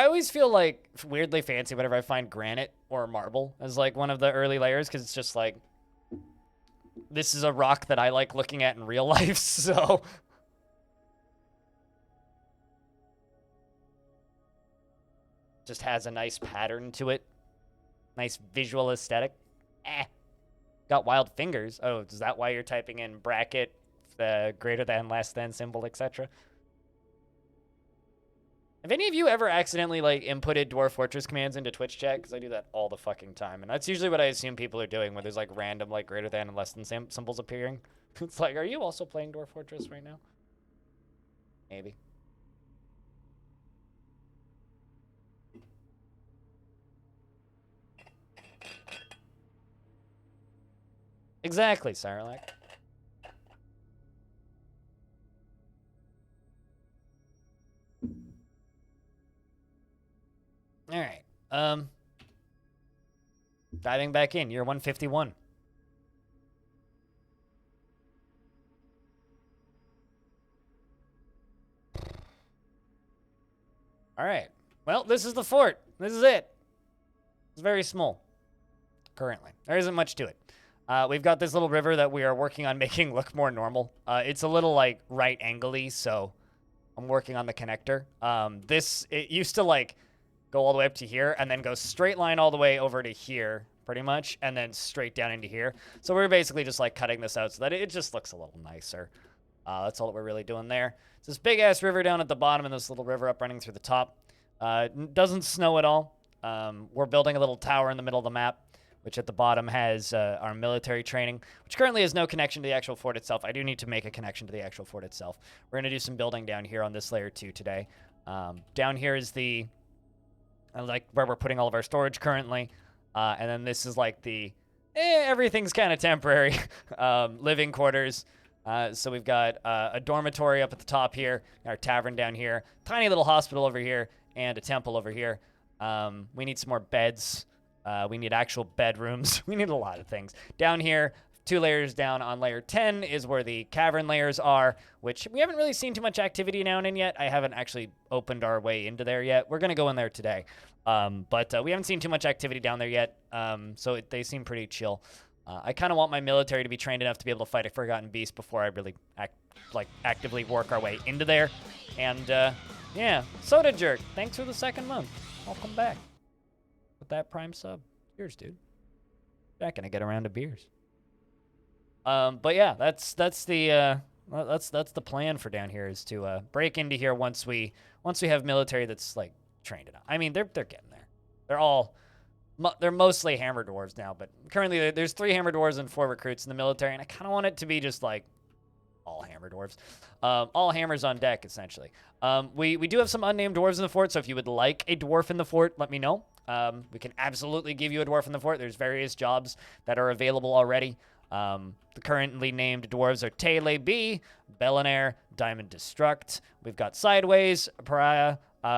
always feel like weirdly fancy whenever I find granite or marble as like one of the early layers because it's just like this is a rock that I like looking at in real life, so just has a nice pattern to it. Nice visual aesthetic. Got wild fingers. Oh, is that why you're typing in bracket, greater than, less than symbol, etc.? Have any of you ever accidentally, like, inputted Dwarf Fortress commands into Twitch chat? Because I do that all the fucking time. And that's usually what I assume people are doing, where there's, like, random, like, greater than and less than symbols appearing. It's like, are you also playing Dwarf Fortress right now? Maybe. Exactly, Sarlacc. All right. Diving back in, year 151. All right. Well, this is the fort. This is it. It's very small currently. There isn't much to it. We've got this little river that we are working on making look more normal. It's a little, like, right angle-y, so I'm working on the connector. It used to, like, go all the way up to here and then go straight line all the way over to here, pretty much, and then straight down into here. So we're basically just, like, cutting this out so that it just looks a little nicer. That's all that we're really doing there. It's this big-ass river down at the bottom and this little river up running through the top. Doesn't snow at all. We're building a little tower in the middle of the map, which at the bottom has our military training, which currently has no connection to the actual fort itself. I do need to make a connection to the actual fort itself. We're going to do some building down here on this layer 2 today. Down here is the, like, where we're putting all of our storage currently. And then this is like the, everything's kind of temporary, living quarters. So we've got a dormitory up at the top here, our tavern down here, tiny little hospital over here, and a temple over here. We need some more beds. We need actual bedrooms. We need a lot of things. Down here, 2 layers down on layer 10 is where the cavern layers are, which we haven't really seen too much activity now and then yet. I haven't actually opened our way into there yet. We're going to go in there today. But we haven't seen too much activity down there yet, so they seem pretty chill. I kind of want my military to be trained enough to be able to fight a Forgotten Beast before I really actively work our way into there. And, yeah, Soda Jerk, thanks for the 2nd month. Welcome back. With that prime sub. Cheers, dude. Not gonna get around to beers. But yeah, that's the plan for down here is to break into here once we have military that's like trained enough. I mean, they're getting there. They're mostly hammer dwarves now, but currently there's 3 hammer dwarves and 4 recruits in the military, and I kind of want it to be just like all hammer dwarves. All hammers on deck, essentially. We do have some unnamed dwarves in the fort, so if you would like a dwarf in the fort, let me know. We can absolutely give you a dwarf in the fort. There's various jobs that are available already. The currently named dwarves are Tele B, Bellinair, Diamond Destruct. We've got Sideways, Pariah.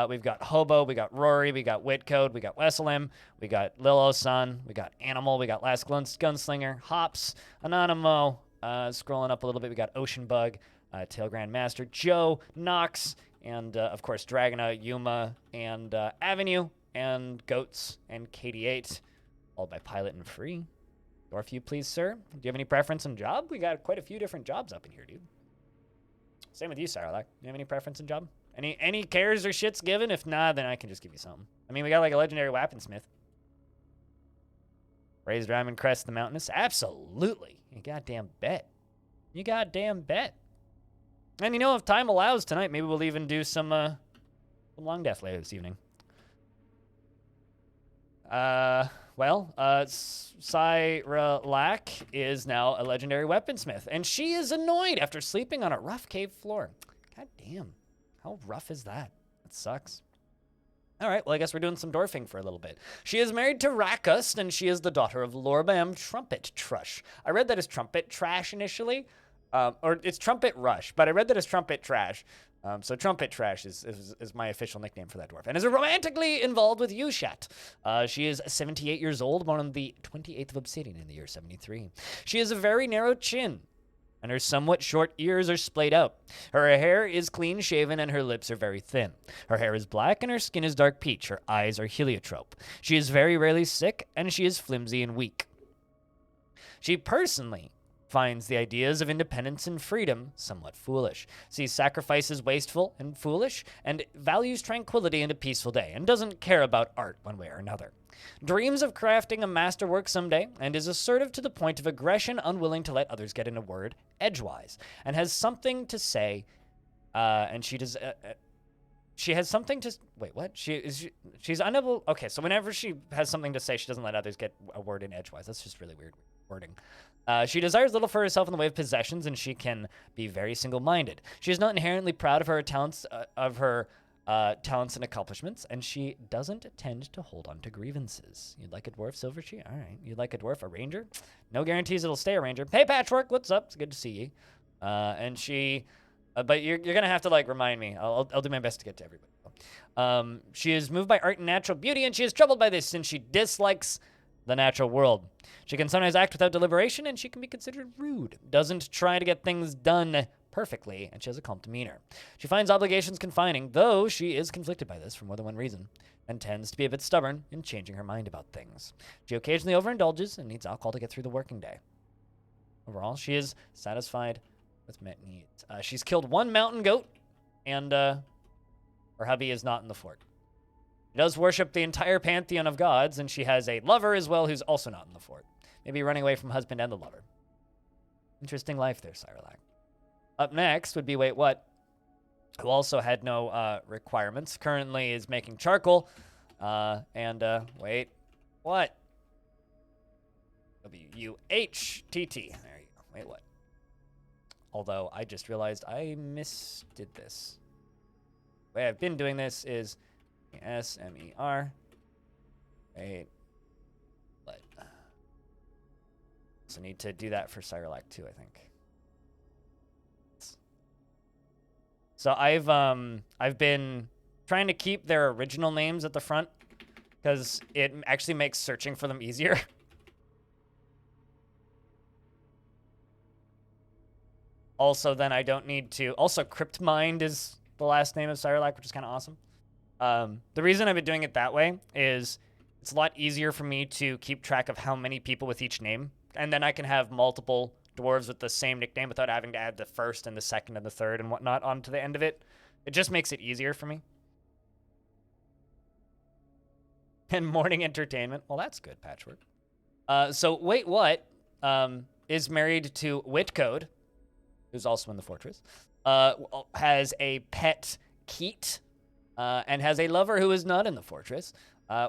We've got Hobo, we got Rory, we got Whitcode, we got Wesselim, we got Lilo Sun, we got Animal, we got Last Gunslinger, Hops, Anonymo. Scrolling up a little bit, we got Ocean Bug, Tail Grandmaster, Joe, Nox, and of course Dragona, Yuma, and Avenue, and Goats, and KD8, followed by Pilot and Free. Dwarf, you please, sir. Do you have any preference in job? We got quite a few different jobs up in here, dude. Same with you, Sarlacc. Do you have any preference in job? Any cares or shits given? If not, then I can just give you something. I mean, we got like a legendary weaponsmith. Raised Diamond Crest the Mountainous? Absolutely. You goddamn bet. You goddamn bet. And you know, if time allows tonight, maybe we'll even do some long death later this evening. Cyralac is now a legendary weaponsmith, and she is annoyed after sleeping on a rough cave floor. God damn. How rough is that? That sucks. All right, well, I guess we're doing some dwarfing for a little bit. She is married to Rakust, and she is the daughter of Lorbam Trumpet Trush. I read that as Trumpet Trash initially, or it's Trumpet Rush, but I read that as Trumpet Trash. So Trumpet Trash is my official nickname for that dwarf, and is romantically involved with Yushat. She is 78 years old, born on the 28th of Obsidian in the year 73. She has a very narrow chin. and her somewhat short ears are splayed out. Her hair is clean shaven and her lips are very thin. Her hair is black and her skin is dark peach. Her eyes are heliotrope. She is very rarely sick and she is flimsy and weak. She personally finds the ideas of independence and freedom somewhat foolish, sees sacrifices wasteful and foolish, and values tranquility and a peaceful day, and doesn't care about art one way or another. Dreams of crafting a masterwork someday, and is assertive to the point of aggression, unwilling to let others get in a word edgewise, and has something to say, and she does... she has something to... Wait, what? She's unable... Okay, so whenever she has something to say, she doesn't let others get a word in edgewise. That's just really weird wording. She desires little for herself in the way of possessions, and she can be very single-minded. She is not inherently proud of her talents, talents and accomplishments, and she doesn't tend to hold on to grievances. You'd like a dwarf, Silvertree? All right. You'd like a dwarf, a ranger? No guarantees it'll stay a ranger. Hey, Patchwork, what's up? It's good to see you. And she... but you're going to have to, like, remind me. I'll do my best to get to everybody. She is moved by art and natural beauty, and she is troubled by this since she dislikes the natural world. She can sometimes act without deliberation, and she can be considered rude. Doesn't try to get things done perfectly, and she has a calm demeanor. She finds obligations confining, though she is conflicted by this for more than one reason, and tends to be a bit stubborn in changing her mind about things. She occasionally overindulges and needs alcohol to get through the working day. Overall, she is satisfied with met needs. She's killed one mountain goat, and her hubby is not in the fort. She does worship the entire pantheon of gods, and she has a lover as well who's also not in the fort. Maybe running away from husband and the lover. Interesting life there, Cyrolac. Up next would be Wait What, who also had no requirements. Currently is making charcoal, and Wait What? W-U-H-T-T. There you go. Wait What? Although I just realized I misdid this. The way I've been doing this is S-M-E-R. Wait. What? So need to do that for Cyrolac too, I think. So I've been trying to keep their original names at the front because it actually makes searching for them easier. Also, then I don't need to... Also, Cryptmind is the last name of Cyrolac, which is kind of awesome. The reason I've been doing it that way is it's a lot easier for me to keep track of how many people with each name. And then I can have multiple dwarves with the same nickname without having to add the first and the second and the third and whatnot onto the end of it. It just makes it easier for me. And morning entertainment. Well, that's good, Patchwork. So Wait What is married to Whitcode, who's also in the fortress, has a pet Keat, and has a lover who is not in the fortress,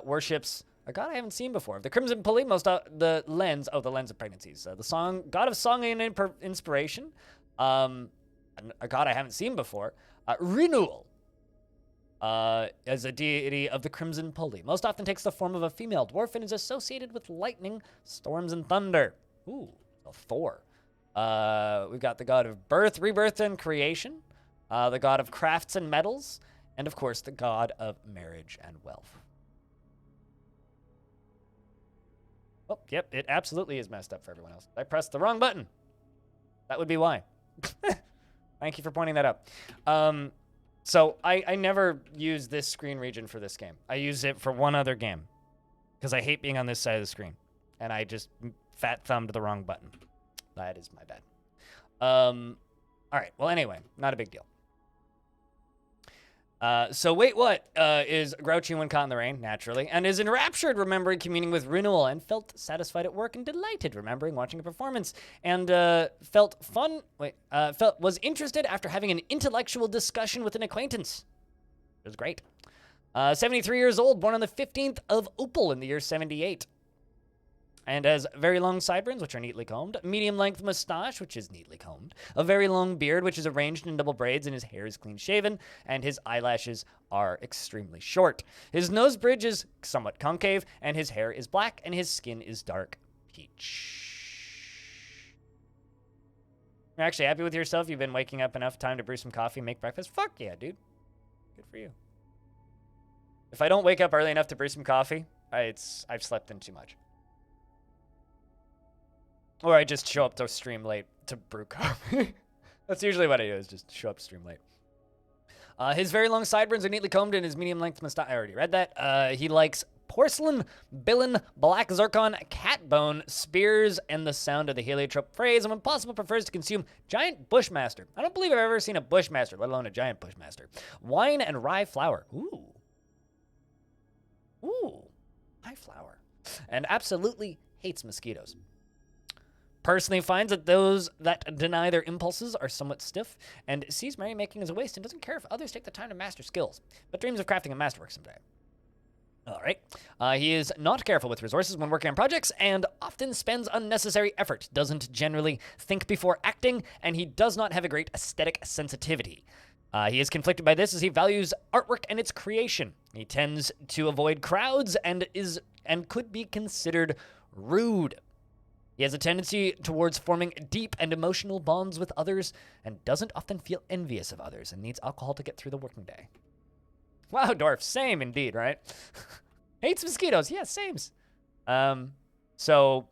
worships a god I haven't seen before. The Crimson Pulley, the lens of pregnancies. The god of song and inspiration, a god I haven't seen before. Renewal, as a deity of the Crimson Pulley. Most often takes the form of a female dwarf and is associated with lightning, storms, and thunder. Ooh, a Thor. We've got the god of birth, rebirth, and creation, the god of crafts and metals, and of course the god of marriage and wealth. Oh, yep, it absolutely is messed up for everyone else. I pressed the wrong button. That would be why. Thank you for pointing that out. So I never use this screen region for this game. I use it for one other game because I hate being on this side of the screen, and I just fat thumbed the wrong button. That is my bad. All right. Well, anyway, not a big deal. So Wait What is grouchy when caught in the rain, naturally, and is enraptured remembering communing with Renewal, and felt satisfied at work and delighted remembering watching a performance, and was interested after having an intellectual discussion with an acquaintance. It was great. 73 years old, born on the 15th of Opal in the year 78. And has very long sideburns, which are neatly combed, medium-length mustache, which is neatly combed, a very long beard, which is arranged in double braids, and his hair is clean-shaven, and his eyelashes are extremely short. His nose bridge is somewhat concave, and his hair is black, and his skin is dark peach. You're actually happy with yourself? You've been waking up enough time to brew some coffee and make breakfast? Fuck yeah, dude. Good for you. If I don't wake up early enough to brew some coffee, I've slept in too much. Or I just show up to stream late to brew coffee. That's usually what I do, is just show up stream late. His very long sideburns are neatly combed in his medium-length mustache. I already read that. He likes porcelain, billin, black zircon, cat bone, spears, and the sound of the heliotrope phrase, and when possible prefers to consume giant bushmaster. I don't believe I've ever seen a bushmaster, let alone a giant bushmaster. Wine and rye flour. Ooh. Ooh. Rye flour. And absolutely hates mosquitoes. Personally finds that those that deny their impulses are somewhat stiff, and sees merrymaking as a waste and doesn't care if others take the time to master skills, but dreams of crafting a masterwork someday. All right. He is not careful with resources when working on projects and often spends unnecessary effort, doesn't generally think before acting, and he does not have a great aesthetic sensitivity. He is conflicted by this as he values artwork and its creation. He tends to avoid crowds and could be considered rude. He has a tendency towards forming deep and emotional bonds with others and doesn't often feel envious of others and needs alcohol to get through the working day. Wow, Dwarf, same indeed, right? Hates mosquitoes, yeah, sames. So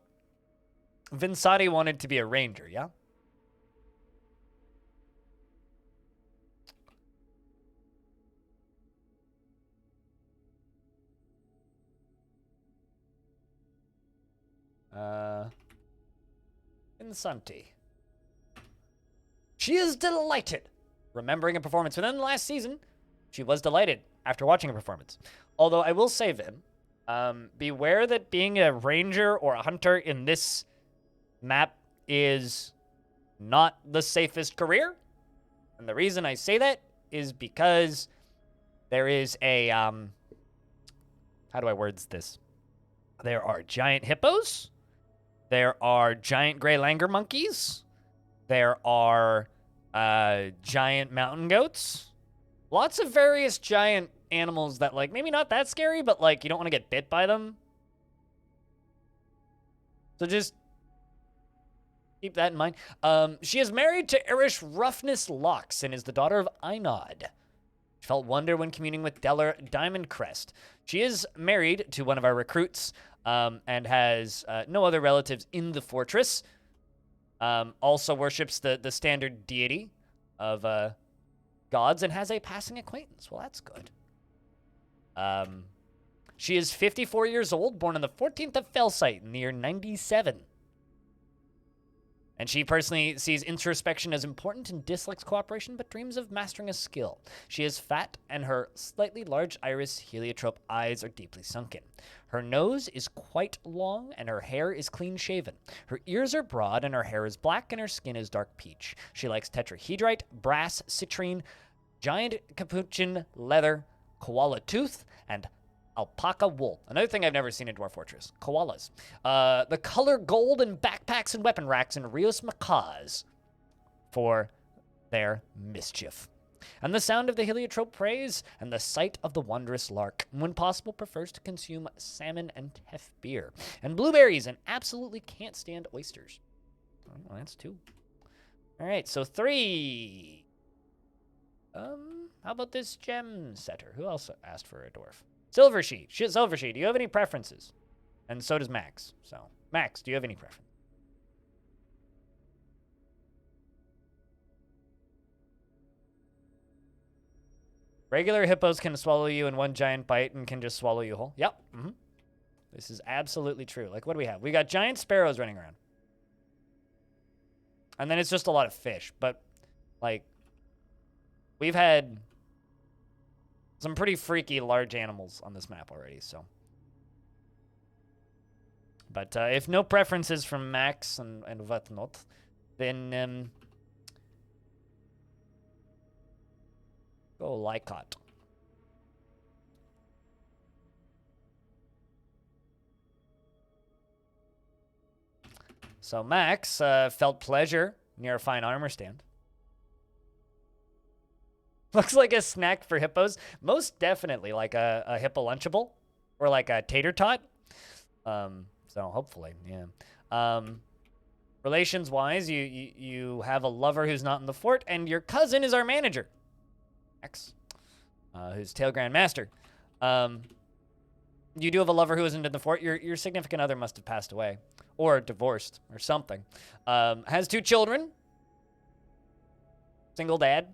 Vinsati wanted to be a ranger, yeah? Vinsati. She is delighted. Remembering a performance within the last season, she was delighted after watching a performance. Although I will say, Vin, beware that being a ranger or a hunter in this map is not the safest career. And the reason I say that is because there is a, how do I words this? There are giant hippos. There are giant gray langur monkeys. There are giant mountain goats. Lots of various giant animals that, like, maybe not that scary, but, like, you don't want to get bit by them. So just keep that in mind. She is married to Irish Roughness Locks and is the daughter of Einod. She felt wonder when communing with Deller Diamondcrest. She is married to one of our recruits and has no other relatives in the fortress. Also worships the standard deity of gods and has a passing acquaintance. Well, that's good. She is 54 years old, born on the 14th of Felsite in the year 97. And she personally sees introspection as important and dislikes cooperation, but dreams of mastering a skill. She is fat, and her slightly large iris heliotrope eyes are deeply sunken. Her nose is quite long, and her hair is clean-shaven. Her ears are broad, and her hair is black, and her skin is dark peach. She likes tetrahedrite, brass, citrine, giant capuchin leather, koala tooth, and alpaca wool. Another thing I've never seen in Dwarf Fortress. Koalas. The color gold in backpacks and weapon racks and Rios macaws for their mischief. And the sound of the heliotrope praise and the sight of the wondrous lark. When possible, prefers to consume salmon and teff beer. And blueberries and absolutely can't stand oysters. Well, that's 2. All right, so 3. How about this gem setter? Who else asked for a dwarf? Silver Sheet. Silver Sheet, do you have any preferences? And so does Max. So, Max, do you have any preference? Regular hippos can swallow you in one giant bite and can just swallow you whole. Yep. Mm-hmm. This is absolutely true. Like, what do we have? We got giant sparrows running around. And then it's just a lot of fish. But, like, we've had some pretty freaky large animals on this map already, so. But if no preferences from Max and whatnot, then go Lycott. So Max felt pleasure near a fine armor stand. Looks like a snack for hippos. Most definitely like a hippo Lunchable or like a tater tot. So hopefully, yeah. Relations-wise, you have a lover who's not in the fort, and your cousin is our manager, X, who's Tail Grand Master. You do have a lover who isn't in the fort. Your significant other must have passed away, or divorced, or something. Has 2 children. Single dad.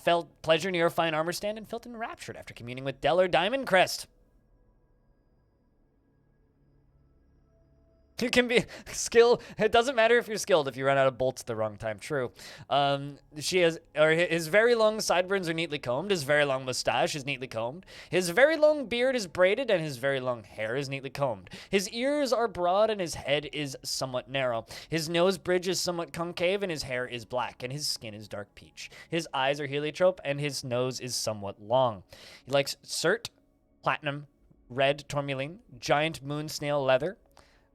Felt pleasure near a fine armor stand and felt enraptured after communing with Deller Diamondcrest. You can be skilled. It doesn't matter if you're skilled if you run out of bolts at the wrong time. True. His very long sideburns are neatly combed. His very long mustache is neatly combed. His very long beard is braided, and his very long hair is neatly combed. His ears are broad, and his head is somewhat narrow. His nose bridge is somewhat concave, and his hair is black, and his skin is dark peach. His eyes are heliotrope, and his nose is somewhat long. He likes cert, platinum, red tourmaline, giant moon snail leather,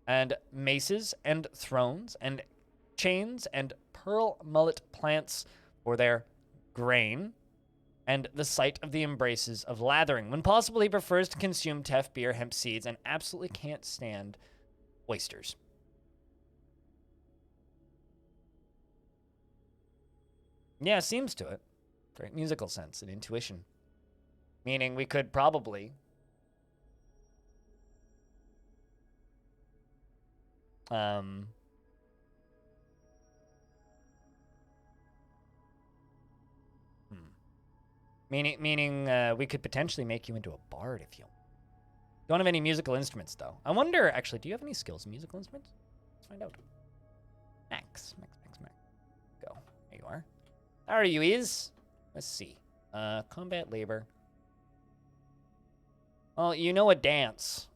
and maces, and thrones, and chains, and pearl mullet plants for their grain, and the sight of the embraces of lathering. When possible, he prefers to consume teff, beer, hemp seeds, and absolutely can't stand oysters. Yeah, seems to it. Great musical sense and intuition. Meaning we could probably... Meaning we could potentially make you into a bard if you don't have any musical instruments, though. I wonder, actually, do you have any skills in musical instruments? Let's find out. Max. Go. There you are. How are you, Is? Let's see. Combat labor. Well, you know a dance.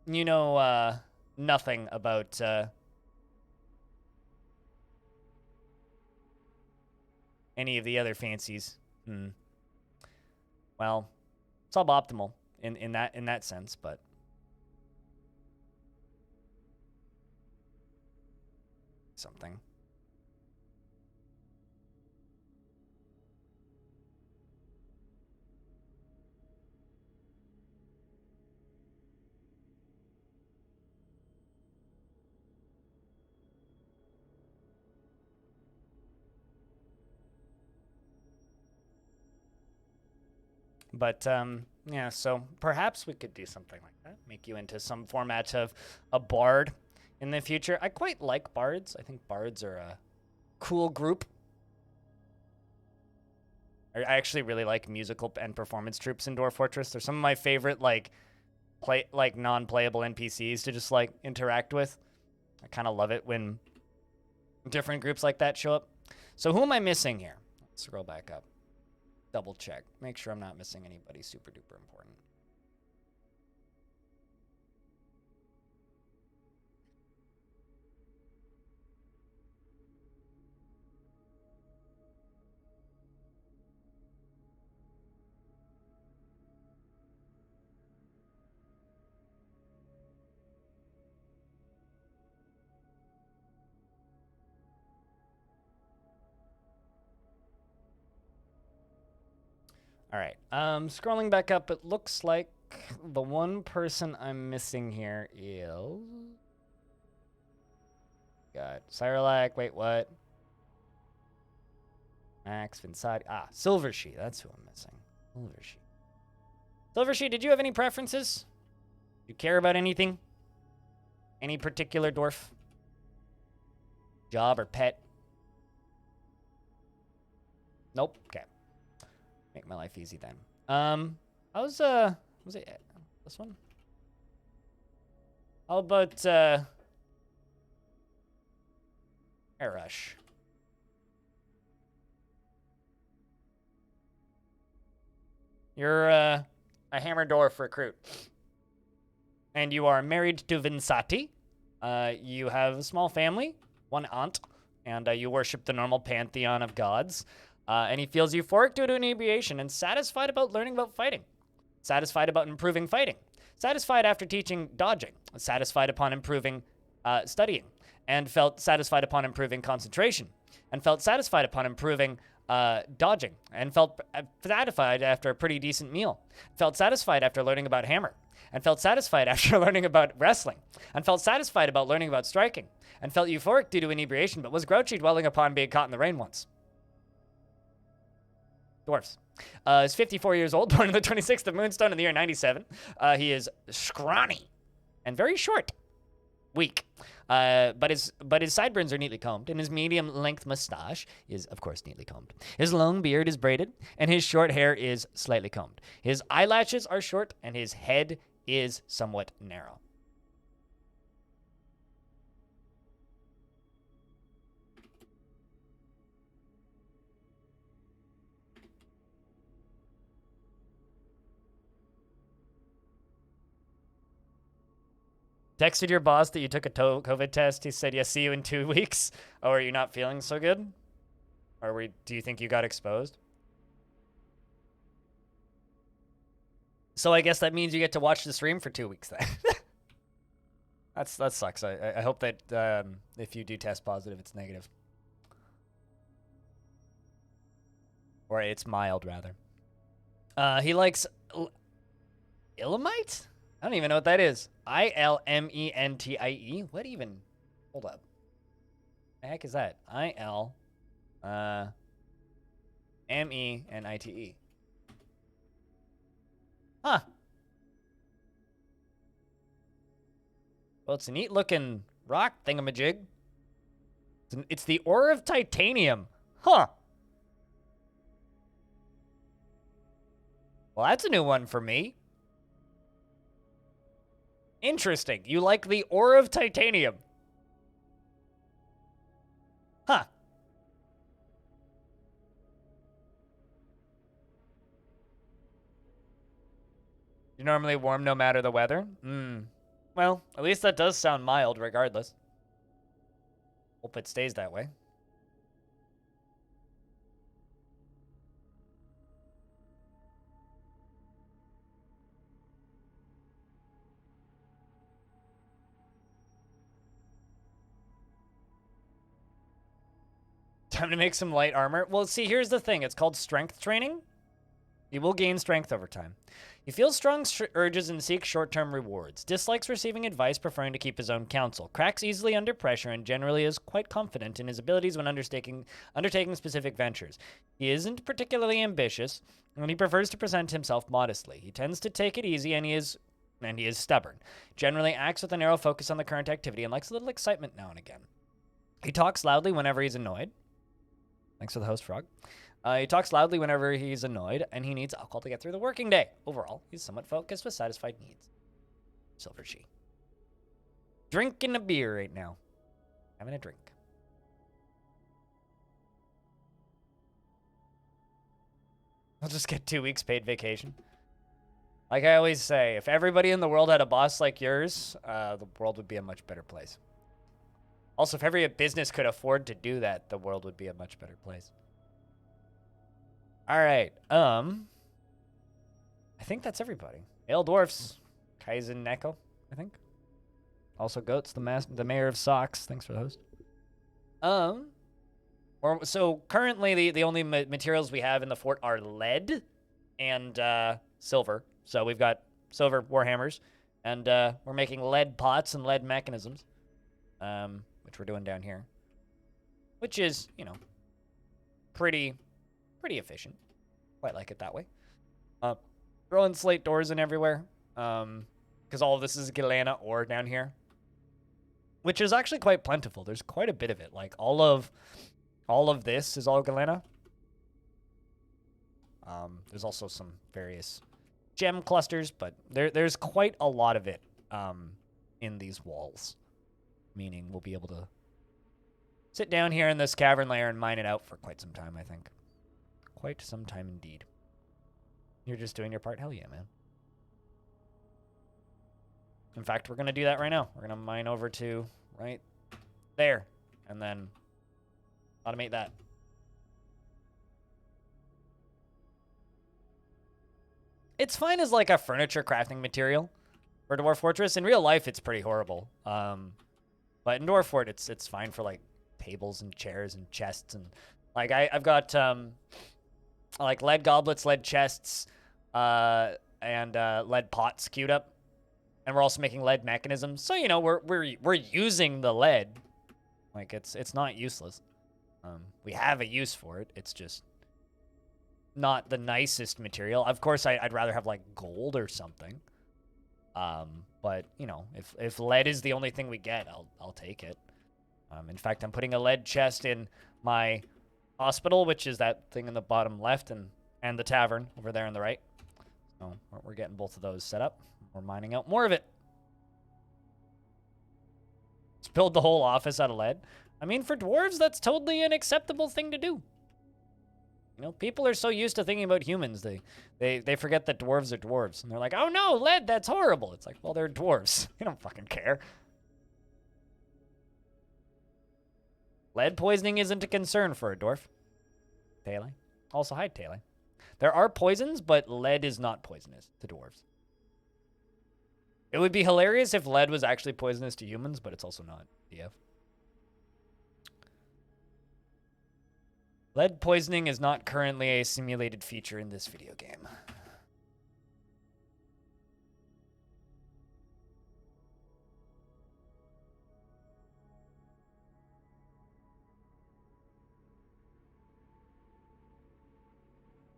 You know, nothing about, any of the other fancies. Well, suboptimal in that sense, but something. But, yeah, so perhaps we could do something like that. Make you into some format of a bard in the future. I quite like bards. I think bards are a cool group. I actually really like musical and performance troops in Dwarf Fortress. They're some of my favorite, non-playable NPCs to just, interact with. I kind of love it when different groups like that show up. So who am I missing here? Let's scroll back up. Double check. Make sure I'm not missing anybody super duper important. All right. Scrolling back up, it looks like the one person I'm missing here is... Got Cyrolac. Wait, what? Max, Vinsati. Ah, Silvershe. That's who I'm missing. Silvershe. Silvershe, did you have any preferences? Do you care about anything? Any particular dwarf? Job or pet? Nope. Okay. Make my life easy then. Was it this one? How about Air Rush? You're a Hammer Dwarf recruit. And you are married to Vinsati. You have a small family, one aunt, and you worship the normal pantheon of gods. And he feels euphoric due to inebriation and satisfied about learning about fighting. Satisfied about improving fighting. Satisfied after teaching dodging. Satisfied upon improving studying. And felt satisfied upon improving concentration. And felt satisfied upon improving dodging. And felt satisfied after a pretty decent meal. Felt satisfied after learning about hammer. And felt satisfied after learning about wrestling. And felt satisfied about learning about striking. And felt euphoric due to inebriation, but was grouchy dwelling upon being caught in the rain once. Dwarfs. Is 54 years old, born on the 26th of Moonstone in the year 97. He is scrawny and very short. Weak. But his sideburns are neatly combed, and his medium-length mustache is, of course, neatly combed. His long beard is braided, and his short hair is slightly combed. His eyelashes are short, and his head is somewhat narrow. Texted your boss that you took a COVID test. He said, "Yes, see you in 2 weeks." Oh, are you not feeling so good? Do you think you got exposed? So I guess that means you get to watch the stream for 2 weeks then. That sucks. I hope that if you do test positive, it's negative. Or it's mild, rather. He likes Ilmenite? I don't even know what that is. Ilmentie. What even? Hold up. The heck is that? Menite. Huh. Well, it's a neat looking rock thingamajig. It's the ore of titanium. Huh. Well, that's a new one for me. Interesting. You like the ore of titanium. Huh. You normally warm no matter the weather? Well, at least that does sound mild regardless. Hope it stays that way. Time to make some light armor. Well, see, here's the thing. It's called strength training. You will gain strength over time. He feels strong urges and seeks short-term rewards. Dislikes receiving advice, preferring to keep his own counsel. Cracks easily under pressure and generally is quite confident in his abilities when undertaking specific ventures. He isn't particularly ambitious, and he prefers to present himself modestly. He tends to take it easy, and he is stubborn. Generally acts with a narrow focus on the current activity and likes a little excitement now and again. He talks loudly whenever he's annoyed. Thanks for the host, Frog. He talks loudly whenever he's annoyed, and he needs alcohol to get through the working day. Overall, he's somewhat focused with satisfied needs. Silver She. Drinking a beer right now. Having a drink. I'll just get 2 weeks paid vacation. Like I always say, if everybody in the world had a boss like yours, the world would be a much better place. Also, if every business could afford to do that, the world would be a much better place. All right. I think that's everybody. Ale Dwarfs, Kaizen Neko, I think. Also Goats, the mayor of Socks. Thanks for the host. So currently the only materials we have in the fort are lead and silver. So we've got silver warhammers, and we're making lead pots and lead mechanisms. Which we're doing down here, which is, you know, pretty efficient. Quite like it that way. Throwing slate doors in everywhere, because all of this is Galena ore down here, which is actually quite plentiful. There's quite a bit of it. Like all of this is all Galena. There's also some various gem clusters, but there's quite a lot of it in these walls. Meaning we'll be able to sit down here in this cavern layer and mine it out for quite some time, I think. Quite some time indeed. You're just doing your part? Hell yeah, man. In fact, we're going to do that right now. We're going to mine over to right there and then automate that. It's fine as like a furniture crafting material for Dwarf Fortress. In real life, it's pretty horrible. But in Dwarf Fort, it's fine for like tables and chairs and chests and like I've got like lead goblets, lead chests, and lead pots queued up, and we're also making lead mechanisms. So you know we're using the lead, like it's not useless. We have a use for it. It's just not the nicest material. Of course, I'd rather have like gold or something. But you know, if lead is the only thing we get, I'll take it. In fact, I'm putting a lead chest in my hospital, which is that thing in the bottom left, and the tavern over there on the right. So we're getting both of those set up. We're mining out more of it. Let's build the whole office out of lead. I mean, for dwarves, that's totally an acceptable thing to do. You know, people are so used to thinking about humans, they forget that dwarves are dwarves. And they're like, oh no, lead, that's horrible. It's like, well, they're dwarves. They don't fucking care. Lead poisoning isn't a concern for a dwarf. Taylor. Also, hi, Taylor. There are poisons, but lead is not poisonous to dwarves. It would be hilarious if lead was actually poisonous to humans, but it's also not. DF. Lead poisoning is not currently a simulated feature in this video game.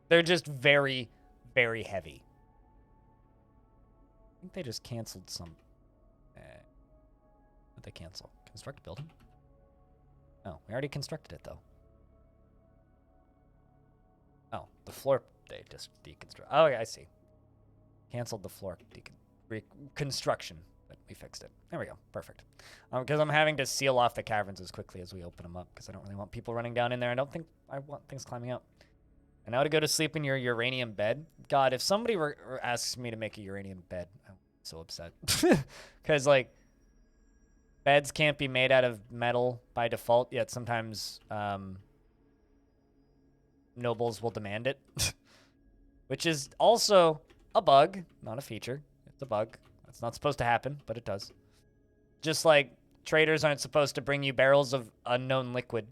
They're just very, very heavy. I think they just canceled some. What did they cancel? Construct building? Oh, we already constructed it, though. Oh, the floor they just deconstruct. Oh, yeah, I see. Canceled the floor reconstruction, but we fixed it. There we go. Perfect. Because I'm having to seal off the caverns as quickly as we open them up, because I don't really want people running down in there. I don't think I want things climbing up. And now to go to sleep in your uranium bed. God, if somebody asks me to make a uranium bed, I'm so upset. Because, like, beds can't be made out of metal by default, yet sometimes nobles will demand it. Which is also a bug, not a feature. It's a bug. That's not supposed to happen, but it does. Just like traders aren't supposed to bring you barrels of unknown liquid,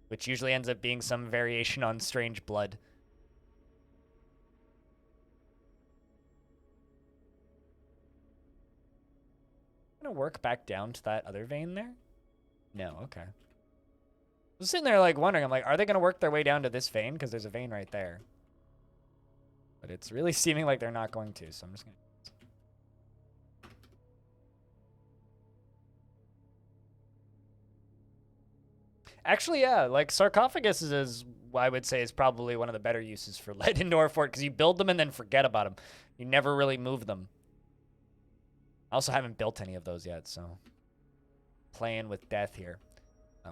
which usually ends up being some variation on strange blood. I'm gonna work back down to that other vein there? No, okay. I was sitting there like wondering, I'm like, are they gonna work their way down to this vein? Because there's a vein right there. But it's really seeming like they're not going to, so I'm just gonna... Actually, yeah, like sarcophagus is I would say is probably one of the better uses for lead indoor fort, because you build them and then forget about them. You never really move them. I also haven't built any of those yet, so playing with death here.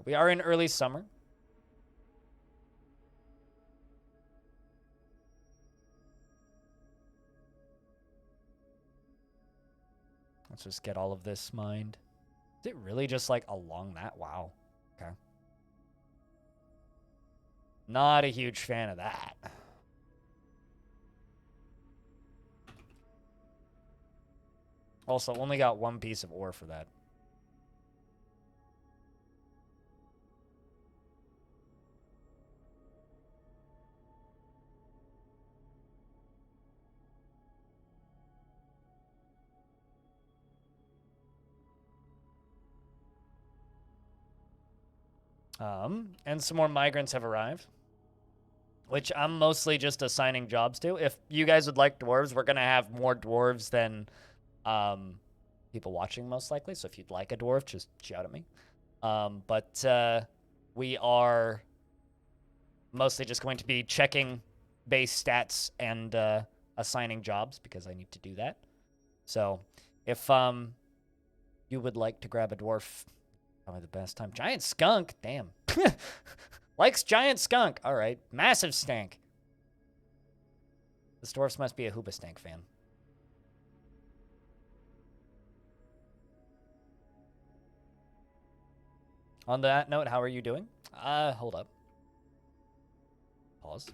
We are in early summer. Let's just get all of this mined. Is it really just like along that? Wow. Okay. Not a huge fan of that. Also, only got one piece of ore for that. And some more migrants have arrived, which I'm mostly just assigning jobs to. If you guys would like dwarves, we're going to have more dwarves than people watching, most likely. So if you'd like a dwarf, just shout at me. But we are mostly just going to be checking base stats and assigning jobs, because I need to do that. So if you would like to grab a dwarf, probably the best time. Giant skunk, damn. Likes giant skunk. All right, massive stank. This dwarf must be a Hoobastank fan. On that note, how are you doing? Hold up. Pause.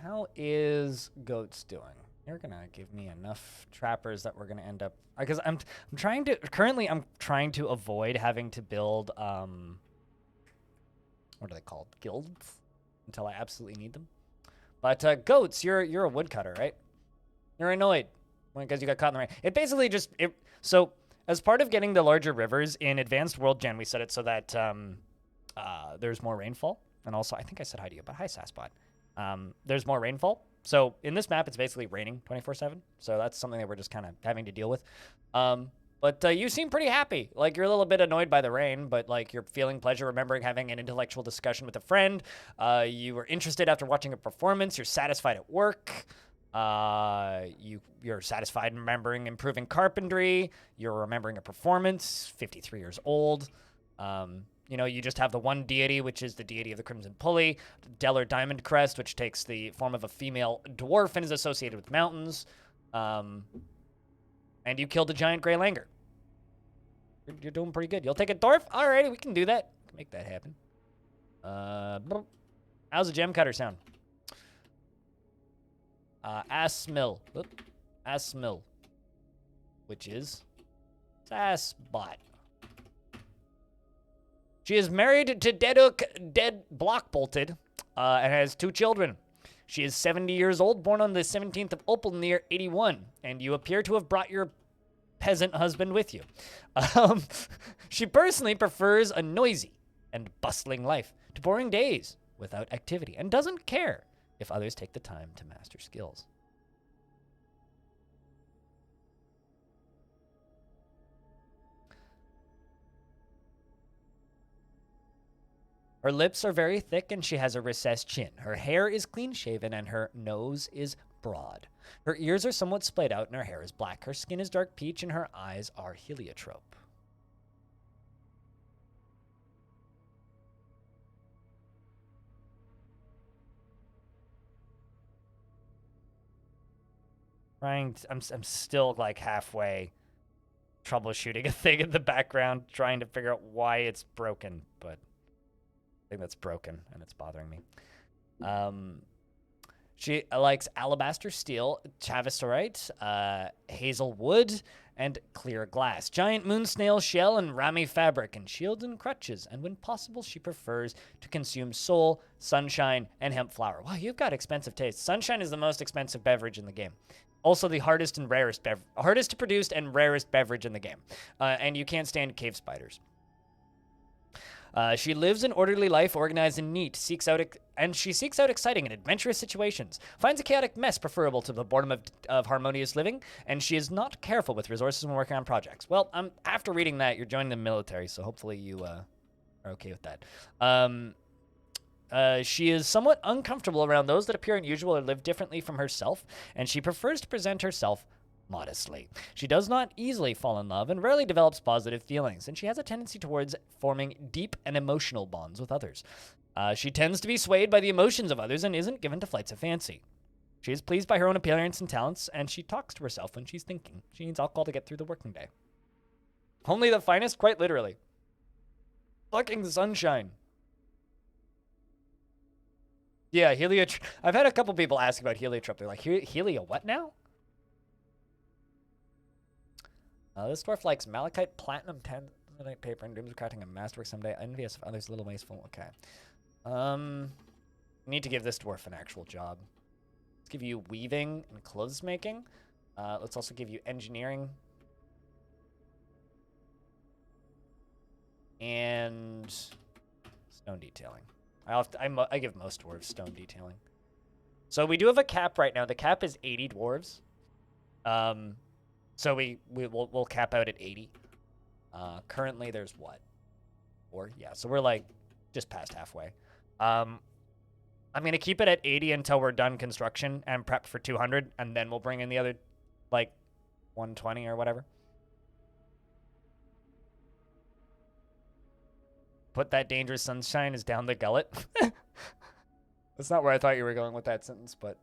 How is Goats doing? You're gonna give me enough trappers that we're gonna end up, because I'm trying to currently I'm trying to avoid having to build what are they called, guilds, until I absolutely need them. But goats, you're a woodcutter, right? You're annoyed because you got caught in the rain. It basically just so as part of getting the larger rivers in Advanced World Gen, we set it so that there's more rainfall, and also I think I said hi to you, but hi Sasbot. There's more rainfall. So in this map, it's basically raining 24/7. So that's something that we're just kind of having to deal with. But you seem pretty happy. Like, you're a little bit annoyed by the rain, but like you're feeling pleasure remembering having an intellectual discussion with a friend. You were interested after watching a performance. You're satisfied at work. You're satisfied remembering improving carpentry. You're remembering a performance. 53 years old. You know, you just have the one deity, which is the deity of the Crimson Pulley, Deller Diamond Crest, which takes the form of a female dwarf and is associated with mountains. And you killed a giant gray langur. You're doing pretty good. You'll take a dwarf? Alrighty, we can do that. We can make that happen. How's a gem cutter sound? Asmil. Asmil. Which is Sasbot. She is married to Deduk Dead Block Bolted and has 2 children. She is 70 years old, born on the 17th of Opal near 81, and you appear to have brought your peasant husband with you. She personally prefers a noisy and bustling life to boring days without activity and doesn't care if others take the time to master skills. Her lips are very thick and she has a recessed chin. Her hair is clean-shaven and her nose is broad. Her ears are somewhat splayed out and her hair is black. Her skin is dark peach and her eyes are heliotrope. I'm still like halfway troubleshooting a thing in the background, trying to figure out why it's broken, but I think that's broken and it's bothering me. She likes alabaster steel, chavisterite, hazel wood, and clear glass, giant moon snail shell, and rami fabric, and shields and crutches. And when possible, she prefers to consume soul, sunshine, and hemp flour. Wow, you've got expensive taste. Sunshine is the most expensive beverage in the game. Also the hardest to produce and rarest beverage in the game. And you can't stand cave spiders. She lives an orderly life, organized and neat, seeks out exciting and adventurous situations, finds a chaotic mess preferable to the boredom of harmonious living, and she is not careful with resources when working on projects. Well, after reading that, you're joining the military, so hopefully you are okay with that. She is somewhat uncomfortable around those that appear unusual or live differently from herself, and she prefers to present herself modestly. She does not easily fall in love and rarely develops positive feelings, and she has a tendency towards forming deep and emotional bonds with others. She tends to be swayed by the emotions of others and isn't given to flights of fancy. She is pleased by her own appearance and talents, and she talks to herself when she's thinking. She needs alcohol to get through the working day. Only the finest, quite literally. Fucking sunshine. Yeah, heliotrope. I've had a couple people ask about heliotrope. They're like, helio what now? This dwarf likes malachite, platinum, tanzanite paper, and dreams of crafting a masterwork someday. Envious of others, a little wasteful. Okay. Need to give this dwarf an actual job. Let's give you weaving and clothes making. Let's also give you engineering. And stone detailing. I give most dwarves stone detailing. So we do have a cap right now. The cap is 80 dwarves. So we'll cap out at 80. Currently there's what? 4? Yeah, so we're like just past halfway. I'm going to keep it at 80 until we're done construction and prepped for 200, and then we'll bring in the other, like, 120 or whatever. Put that dangerous sunshine is down the gullet. That's not where I thought you were going with that sentence, but...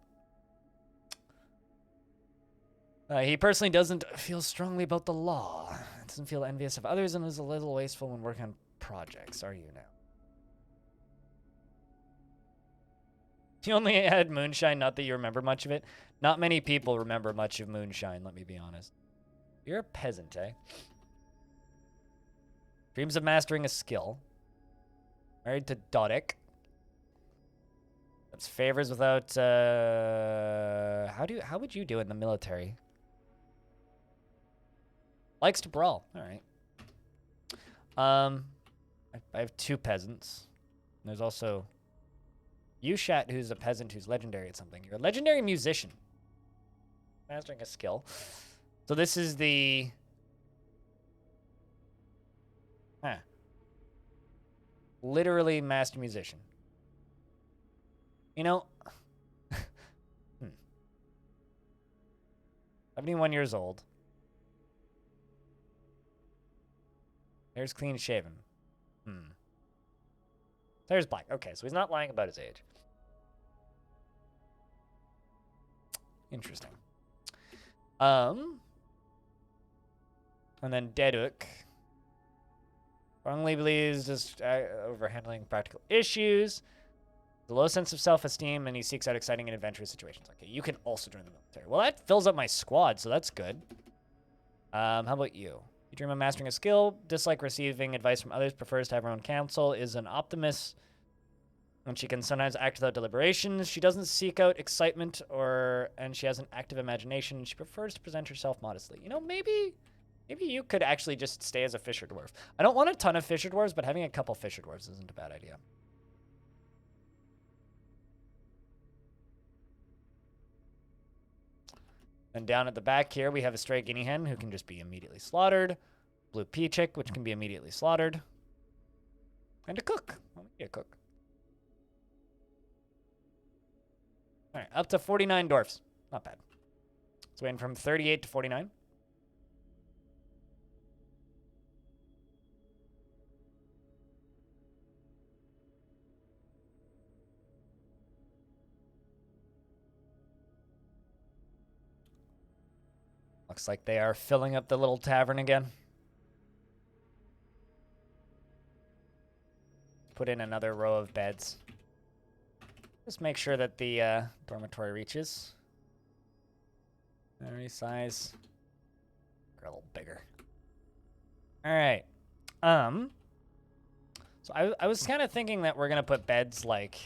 he personally doesn't feel strongly about the law. Doesn't feel envious of others and is a little wasteful when working on projects. Are you now? You only had moonshine, not that you remember much of it. Not many people remember much of moonshine, let me be honest. You're a peasant, eh? Dreams of mastering a skill. Married to Dodic. That's favors without, how would you do in the military? Likes to brawl, all right. I have 2 peasants. And there's also Ushat, who's a peasant who's legendary at something. You're a legendary musician. Mastering a skill. So this is the... Literally master musician. You know... 71 years old. Hair's clean shaven. Hair's black. Okay, so he's not lying about his age. Interesting. And then Deduk strongly believes just over handling practical issues, the low sense of self-esteem, and he seeks out exciting and adventurous situations. Okay, you can also join the military. Well, that fills up my squad, so that's good. How about you? You dream of mastering a skill, dislike receiving advice from others, prefers to have her own counsel, is an optimist, and she can sometimes act without deliberation. She doesn't seek out excitement, and she has an active imagination. She prefers to present herself modestly. You know, maybe you could actually just stay as a fisher dwarf. I don't want a ton of fisher dwarves, but having a couple fisher dwarves isn't a bad idea. And down at the back here, we have a stray guinea hen who can just be immediately slaughtered. Blue pea chick, which can be immediately slaughtered. And a cook. Well, maybe a cook. All right, up to 49 dwarfs. Not bad. So went from 38 to 49. Looks like they are filling up the little tavern again. Put in another row of beds. Just make sure that the dormitory reaches. Very size. A little bigger. All right. So I was kind of thinking that we're gonna put beds like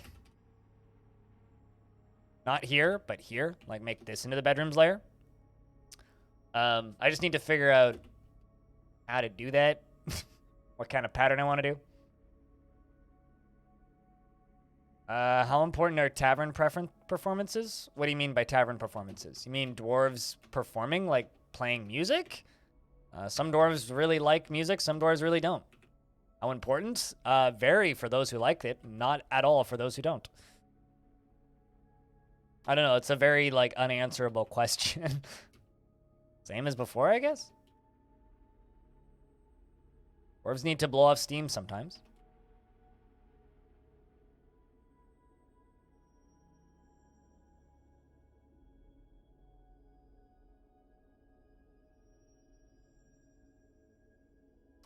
not here, but here. Like make this into the bedrooms layer. I just need to figure out how to do that. What kind of pattern I want to do. How important are tavern performances? What do you mean by tavern performances? You mean dwarves performing, like playing music? Some dwarves really like music, some dwarves really don't. How important? Vary for those who like it, not at all for those who don't. I don't know, it's a very, like, unanswerable question. Same as before, I guess? Dwarves need to blow off steam sometimes.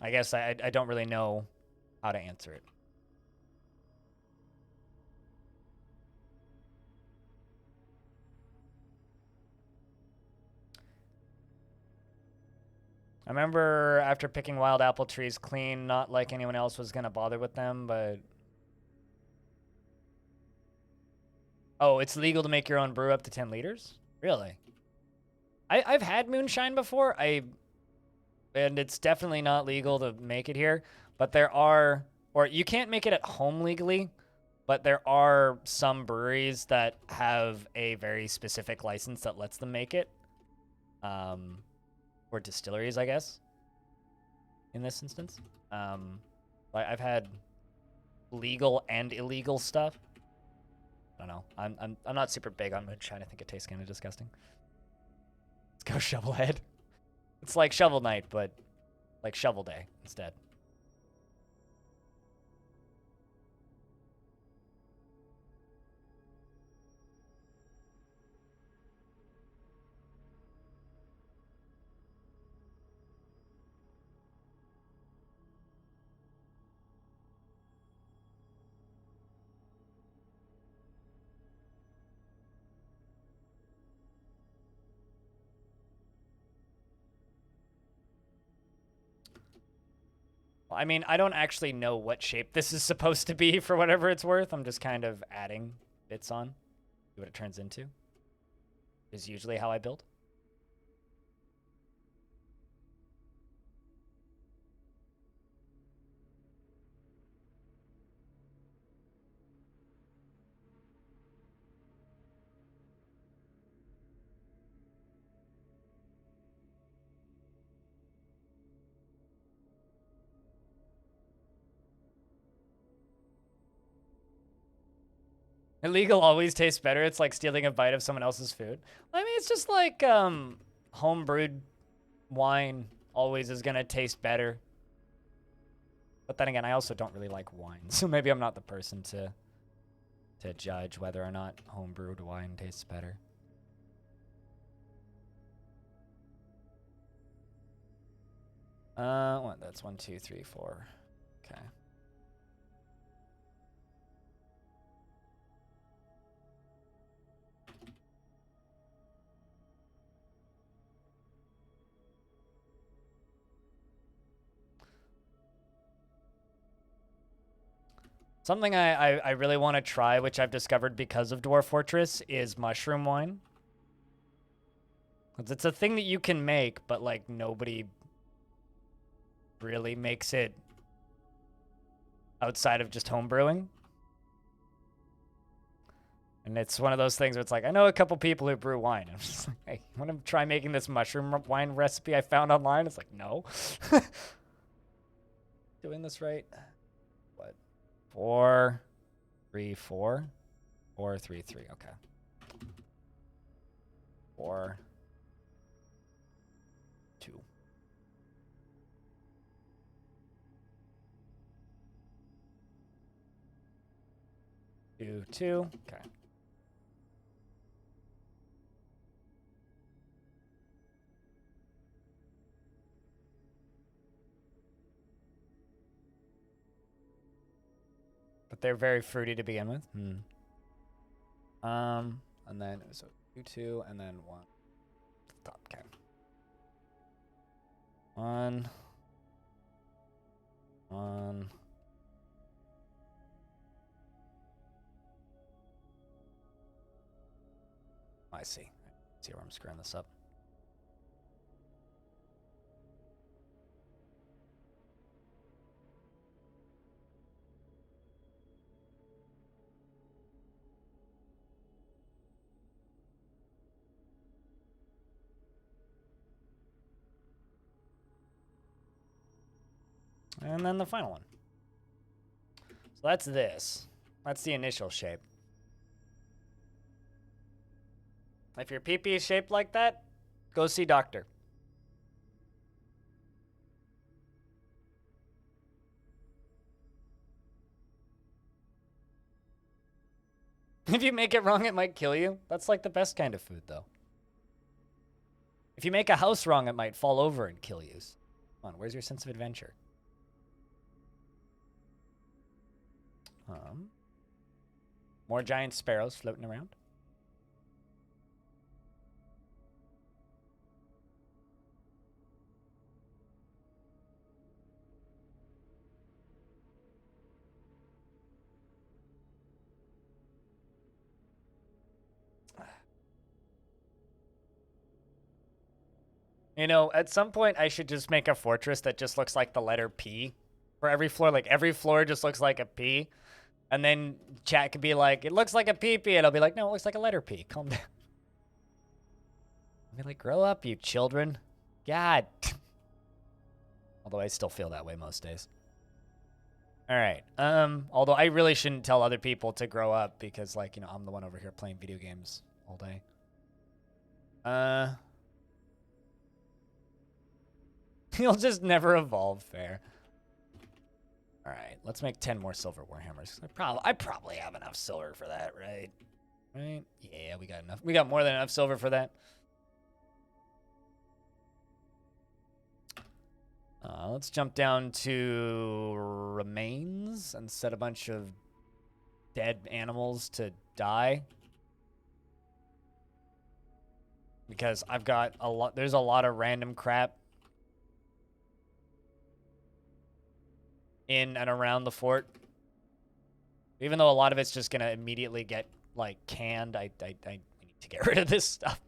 I guess I don't really know how to answer it. I remember after picking wild apple trees clean, not like anyone else was going to bother with them, but... Oh, it's legal to make your own brew up to 10 liters? Really? I've had moonshine before, and it's definitely not legal to make it here, but there are... Or you can't make it at home legally, but there are some breweries that have a very specific license that lets them make it. Or distilleries, I guess, in this instance. I've had legal and illegal stuff. I don't know. I'm not super big on moonshine. I think it tastes kind of disgusting. Let's go Shovelhead. It's like Shovel Night, but like Shovel Day instead. I mean, I don't actually know what shape this is supposed to be for whatever it's worth. I'm just kind of adding bits on. See what it turns into. Is usually how I build. Illegal always tastes better. It's like stealing a bite of someone else's food. I mean, it's just like home-brewed wine always is going to taste better. But then again, I also don't really like wine, so maybe I'm not the person to judge whether or not home-brewed wine tastes better. What? That's 1, 2, 3, 4. Okay. Something I really want to try, which I've discovered because of Dwarf Fortress, is mushroom wine. It's a thing that you can make, but like nobody really makes it outside of just home brewing. And it's one of those things where it's like, I know a couple people who brew wine. I'm just like, hey, you want to try making this mushroom wine recipe I found online? It's like, no. Doing this right? What? 4, 3, 4? 4, 3, 3. Okay. 4, 2. 2, 2. Okay. But they're very fruity to begin with. And then so 2, 2, and then 1. Top. Okay. 1. 1. I see. See where I'm screwing this up. And then the final one. So that's this. That's the initial shape. If your pee-pee is shaped like that, go see doctor. If you make it wrong, it might kill you. That's like the best kind of food, though. If you make a house wrong, it might fall over and kill you. Come on, where's your sense of adventure? More giant sparrows floating around. You know, at some point, I should just make a fortress that just looks like the letter P for every floor. Like, every floor just looks like a P. And then chat could be like, it looks like a PP. And I'll be like, no, it looks like a letter P. Calm down. I'll be like, grow up, you children. God. Although I still feel that way most days. All right. Although I really shouldn't tell other people to grow up because, like, you know, I'm the one over here playing video games all day. He'll just never evolve, fair. All right, let's make 10 more silver warhammers. I probably have enough silver for that, right? Right? Yeah, we got enough. We got more than enough silver for that. Let's jump down to remains and set a bunch of dead animals to die. Because I've got a lot, there's a lot of random crap. in and around the fort. Even though a lot of it's just gonna immediately get like canned, I need to get rid of this stuff.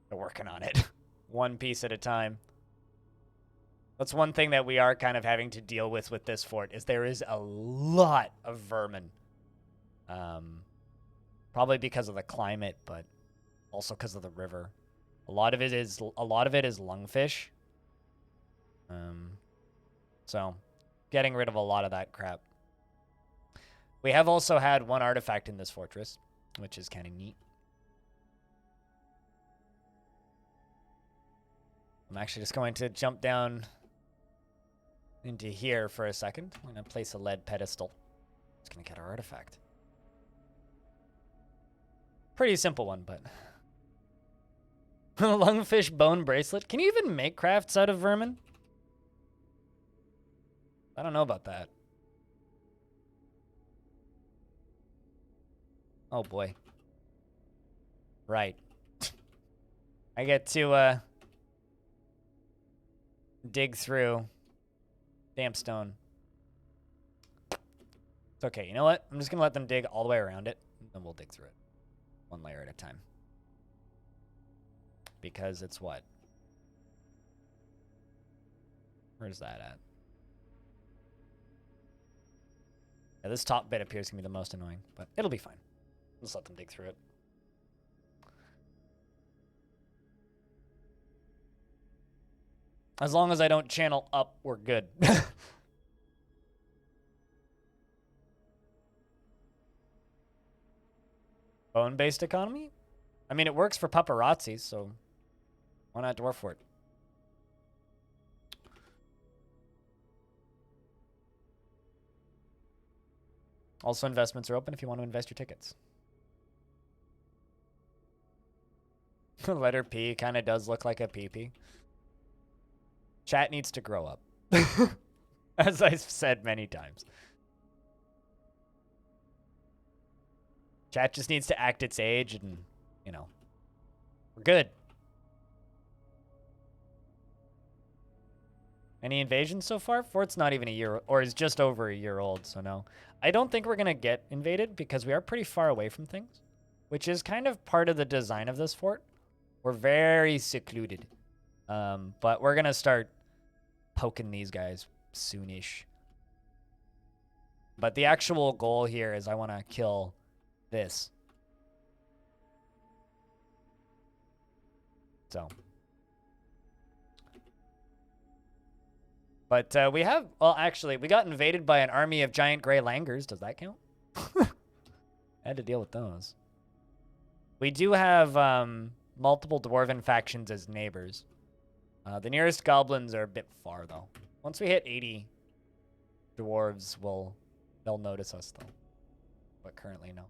They're working on it, one piece at a time. That's one thing that we are kind of having to deal with this fort, is there is a lot of vermin. Probably because of the climate, but also because of the river. A lot of it is lungfish. So getting rid of a lot of that crap. We have also had one artifact in this fortress, which is kind of neat. I'm actually just going to jump down into here for a second. I'm going to place a lead pedestal. Just going to get our artifact. Pretty simple one, but... Lungfish bone bracelet. Can you even make crafts out of vermin? I don't know about that. Oh boy. Right. I get to dig through dampstone. It's okay. You know what? I'm just gonna let them dig all the way around it, and then we'll dig through it one layer at a time. Because it's what? Where's that at? Yeah, this top bit appears to be the most annoying, but it'll be fine. Let's let them dig through it. As long as I don't channel up, we're good. Bone-based economy? I mean, it works for paparazzi, so why not Dwarf Fort? Also, investments are open if you want to invest your tickets. The letter P kind of does look like a PP. Chat needs to grow up. As I've said many times. Chat just needs to act its age and, you know, we're good. Any invasions so far? Fort's not even a year, or is just over a year old, so no. I don't think we're going to get invaded because we are pretty far away from things, which is kind of part of the design of this fort. We're very secluded. But we're going to start poking these guys soonish. But the actual goal here is I want to kill this. So. But we have, well, actually, we got invaded by an army of giant gray langurs. Does that count? I had to deal with those. We do have multiple dwarven factions as neighbors. The nearest goblins are a bit far, though. Once we hit 80 dwarves, they'll notice us, though. But currently, no.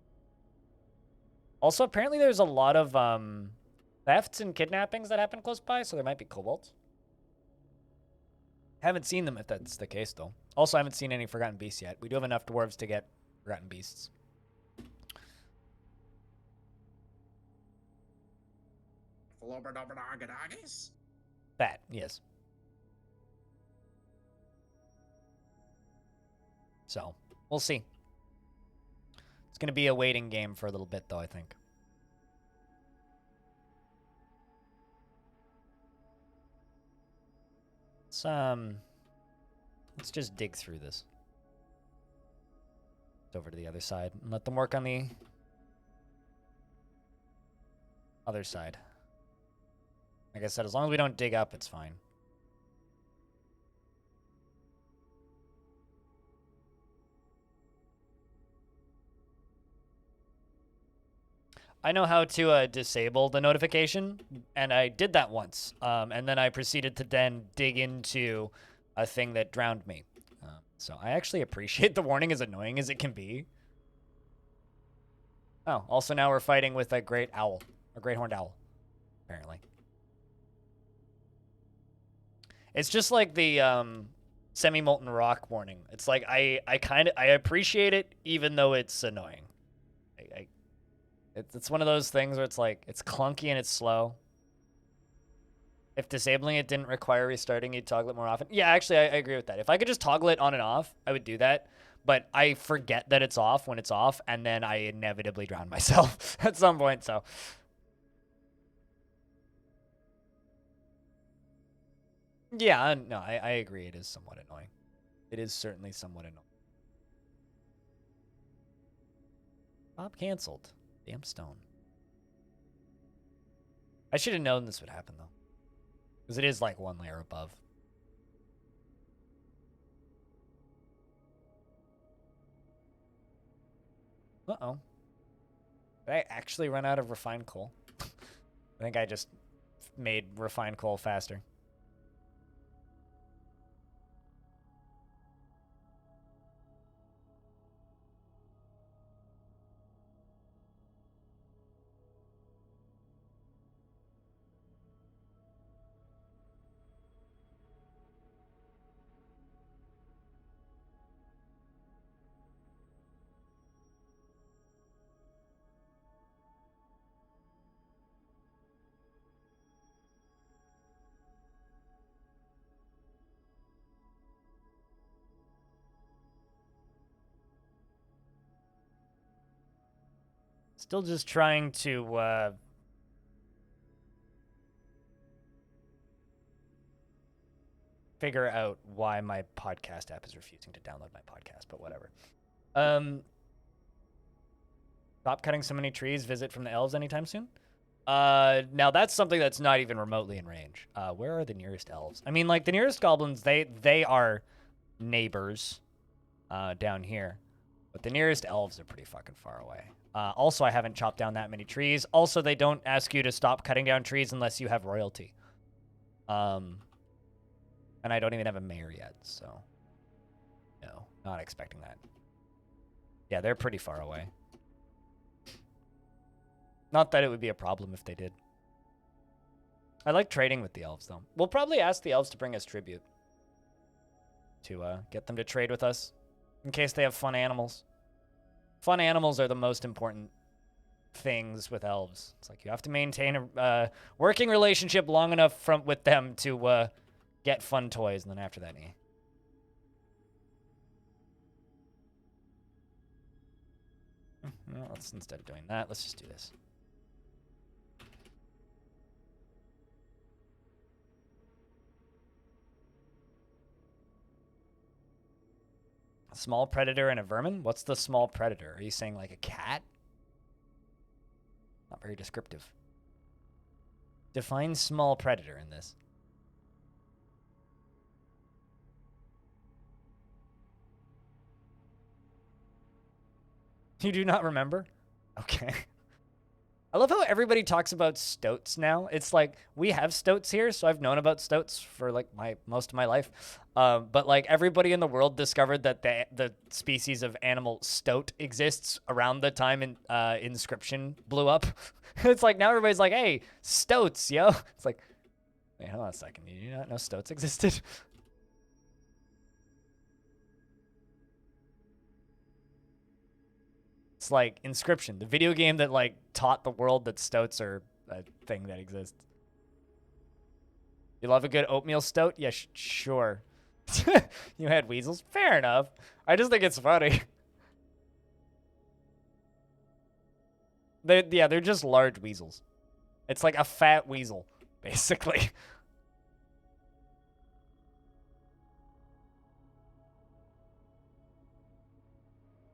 Also, apparently there's a lot of thefts and kidnappings that happen close by, so there might be kobolds. Haven't seen them if that's the case, though. Also, I haven't seen any Forgotten Beasts yet. We do have enough dwarves to get Forgotten Beasts. That, yes. So, we'll see. It's going to be a waiting game for a little bit, though, I think. Let's just dig through this. Over to the other side and let them work on the other side. Like I said, as long as we don't dig up, it's fine. I know how to disable the notification, and I did that once. And then I proceeded to then dig into a thing that drowned me. So I actually appreciate the warning, as annoying as it can be. Oh, also now we're fighting with a great owl. A great horned owl, apparently. It's just like the semi-molten rock warning. It's like I appreciate it, even though it's annoying. It's one of those things where it's like, it's clunky and it's slow. If disabling it didn't require restarting, you'd toggle it more often. Yeah, actually, I agree with that. If I could just toggle it on and off, I would do that. But I forget that it's off when it's off, and then I inevitably drown myself at some point, so. Yeah, no, I agree. It is somewhat annoying. It is certainly somewhat annoying. Bob canceled. Damn stone. I should have known this would happen, though. Because it is like one layer above. Uh-oh. Did I actually run out of refined coal? I think I just made refined coal faster. Still just trying to figure out why my podcast app is refusing to download my podcast, but whatever. Stop cutting so many trees. Visit from the elves anytime soon. Now that's something that's not even remotely in range. Where are the nearest elves? I mean, like the nearest goblins, they are neighbors, down here, but the nearest elves are pretty fucking far away. Also, I haven't chopped down that many trees. Also, they don't ask you to stop cutting down trees unless you have royalty. And I don't even have a mayor yet, so no, not expecting that. Yeah, they're pretty far away. Not that it would be a problem if they did. I like trading with the elves, though. We'll probably ask the elves to bring us tribute. To get them to trade with us. In case they have fun animals. Fun animals are the most important things with elves. It's like you have to maintain a working relationship long enough with them to get fun toys, and then after that, Well, let's, instead of doing that, let's just do this. A small predator and a vermin? What's the small predator? Are you saying like a cat? Not very descriptive. Define small predator in this. You do not remember? Okay. I love how everybody talks about stoats now. It's like we have stoats here, so I've known about stoats for like most of my life. But like everybody in the world discovered that the species of animal stoat exists around the time Inscription blew up. It's like now everybody's like, "Hey, stoats, yo!" It's like, wait, hold on a second. Did you not know stoats existed? It's like Inscription, the video game that like taught the world that stoats are a thing that exists. You love a good oatmeal stoat? Yeah, sure. You had weasels? Fair enough. I just think it's funny. They're just large weasels. It's like a fat weasel, basically.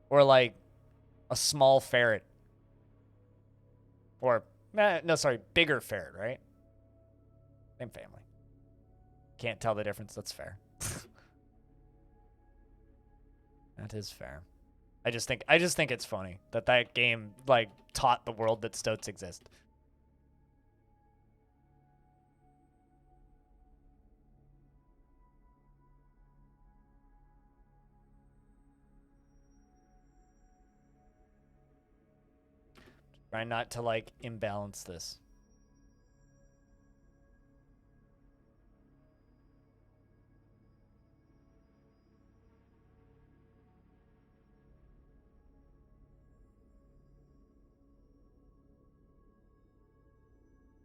Or like a small ferret. Or, no, sorry, bigger ferret, right? Same family. Can't tell the difference. That's fair. That is fair. I just think it's funny that game like taught the world that stoats exist. Try not to like imbalance this.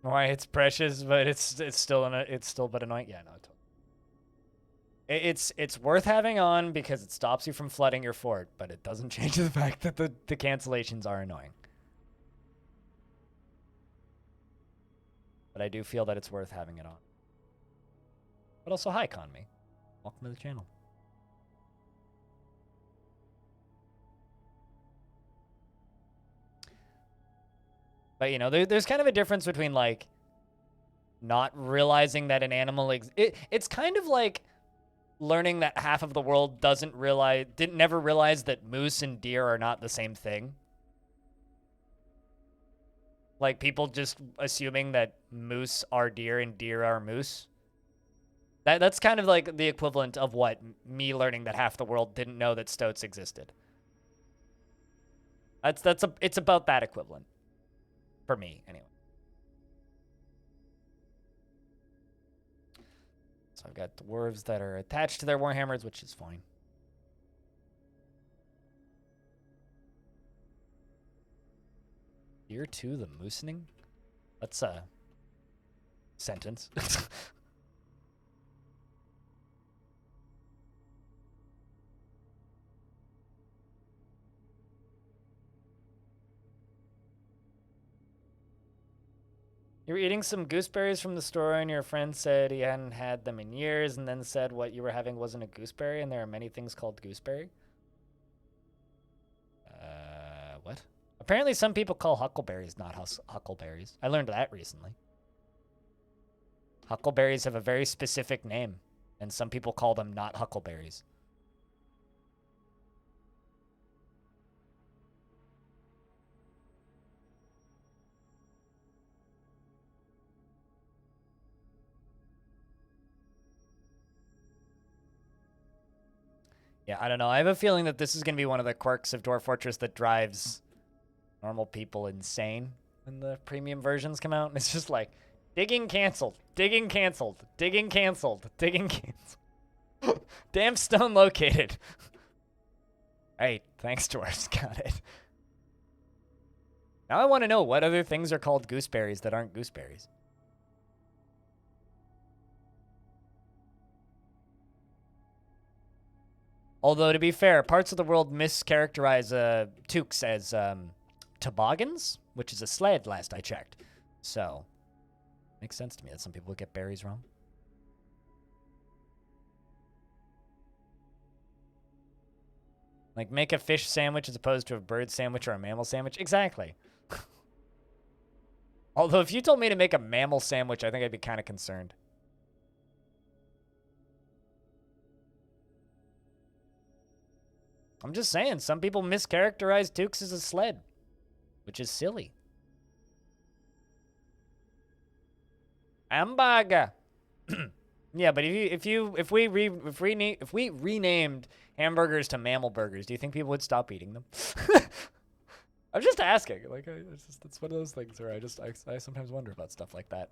Why it's precious, but it's still but annoying. Yeah, no. It's worth having on because it stops you from flooding your fort, but it doesn't change the fact that the cancellations are annoying. But I do feel that it's worth having it on. But also, hi, Conme. Welcome to the channel. But, you know, there's kind of a difference between, like, not realizing that an animal it's kind of like learning that half of the world never realize that moose and deer are not the same thing. Like, people just assuming that moose are deer and deer are moose. That's kind of like the equivalent of what me learning that half the world didn't know that stoats existed. It's about that equivalent. For me, anyway. So I've got dwarves that are attached to their warhammers, which is fine. Year 2, the moosening? That's a sentence. You were eating some gooseberries from the store, and your friend said he hadn't had them in years, and then said what you were having wasn't a gooseberry, and there are many things called gooseberry. What? Apparently some people call huckleberries not huckleberries. I learned that recently. Huckleberries have a very specific name, and some people call them not huckleberries. Yeah, I don't know. I have a feeling that this is going to be one of the quirks of Dwarf Fortress that drives normal people insane when the premium versions come out. And it's just like, digging canceled, digging canceled, digging canceled, digging canceled. Damn stone located. Right, thanks, Dwarfs. Got it. Now I want to know what other things are called gooseberries that aren't gooseberries. Although, to be fair, parts of the world mischaracterize toques as toboggans, which is a sled, last I checked. So, makes sense to me that some people would get berries wrong. Like, make a fish sandwich as opposed to a bird sandwich or a mammal sandwich. Exactly. Although, if you told me to make a mammal sandwich, I think I'd be kind of concerned. I'm just saying, some people mischaracterize toques as a sled, which is silly. Hamburger. Yeah, but if we renamed hamburgers to mammal burgers, do you think people would stop eating them? I'm just asking. Like, it's one of those things where I sometimes wonder about stuff like that.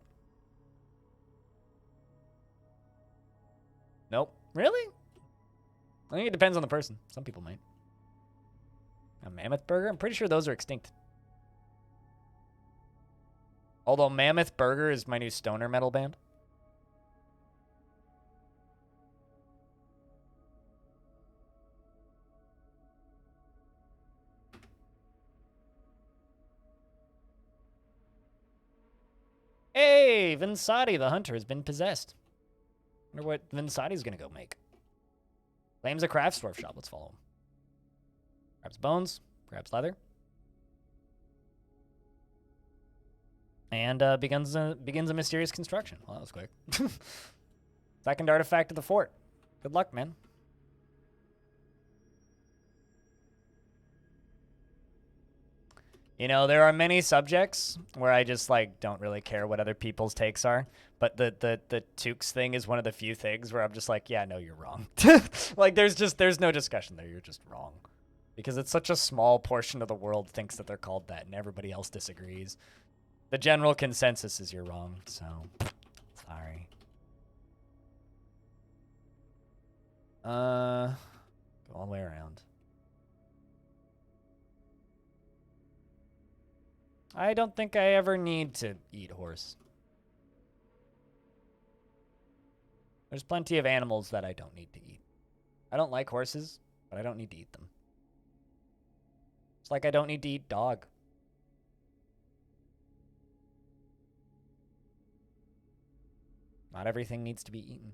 Nope. Really? I think it depends on the person. Some people might. A mammoth burger? I'm pretty sure those are extinct. Although Mammoth Burger is my new stoner metal band. Hey, Vinsati the hunter has been possessed. Wonder what Vinsati's gonna go make. Claims a craft dwarf shop. Let's follow him. Grabs bones, grabs leather, and begins a mysterious construction. Well, that was quick. Second artifact of the fort. Good luck, man. You know, there are many subjects where I just, like, don't really care what other people's takes are. But the toques thing is one of the few things where I'm just like, yeah, no, you're wrong. Like, there's no discussion there. You're just wrong. Because it's such a small portion of the world thinks that they're called that, and everybody else disagrees. The general consensus is you're wrong, so sorry. Go all the way around. I don't think I ever need to eat horse. There's plenty of animals that I don't need to eat. I don't like horses, but I don't need to eat them. It's like I don't need to eat dog. Not everything needs to be eaten.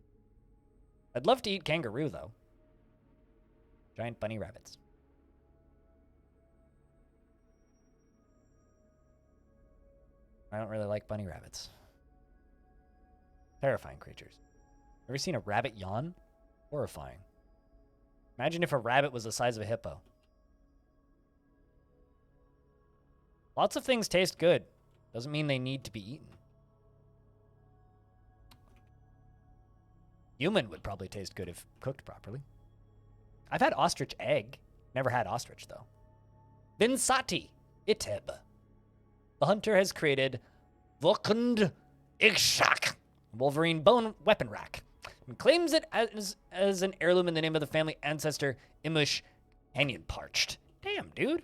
I'd love to eat kangaroo, though. Giant bunny rabbits. I don't really like bunny rabbits. Terrifying creatures. Ever seen a rabbit yawn? Horrifying. Imagine if a rabbit was the size of a hippo. Lots of things taste good. Doesn't mean they need to be eaten. Human would probably taste good if cooked properly. I've had ostrich egg. Never had ostrich, though. Vinsati Iteb. The hunter has created Vokund Ikshak, Wolverine bone weapon rack, and claims it as an heirloom in the name of the family ancestor Imush Canyon Parched. Damn, dude.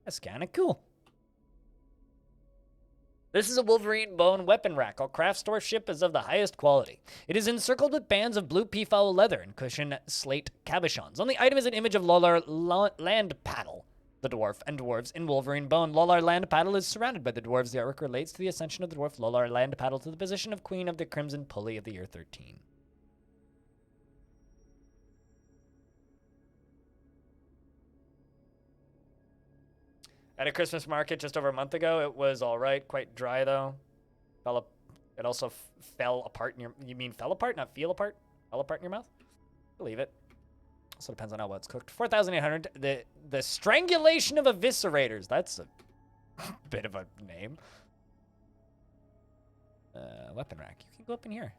That's kind of cool. This is a Wolverine bone weapon rack. All craft dwarfship is of the highest quality. It is encircled with bands of blue peafowl leather and cushion slate cabochons. On the item is an image of Lolar Land Paddle, the dwarf, and dwarves in Wolverine bone. Lolar Land Paddle is surrounded by the dwarves. The artwork relates to the ascension of the dwarf Lolar Land Paddle to the position of Queen of the Crimson Pulley of the year 13. At a Christmas market just over a month ago, it was all right. Quite dry, though. It also fell apart in your... You mean fell apart, not feel apart? Fell apart in your mouth? Believe it. Also depends on how well it's cooked. 4,800. The strangulation of eviscerators. That's a bit of a name. Weapon rack. You can go up in here.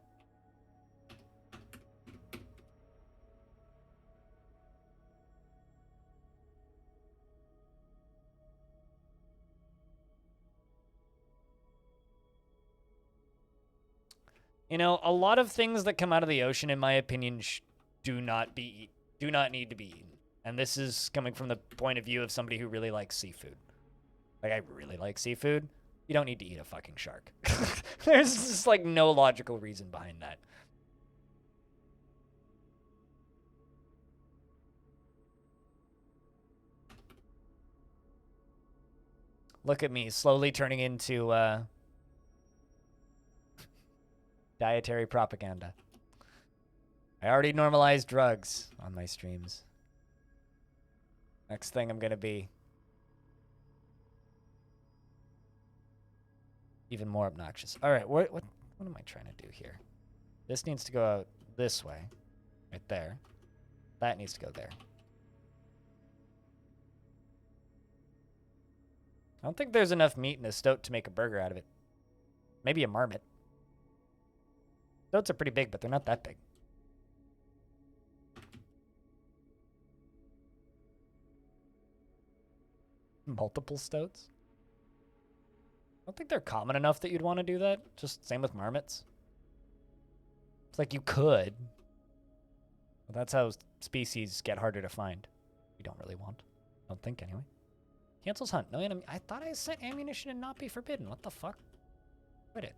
You know, a lot of things that come out of the ocean, in my opinion, do not need to be eaten. And this is coming from the point of view of somebody who really likes seafood. Like, I really like seafood. You don't need to eat a fucking shark. There's just, like, no logical reason behind that. Look at me, slowly turning into, dietary propaganda. I already normalized drugs on my streams. Next thing I'm gonna be even more obnoxious. All right, what am I trying to do here? This needs to go out this way, right there. That needs to go there. I don't think there's enough meat in a stoat to make a burger out of it. Maybe a marmot. Stoats are pretty big, but they're not that big. Multiple stoats? I don't think they're common enough that you'd want to do that. Just same with marmots. It's like you could. But that's how species get harder to find. You don't really want. I don't think, anyway. Cancels hunt. No enemy. I thought I sent ammunition and not be forbidden. What the fuck? Quit it.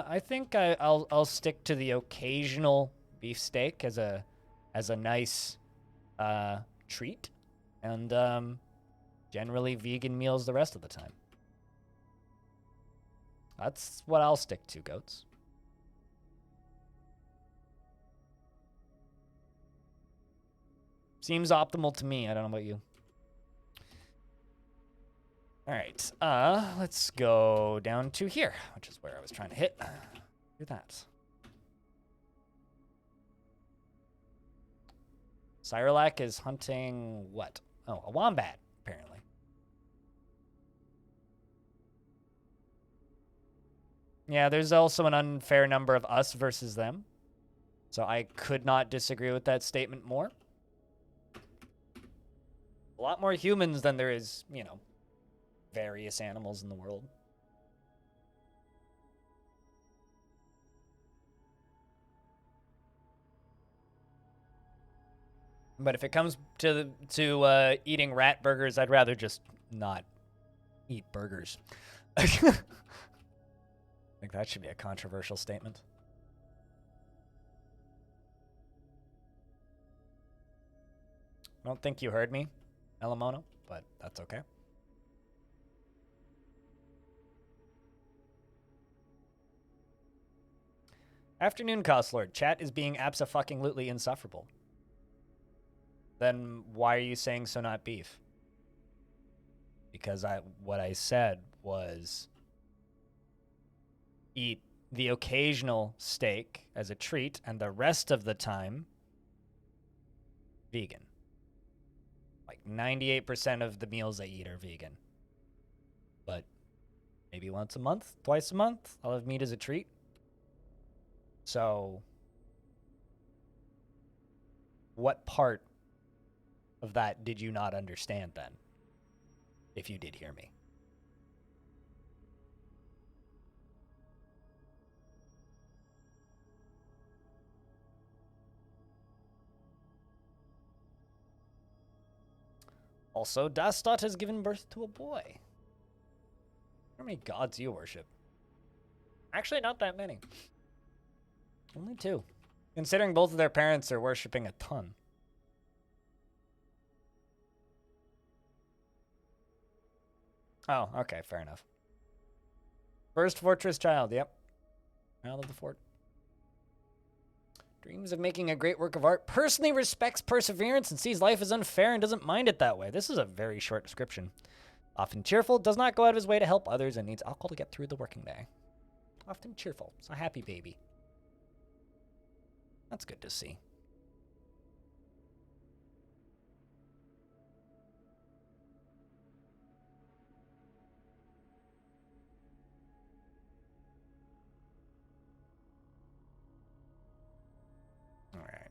I think I'll stick to the occasional beefsteak as a nice treat, and generally vegan meals the rest of the time. That's what I'll stick to, goats. Seems optimal to me. I don't know about you. All right, let's go down to here, which is where I was trying to hit. Do that. Cyrolac is hunting what? Oh, a wombat, apparently. Yeah, there's also an unfair number of us versus them. So I could not disagree with that statement more. A lot more humans than there is, you know, various animals in the world. But if it comes to eating rat burgers, I'd rather just not eat burgers. I think that should be a controversial statement. I don't think you heard me, Elamono, but that's okay. Afternoon Cost Lord, chat is being abso-fucking-lutely insufferable. Then why are you saying so not beef? Because what I said was eat the occasional steak as a treat and the rest of the time vegan. Like 98% of the meals I eat are vegan. But maybe once a month, twice a month, I'll have meat as a treat. So what part of that did you not understand then? If you did hear me. Also, Dastot has given birth to a boy. How many gods you worship? Actually, not that many. Only 2. Considering both of their parents are worshipping a ton. Oh, okay, fair enough. First fortress child, yep. Child of the fort. Dreams of making a great work of art. Personally respects perseverance and sees life as unfair and doesn't mind it that way. This is a very short description. Often cheerful, does not go out of his way to help others, and needs alcohol to get through the working day. Often cheerful. It's a happy baby. That's good to see. Alright.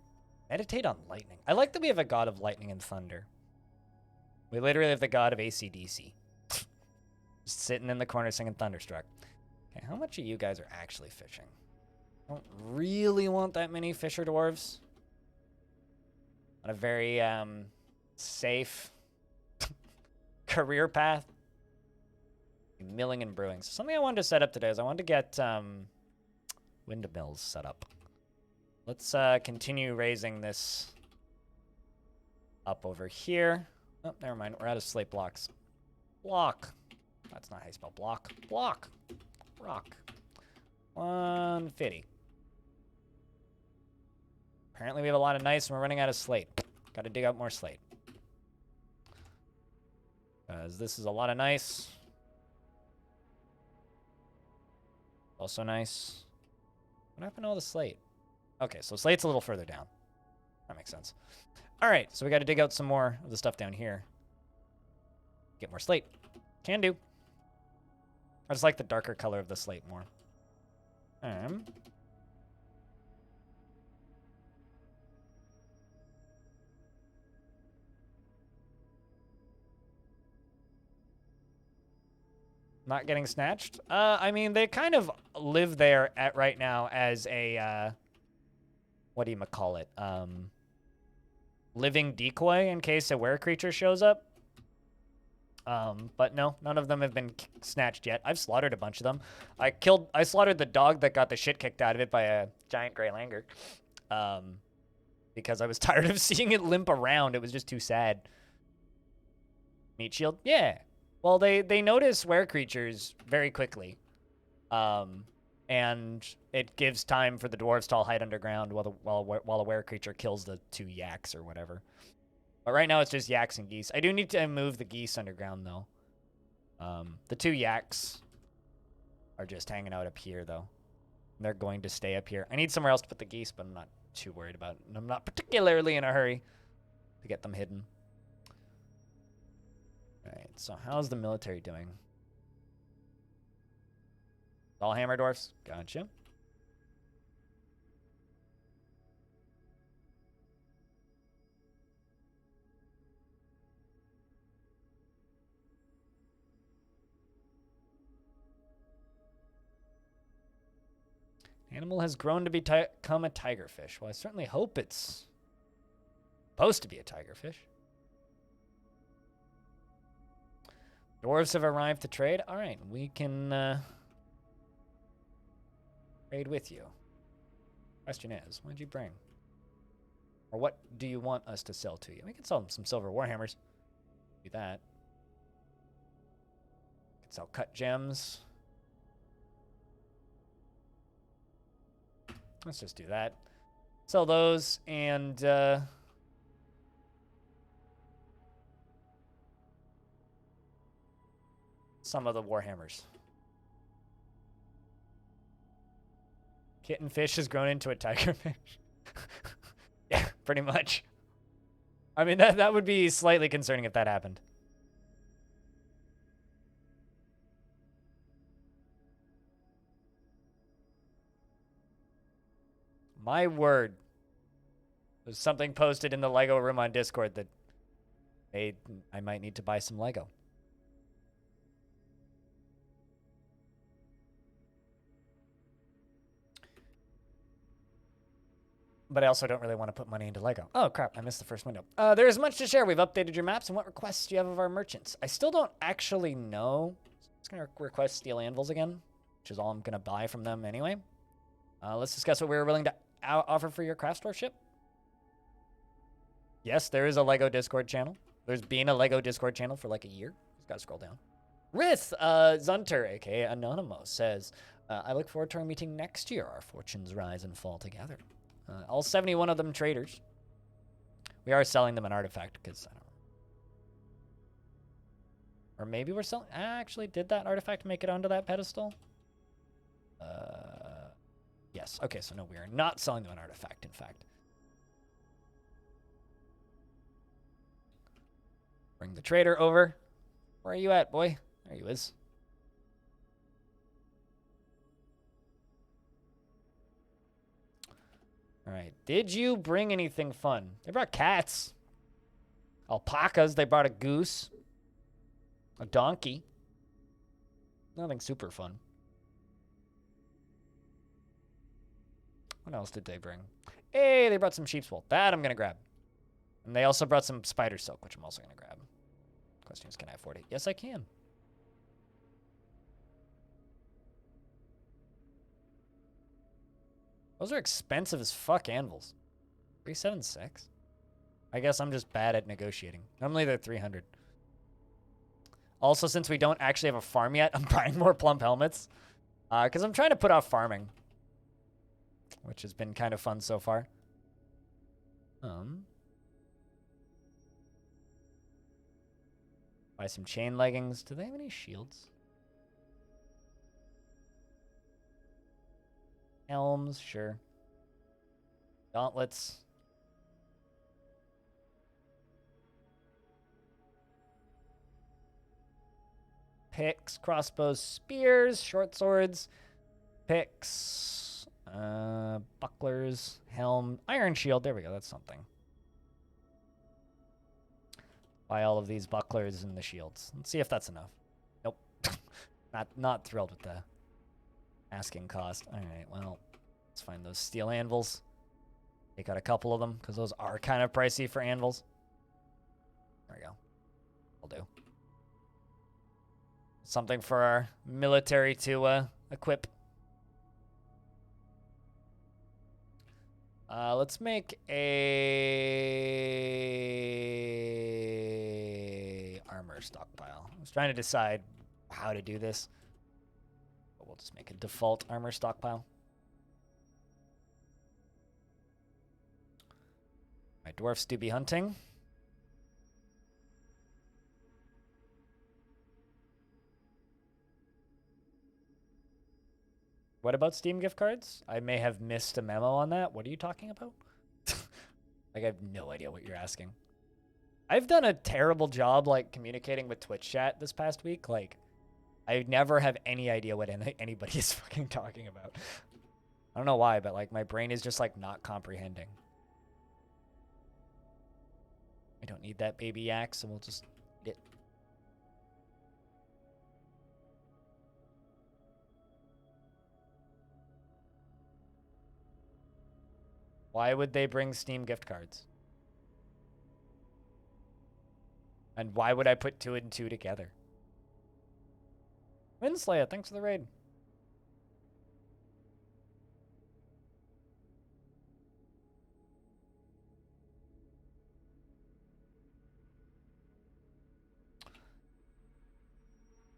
Meditate on lightning. I like that we have a god of lightning and thunder. We literally have the god of AC/DC. Just sitting in the corner singing Thunderstruck. Okay, how much of you guys are actually fishing? I don't really want that many fisher dwarves. On a very, safe career path. Milling and brewing. So something I wanted to set up today is I wanted to get, windmills set up. Let's, continue raising this up over here. Oh, never mind. We're out of slate blocks. Block. That's not how you spell block. Block. Rock. 150. Apparently we have a lot of gneiss and we're running out of slate. Gotta dig out more slate. Because this is a lot of gneiss. Also nice. What happened to all the slate? Okay, so slate's a little further down. That makes sense. All right, so we got to dig out some more of the stuff down here. Get more slate. Can do. I just like the darker color of the slate more. Not getting snatched? I mean, they kind of live there at right now as a, what do you call it? Living decoy in case a were creature shows up. But no, none of them have been snatched yet. I've slaughtered a bunch of them. I slaughtered the dog that got the shit kicked out of it by a giant gray langur. Because I was tired of seeing it limp around. It was just too sad. Meat shield? Yeah. Well, they notice were creatures very quickly. And it gives time for the dwarves to all hide underground while a were creature kills the 2 yaks or whatever. But right now it's just yaks and geese. I do need to move the geese underground, though. The 2 yaks are just hanging out up here, though. They're going to stay up here. I need somewhere else to put the geese, but I'm not too worried about it. And I'm not particularly in a hurry to get them hidden. Alright, so how's the military doing? All hammer dwarfs? Gotcha. Animal has grown to become a tigerfish. Well, I certainly hope it's supposed to be a tigerfish. Dwarves have arrived to trade. All right, we can trade with you. Question is, what did you bring? Or what do you want us to sell to you? We can sell them some silver warhammers. Do that. We can sell cut gems. Let's just do that. Sell those and some of the warhammers. Kittenfish has grown into a tigerfish. Yeah, pretty much. I mean, that would be slightly concerning if that happened. My word. There's something posted in the Lego room on Discord that I might need to buy some Lego. But I also don't really want to put money into Lego. Oh, crap. I missed the first window. There is much to share. We've updated your maps. And what requests do you have of our merchants? I still don't actually know. I'm just going to request steel anvils again, which is all I'm going to buy from them anyway. Let's discuss what we were willing to offer for your craft store ship. Yes, there is a Lego Discord channel. There's been a Lego Discord channel for like a year. Just got to scroll down. Rith Zunter, aka Anonymous, says, I look forward to our meeting next year. Our fortunes rise and fall together. All 71 of them traders. We are selling them an artifact because I don't know. Or maybe we're selling. Actually, did that artifact make it onto that pedestal? Yes. Okay, so no, we are not selling them an artifact, in fact. Bring the trader over. Where are you at, boy? There you is. All right. Did you bring anything fun? They brought cats. Alpacas. They brought a goose. A donkey. Nothing super fun. What else did they bring? Hey, they brought some sheep's wool. That I'm going to grab. And they also brought some spider silk, which I'm also going to grab. Question is, can I afford it? Yes, I can. Those are expensive as fuck anvils. 376? I guess I'm just bad at negotiating. Normally they're 300. Also, since we don't actually have a farm yet, I'm buying more plump helmets. Because I'm trying to put off farming. Which has been kind of fun so far. Buy some chain leggings. Do they have any shields? Helms, sure. Gauntlets. Picks, crossbows, spears, short swords, picks, bucklers, helm, iron shield. There we go. That's something. Buy all of these bucklers and the shields. Let's see if that's enough. Nope. not thrilled with the asking cost. All right, well, let's find those steel anvils. Take out a couple of them because those are kind of pricey for anvils. There we go. Will do. Something for our military to equip. Let's make a armor stockpile. I was trying to decide how to do this. But we'll just make a default armor stockpile. My dwarfs do be hunting. What about Steam gift cards? I may have missed a memo on that. What are you talking about? Like, I have no idea what you're asking. I've done a terrible job, like, communicating with Twitch chat this past week. Like, I never have any idea what anybody is fucking talking about. I don't know why, but, like, my brain is just, like, not comprehending. I don't need that baby yak, so we'll just eat it. Why would they bring Steam gift cards? And why would I put 2 and 2 together? Windslayer, thanks for the raid.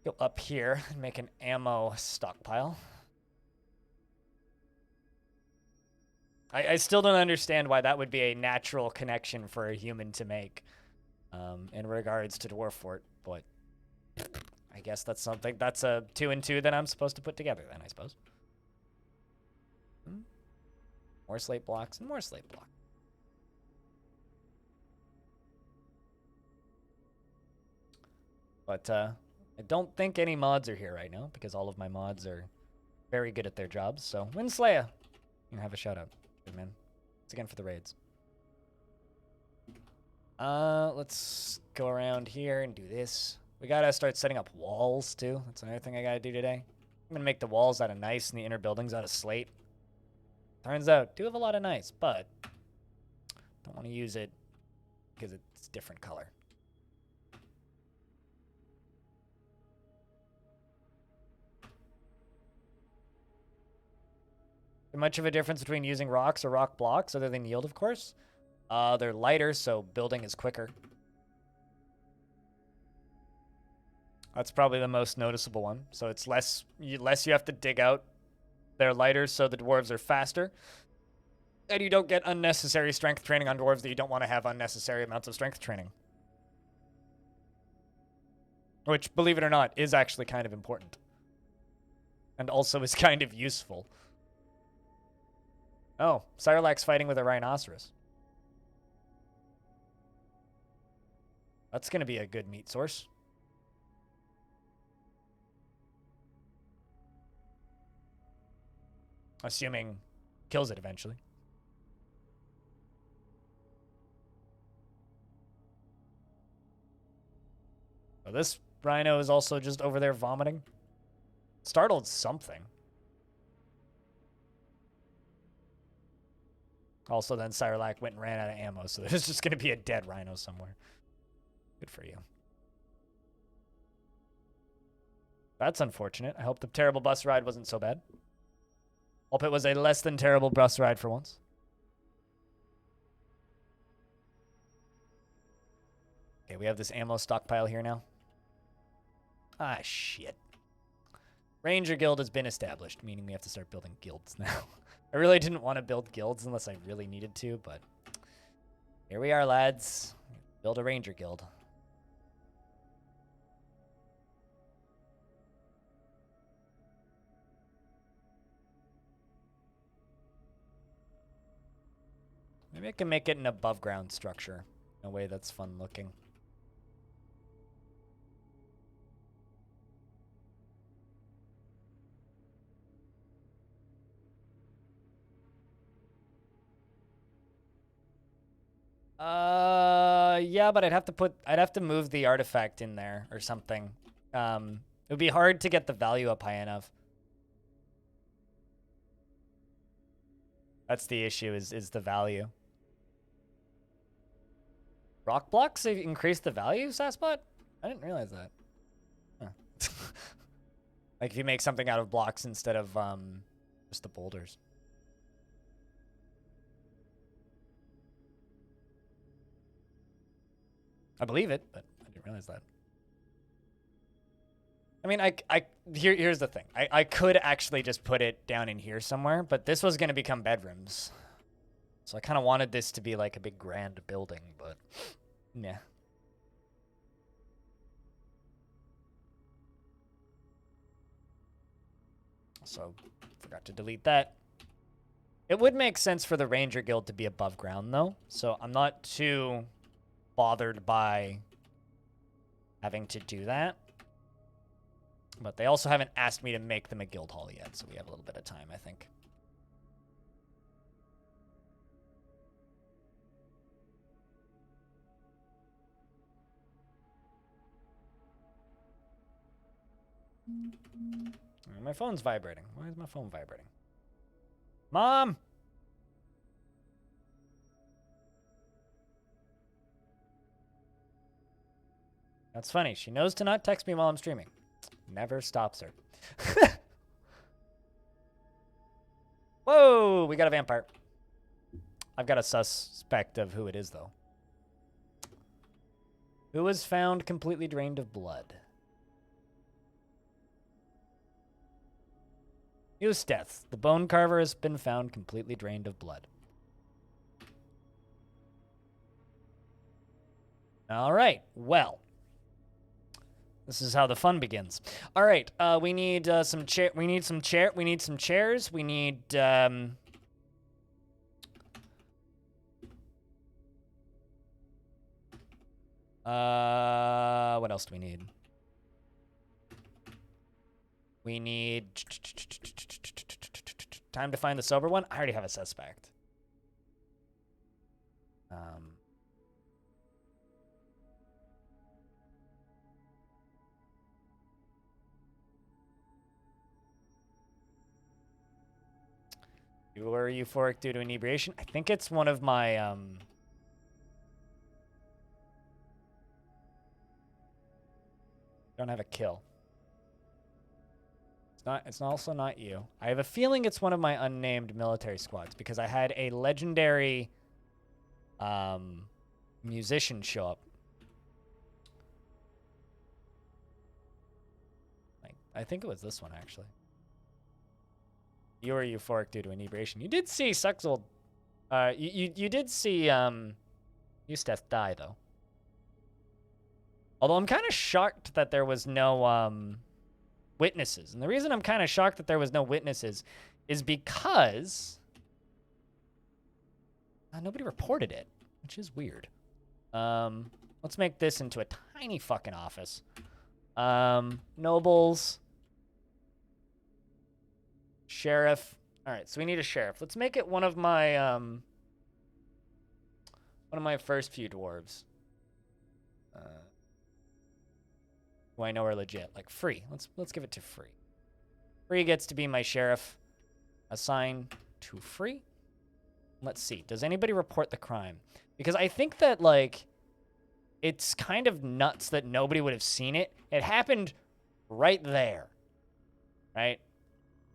Go up here and make an ammo stockpile. I still don't understand why that would be a natural connection for a human to make in regards to Dwarf Fort, but I guess that's something. That's a 2 and 2 that I'm supposed to put together then, I suppose. More slate blocks and more slate blocks. But I don't think any mods are here right now because all of my mods are very good at their jobs. So, Windslayer, you can have a shout out. Good man. Thanks again for the raids. Let's go around here and do this. We gotta start setting up walls too. That's another thing I gotta do today. I'm gonna make the walls out of nice and the inner buildings out of slate. Turns out, do have a lot of nice, but don't want to use it because it's different color. Much of a difference between using rocks or rock blocks other than yield, of course. They're lighter, so building is quicker. That's probably the most noticeable one. So it's less you have to dig out. They're lighter, so the dwarves are faster. And you don't get unnecessary strength training on dwarves that you don't want to have unnecessary amounts of strength training. Which, believe it or not, is actually kind of important. And also is kind of useful. Oh, Cyrlax's fighting with a rhinoceros. That's going to be a good meat source. Assuming kills it eventually. Oh, this rhino is also just over there vomiting. Startled something. Also, then Cyrlax went and ran out of ammo, so there's just going to be a dead rhino somewhere. Good for you. That's unfortunate. I hope the terrible bus ride wasn't so bad. Hope it was a less than terrible bus ride for once. Okay, we have this ammo stockpile here now. Ah, shit. Ranger Guild has been established, meaning we have to start building guilds now. I really didn't want to build guilds unless I really needed to, but here we are, lads. Build a Ranger Guild. Maybe I can make it an above-ground structure in a way that's fun-looking. Yeah, but I'd have to move the artifact in there or something. It would be hard to get the value up high enough. That's the issue, is the value. Rock blocks increase the value, Sasspot? I didn't realize that. Huh. Like if you make something out of blocks instead of just the boulders. I believe it, but I didn't realize that. I mean, here's the thing. I could actually just put it down in here somewhere, but this was going to become bedrooms. So I kind of wanted this to be like a big grand building, but yeah. So forgot to delete that. It would make sense for the Ranger Guild to be above ground, though. So I'm not too bothered by having to do that. But they also haven't asked me to make them a guild hall yet, so we have a little bit of time, I think. My phone's vibrating. Why is my phone vibrating? Mom! That's funny. She knows to not text me while I'm streaming. Never stops her. Whoa, we got a vampire. I've got a suspect of who it is, though. Who was found completely drained of blood? Eustace. The bone carver has been found completely drained of blood. All right. Well, this is how the fun begins. All right. We need some chair. We need some chair. We need some chairs. We need. What else do we need? We need time to find the sober one. I already have a suspect. You were euphoric due to inebriation. I think it's one of my don't have a kill. It's also not you. I have a feeling it's one of my unnamed military squads because I had a legendary musician show up. I think it was this one, actually. You were euphoric due to inebriation. You did see Suxel. You did see Eustace die, though. Although I'm kind of shocked that there was no witnesses. And the reason I'm kind of shocked that there was no witnesses is because nobody reported it, which is weird. Let's make this into a tiny fucking office. Nobles. Sheriff. All right, so we need a sheriff. Let's make it one of my first few dwarves. Who I know are legit, like Free. Let's give it to Free. Free gets to be my sheriff. Assign to Free. Let's see. Does anybody report the crime? Because I think that like it's kind of nuts that nobody would have seen it. It happened right there. Right?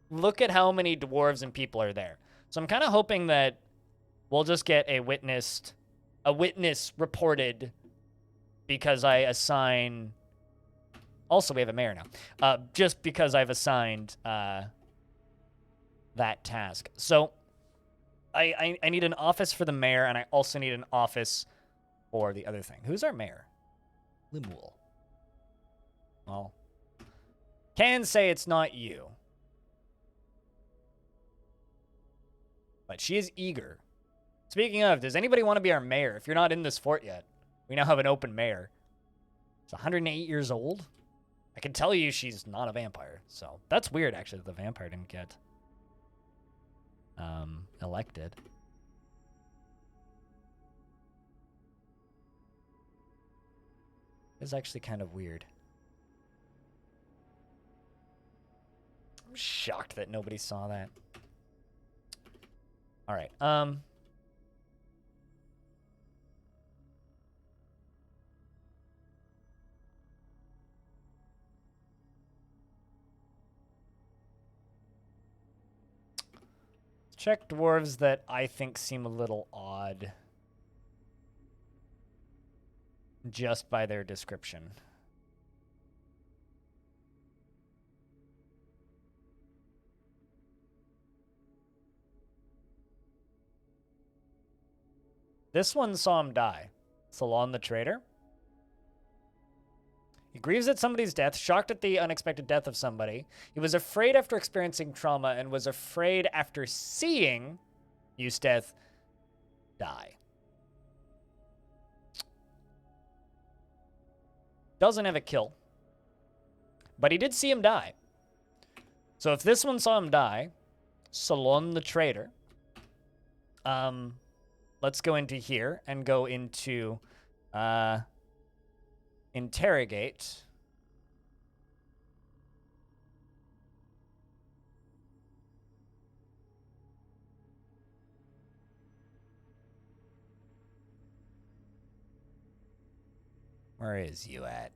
Look at how many dwarves and people are there. So I'm kind of hoping that we'll just get a witness reported because I assign. Also, we have a mayor now. Just because I've assigned that task. So I need an office for the mayor, and I also need an office for the other thing. Who's our mayor? Lemuel. Well, can say it's not you. But she is eager. Speaking of, does anybody want to be our mayor? If you're not in this fort yet, we now have an open mayor. She's 108 years old. I can tell you she's not a vampire. So that's weird, actually, that the vampire didn't get elected. It's actually kind of weird. I'm shocked that nobody saw that. All right. Check dwarves that I think seem a little odd just by their description. This one saw him die. Salon the Traitor. He grieves at somebody's death, shocked at the unexpected death of somebody. He was afraid after experiencing trauma and was afraid after seeing Eustace die. Doesn't have a kill. But he did see him die. So if this one saw him die, Salon the Traitor, let's go into here and go into interrogate. Where is you at?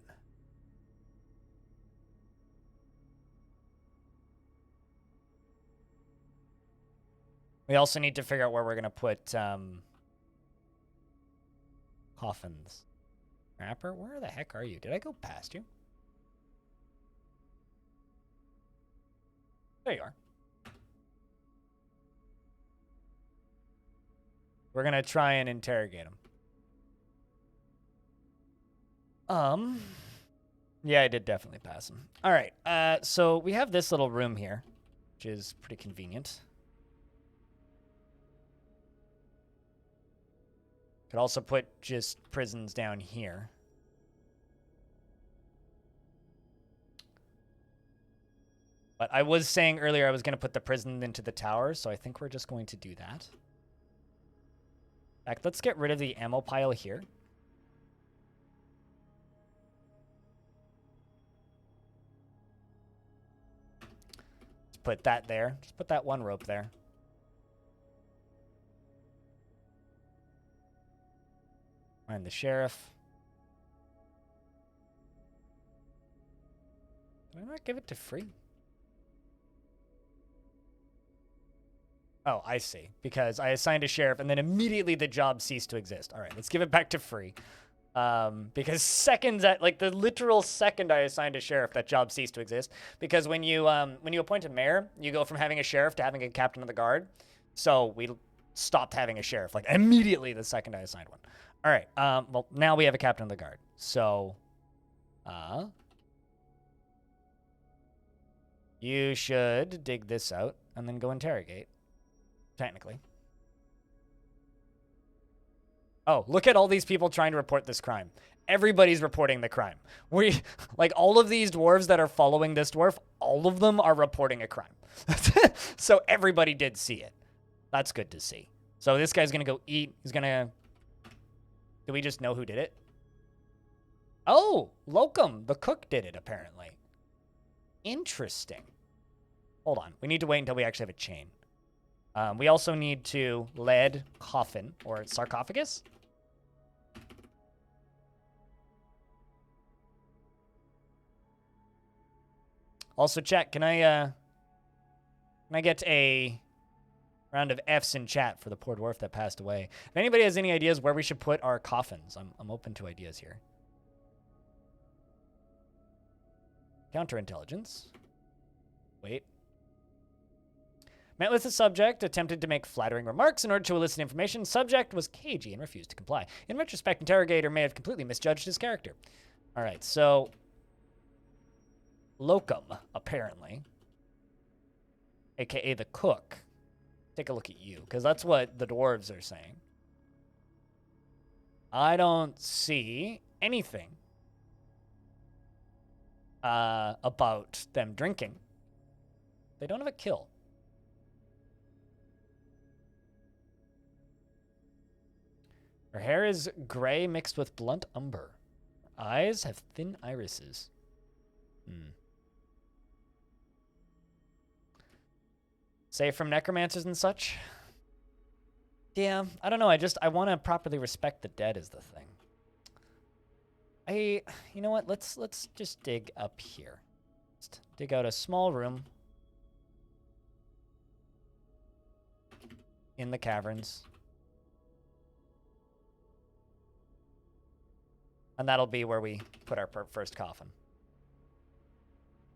We also need to figure out where we're going to put coffins. Rapper, where the heck are you? Did I go past you? There you are. We're going to try and interrogate him. Yeah, I did definitely pass him. All right, so we have this little room here, which is pretty convenient. Could also put just prisons down here. But I was saying earlier I was going to put the prison into the tower, so I think we're just going to do that. In fact, let's get rid of the ammo pile here. Let's put that there. Just put that one rope there. Find the sheriff. Did I not give it to free? Oh, I see. Because I assigned a sheriff, and then immediately the job ceased to exist. All right, let's give it back to free. Because seconds at, like, the literal second I assigned a sheriff, that job ceased to exist. Because when you appoint a mayor, you go from having a sheriff to having a captain of the guard. So we stopped having a sheriff, like, immediately the second I assigned one. All right, well, now we have a captain of the guard. So, you should dig this out and then go interrogate. Technically. Oh, look at all these people trying to report this crime. Everybody's reporting the crime. Like, all of these dwarves that are following this dwarf, all of them are reporting a crime. So everybody did see it. That's good to see. So this guy's going to go eat. He's going to... Do we just know who did it? Oh, Locum, the cook did it, apparently. Interesting. Hold on. We need to wait until we actually have a chain. We also need to lead coffin, or sarcophagus. Also, chat, can I get a round of F's in chat for the poor dwarf that passed away? If anybody has any ideas where we should put our coffins, I'm open to ideas here. Counterintelligence. Wait. Met with the subject, attempted to make flattering remarks in order to elicit information. Subject was cagey and refused to comply. In retrospect, interrogator may have completely misjudged his character. All right, so Locum, apparently, aka the cook. Take a look at you, because that's what the dwarves are saying. I don't see anything about them drinking. They don't have a kill. Her hair is gray mixed with blunt umber. Her eyes have thin irises. Safe from necromancers and such? Yeah, I don't know. I want to properly respect the dead is the thing. You know what? Let's just dig up here. Let's dig out a small room in the caverns. And that'll be where we put our first coffin.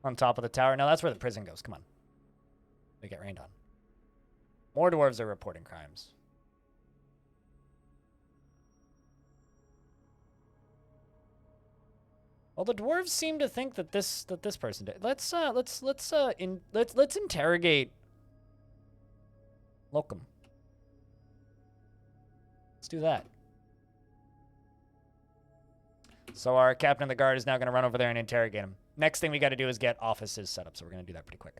On top of the tower. No, that's where the prison goes. Come on. We get rained on. More dwarves are reporting crimes. Well, the dwarves seem to think that this person did. Let's interrogate Locum. Let's do that. So our captain of the guard is now going to run over there and interrogate him. Next thing we got to do is get offices set up, so we're going to do that pretty quick.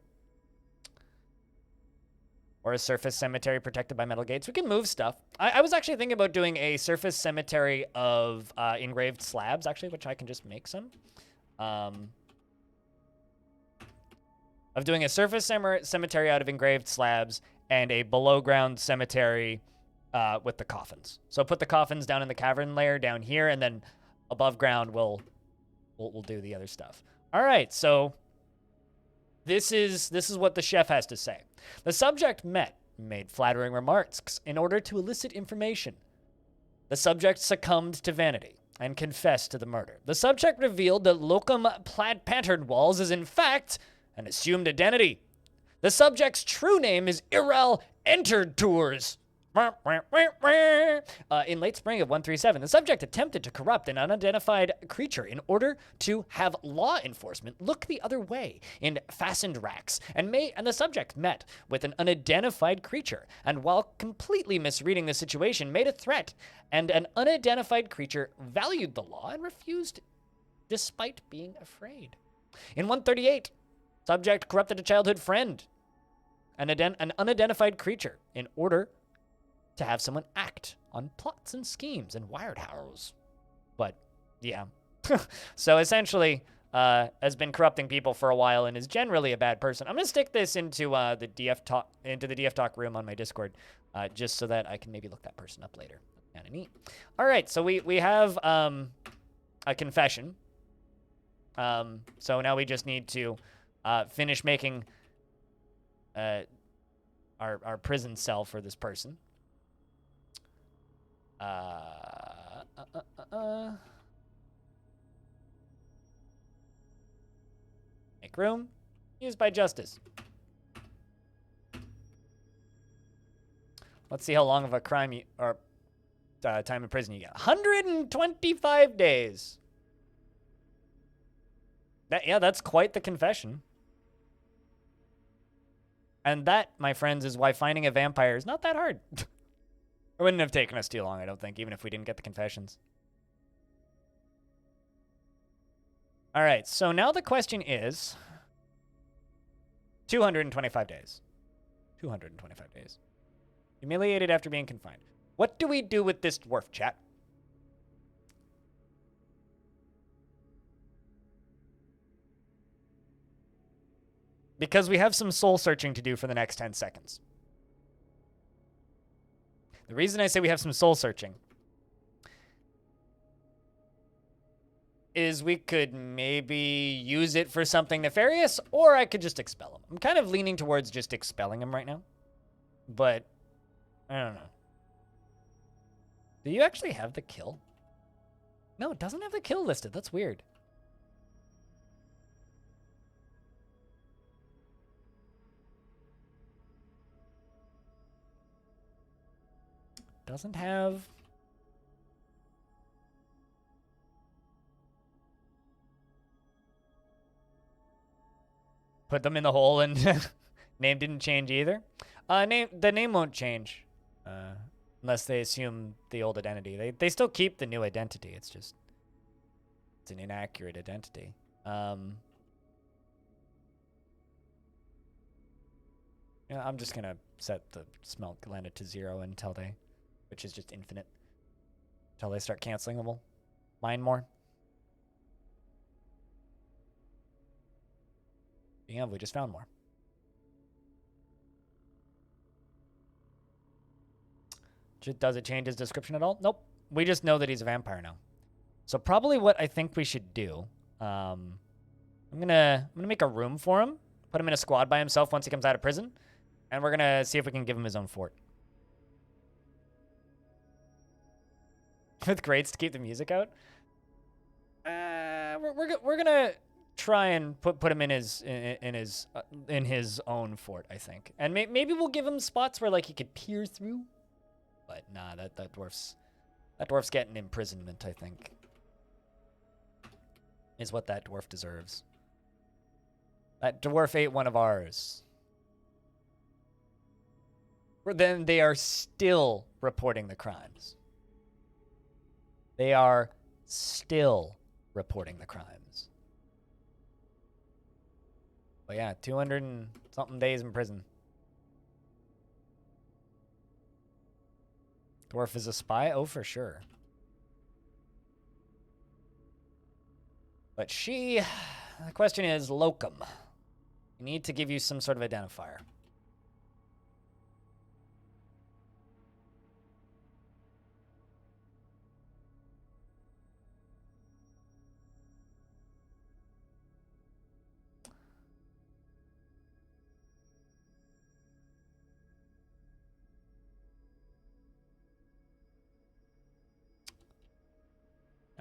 Or a surface cemetery protected by metal gates. We can move stuff. I was actually thinking about doing a surface cemetery of engraved slabs, actually, which I can just make some. Of doing a surface cemetery out of engraved slabs and a below-ground cemetery with the coffins. So put the coffins down in the cavern layer down here, and then above ground we'll do the other stuff. All right, so this is what the chef has to say. The subject met made flattering remarks in order to elicit information. The subject succumbed to vanity and confessed to the murder. The subject revealed that locum patterned walls is in fact an assumed identity. The subject's true name is Irel Entered Tours. In late spring of 137, the subject attempted to corrupt an unidentified creature in order to have law enforcement look the other way in fastened racks, and the subject met with an unidentified creature, and while completely misreading the situation, made a threat, and an unidentified creature valued the law and refused despite being afraid. In 138, subject corrupted a childhood friend, an unidentified creature, in order to have someone act on plots and schemes and wired house. But yeah, so essentially has been corrupting people for a while and is generally a bad person. I'm gonna stick this into the DF talk room on my Discord, just so that I can maybe look that person up later. Kind of neat. All right, so we have a confession. So now we just need to finish making our prison cell for this person. Make room. Used by justice. Let's see how long of a crime or time in prison you get. 125 days. That's quite the confession. And that, my friends, is why finding a vampire is not that hard. It wouldn't have taken us too long, I don't think, even if we didn't get the confessions. All right, so now the question is 225 days. 225 days. Humiliated after being confined. What do we do with this dwarf, chat? Because we have some soul searching to do for the next 10 seconds. The reason I say we have some soul searching is we could maybe use it for something nefarious, or I could just expel him. I'm kind of leaning towards just expelling him right now, but I don't know. Do you actually have the kill? No, it doesn't have the kill listed. That's weird. Doesn't have... Put them in the hole and name didn't change either. The name won't change unless they assume the old identity. They still keep the new identity. It's just it's an inaccurate identity. Yeah, I'm just gonna set the smelt glanded to 0 until they, which is just infinite, until they start canceling them. We'll mine more. Yeah, we just found more. Does it change his description at all? Nope. We just know that he's a vampire now. So probably what I think we should do, I'm gonna make a room for him, put him in a squad by himself once he comes out of prison, and we're gonna see if we can give him his own fort. With grades to keep the music out. We're gonna try and put him in his own fort, I think, and maybe we'll give him spots where like he could peer through. But nah, that dwarf's getting imprisonment, I think. Is what that dwarf deserves. That dwarf ate one of ours. Then they are still reporting the crimes. They are still reporting the crimes. But yeah, 200 and something days in prison. Dwarf is a spy? Oh, for sure. But the question is locum. We need to give you some sort of identifier.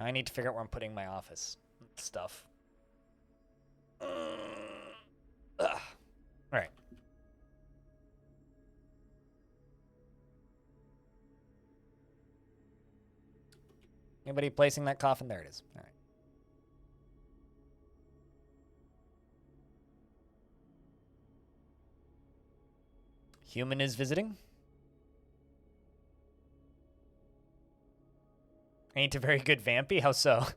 I need to figure out where I'm putting my office stuff. All right. Anybody placing that coffin? There it is. All right. Human is visiting. Ain't a very good vampy? How so?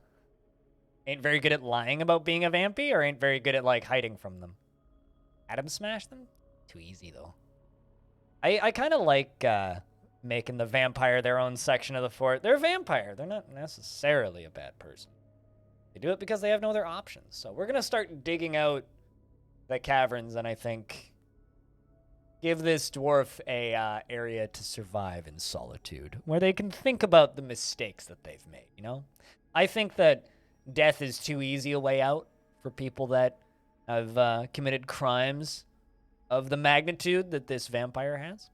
Ain't very good at lying about being a vampy, or ain't very good at, like, hiding from them? Atom smash them? Too easy, though. I kind of like making the vampire their own section of the fort. They're a vampire. They're not necessarily a bad person. They do it because they have no other options. So we're going to start digging out the caverns, and I think give this dwarf a area to survive in solitude, where they can think about the mistakes that they've made, you know? I think that death is too easy a way out for people that have committed crimes of the magnitude that this vampire has.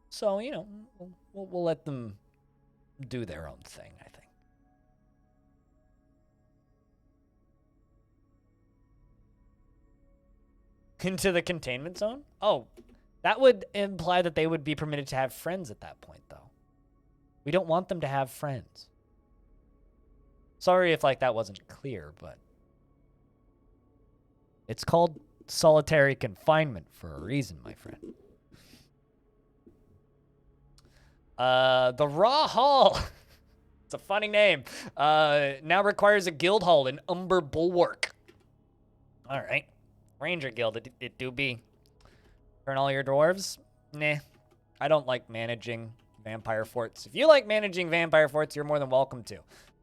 So, you know, we'll let them do their own thing, I think. Into the containment zone? Oh, that would imply that they would be permitted to have friends at that point, though. We don't want them to have friends. Sorry if, like, that wasn't clear, but it's called solitary confinement for a reason, my friend. The Raw Hall. It's a funny name. Now requires a guild hall in Umber Bulwark. All right. Ranger Guild, it do be. Turn all your dwarves? Nah. I don't like managing vampire forts. If you like managing vampire forts, you're more than welcome to.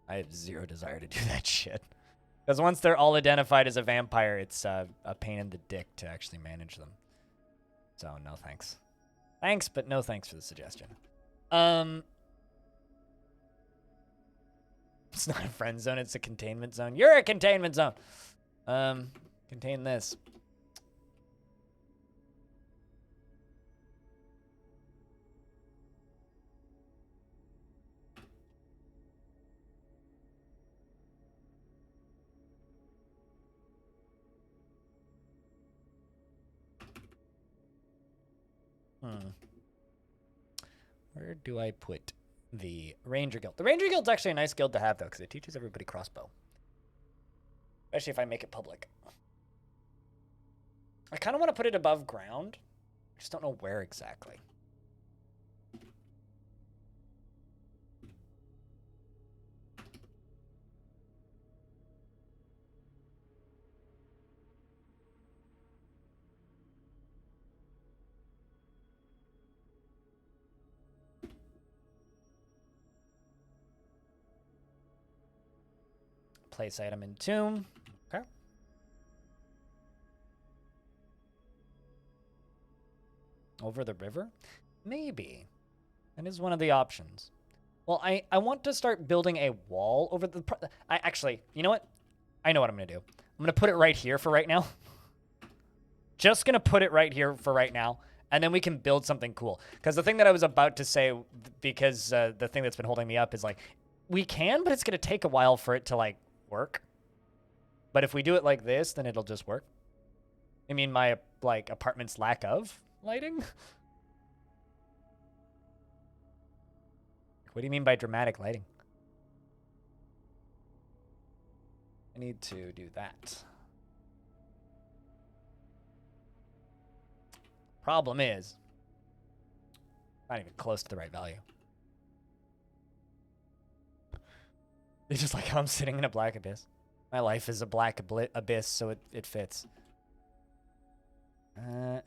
I have zero desire to do that shit. Because once they're all identified as a vampire, it's a pain in the dick to actually manage them. So, no thanks. Thanks, but no thanks for the suggestion. It's not a friend zone, it's a containment zone. You're a containment zone! Contain this. Where do I put the Ranger Guild? The Ranger Guild's actually a nice guild to have, though, because it teaches everybody crossbow. Especially if I make it public. I kind of want to put it above ground. I just don't know where exactly. Place item in tomb. Okay. Over the river? Maybe. That is one of the options. Well, I want to start building a wall over the... Actually, you know what? I know what I'm going to do. I'm going to put it right here for right now. Just going to put it right here for right now. And then we can build something cool. Because the thing that I was about to say, because the thing that's been holding me up is, like, we can, but it's going to take a while for it to, like, work. But if we do it like this, then it'll just work. I mean, my, like, apartment's lack of lighting? What do you mean by dramatic lighting? I need to do that. Problem is, not even close to the right value. It's just like how I'm sitting in a black abyss. My life is a black abyss, so it fits. I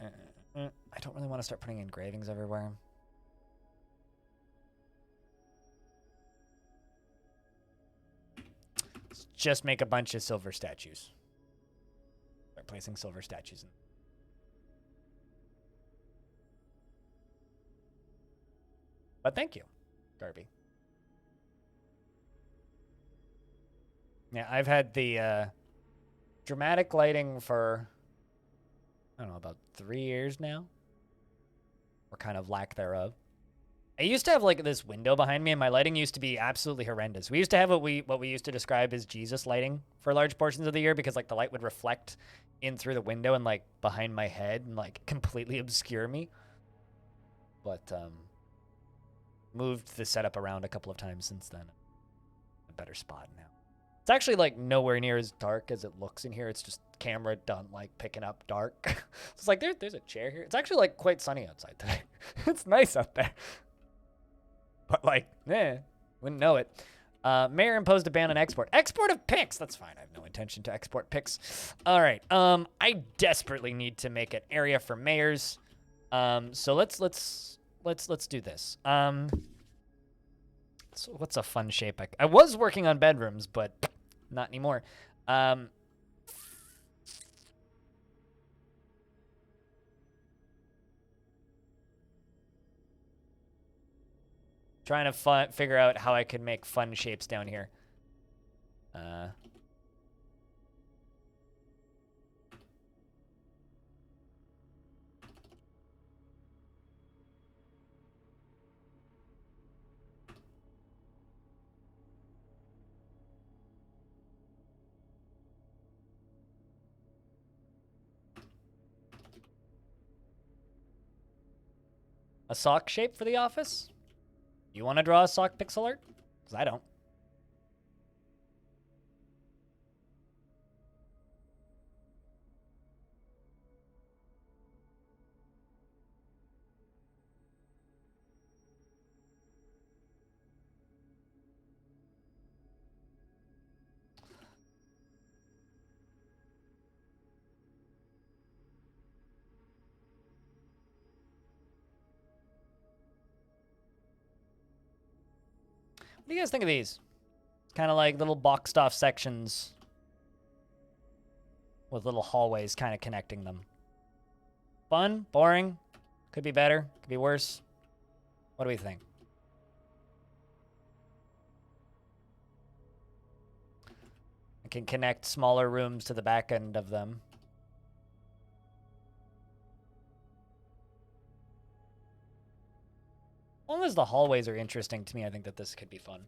don't really want to start putting engravings everywhere. Let's just make a bunch of silver statues. Start placing silver statues in. But thank you, Darby. Yeah, I've had the dramatic lighting for, I don't know, about 3 years now. Or kind of lack thereof. I used to have like this window behind me, and my lighting used to be absolutely horrendous. We used to have what we used to describe as Jesus lighting for large portions of the year, because like the light would reflect in through the window and like behind my head and like completely obscure me. But moved the setup around a couple of times since then. A better spot now. It's actually like nowhere near as dark as it looks in here. It's just camera done like picking up dark. It's like there's a chair here. It's actually like quite sunny outside today. It's nice out there. But like, wouldn't know it. Mayor imposed a ban on export. Export of pics. That's fine. I have no intention to export pics. All right. I desperately need to make an area for mayors. So let's do this. So what's a fun shape? I was working on bedrooms, but not anymore. Trying to figure out how I could make fun shapes down here. A sock shape for the office? You want to draw a sock pixel art? Because I don't. What do you guys think of these? Kind of like little boxed off sections with little hallways kind of connecting them. Fun? Boring? Could be better? Could be worse? What do we think? I can connect smaller rooms to the back end of them. As long as the hallways are interesting to me, I think that this could be fun.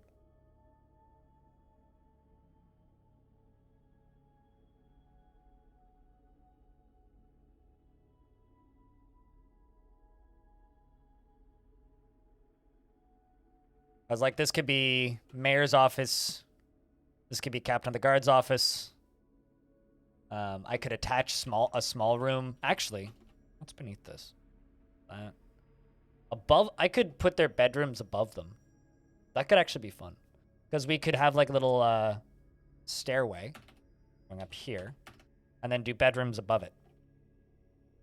I was like, this could be mayor's office. This could be captain of the guard's office. I could attach a small room. Actually, what's beneath this? Above, I could put their bedrooms above them. That could actually be fun. Because we could have like a little stairway going up here. And then do bedrooms above it.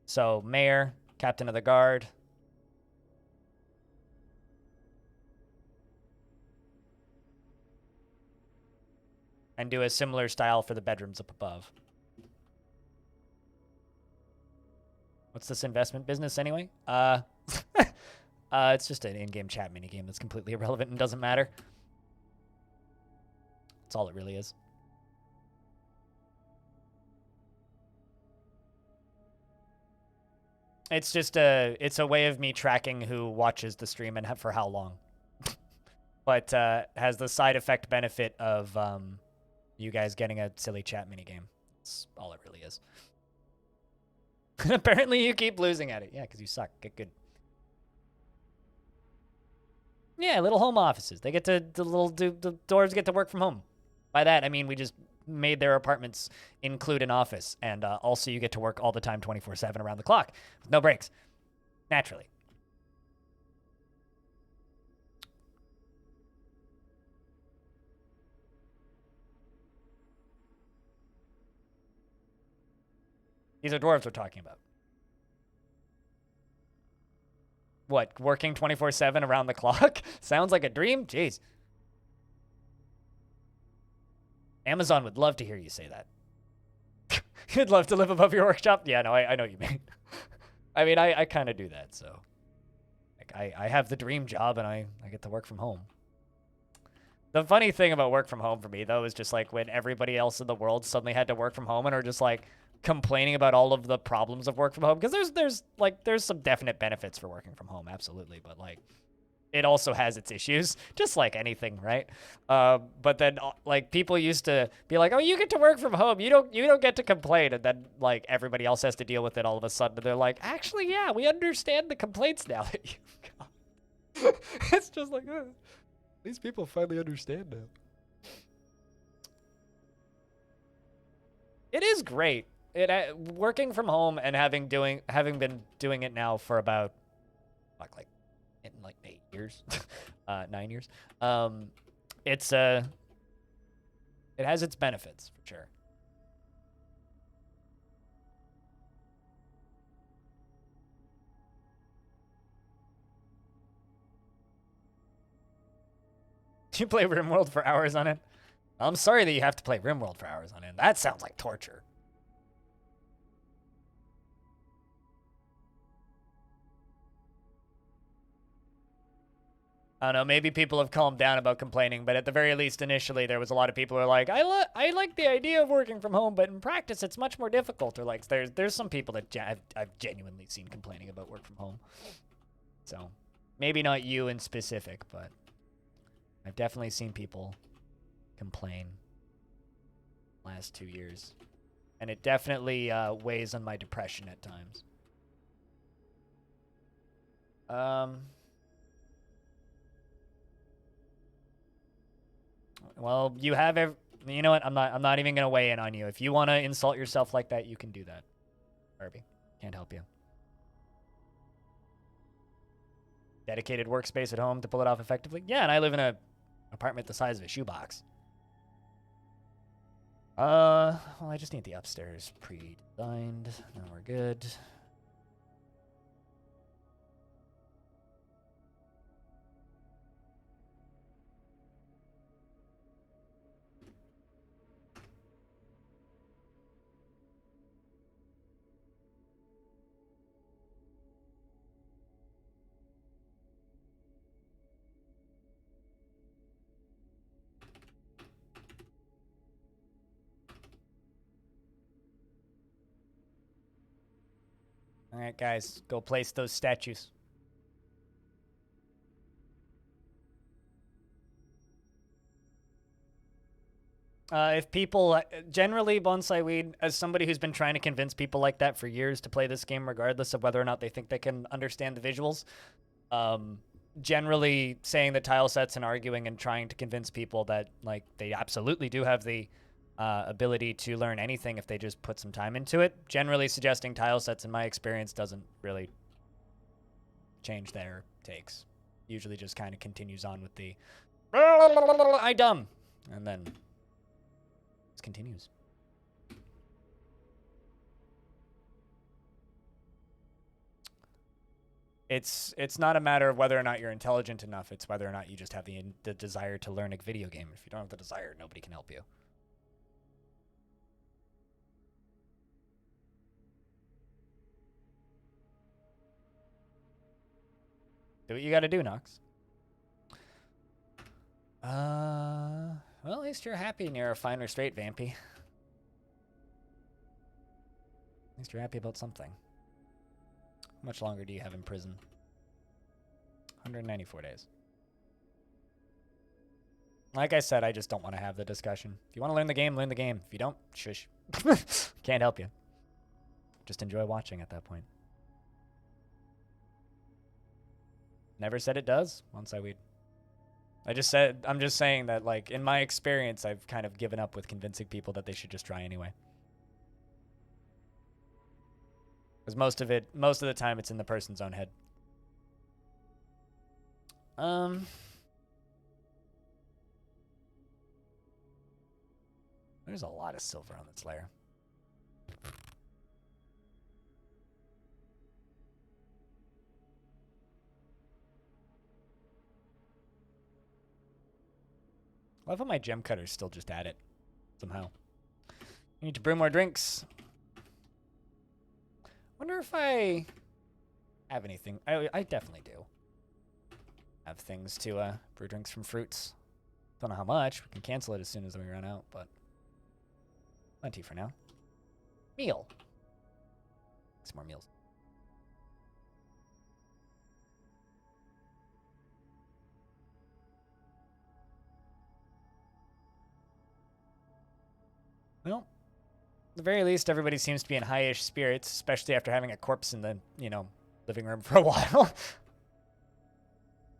So, mayor, captain of the guard. And do a similar style for the bedrooms up above. What's this investment business anyway? It's just an in-game chat minigame that's completely irrelevant and doesn't matter. That's all it really is. It's just it's a way of me tracking who watches the stream and for how long. But has the side effect benefit of you guys getting a silly chat minigame. That's all it really is. Apparently you keep losing at it. Yeah, because you suck. Get good. Yeah, little home offices. They get to, the dwarves get to work from home. By that, I mean we just made their apartments include an office. And also you get to work all the time 24/7 around the clock. With no breaks. Naturally. These are dwarves we're talking about. What, working 24/7 around the clock? Sounds like a dream? Jeez. Amazon would love to hear you say that. You'd love to live above your workshop? Yeah, no, I know what you mean. I mean, I kind of do that, so. Like, I have the dream job, and I get to work from home. The funny thing about work from home for me, though, is just like when everybody else in the world suddenly had to work from home and are just like complaining about all of the problems of work from home. Because there's some definite benefits for working from home, absolutely. But like, it also has its issues, just like anything, right? But then like people used to be like, "Oh, you get to work from home. You don't get to complain." And then like everybody else has to deal with it all of a sudden. And they're like, "Actually, yeah, we understand the complaints now that you've got." It's just like, these people finally understand now. It is great. Working from home and having been doing it now for about like in like 8 years, 9 years. It's it has its benefits for sure. You play RimWorld for hours on it? I'm sorry that you have to play RimWorld for hours on it. That sounds like torture. I don't know, maybe people have calmed down about complaining, but at the very least, initially, there was a lot of people who are like, I like the idea of working from home, but in practice, it's much more difficult. Or like, there's some people that I've genuinely seen complaining about work from home. So, maybe not you in specific, but I've definitely seen people complain last 2 years. And it definitely weighs on my depression at times. Well, you have you know what? I'm not even gonna weigh in on you. If you want to insult yourself like that, you can do that. Barbie, can't help you. Dedicated workspace at home to pull it off effectively. Yeah, and I live in a apartment the size of a shoebox. Well, I just need the upstairs pre-designed. Now we're good. All right, guys, go place those statues. If people generally bonsai weed, as somebody who's been trying to convince people like that for years to play this game, regardless of whether or not they think they can understand the visuals, generally saying the tile sets and arguing and trying to convince people that like they absolutely do have the ability to learn anything if they just put some time into it. Generally suggesting tile sets, in my experience, doesn't really change their takes. Usually just kind of continues on with the I dumb, and then continues. It's not a matter of whether or not you're intelligent enough. It's whether or not you just have the desire to learn a video game. If you don't have the desire, nobody can help you. Do what you got to do, Nox. Well, at least you're happy and you're a fine restraint, Vampy. At least you're happy about something. How much longer do you have in prison? 194 days. Like I said, I just don't want to have the discussion. If you want to learn the game, learn the game. If you don't, shush. Can't help you. Just enjoy watching at that point. Never said it does. Once I weed. I'm just saying that, like, in my experience, I've kind of given up with convincing people that they should just try anyway. Because most of the time, it's in the person's own head. There's a lot of silver on this layer. I love how my gem cutter's still just at it somehow. I need to brew more drinks. Wonder if I have anything. I definitely do have things to brew drinks from fruits. Don't know how much. We can cancel it as soon as we run out, but plenty for now. Meal. Some more meals. Well, at the very least, everybody seems to be in high-ish spirits, especially after having a corpse in the, living room for a while.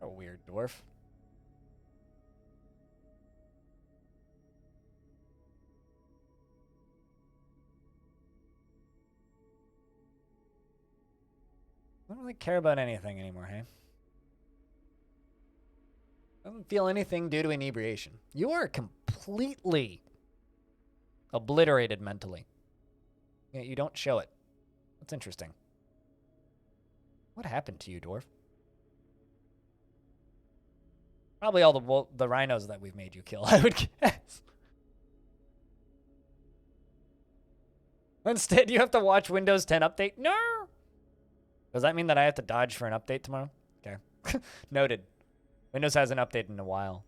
A weird dwarf. I don't really care about anything anymore, hey? I don't feel anything due to inebriation. You are completely obliterated mentally. Yeah, you don't show it. That's interesting. What happened to you, dwarf? Probably all the rhinos that we've made you kill, I would guess. Instead, you have to watch Windows 10 update? No! Does that mean that I have to dodge for an update tomorrow? Okay. Noted. Windows hasn't updated in a while.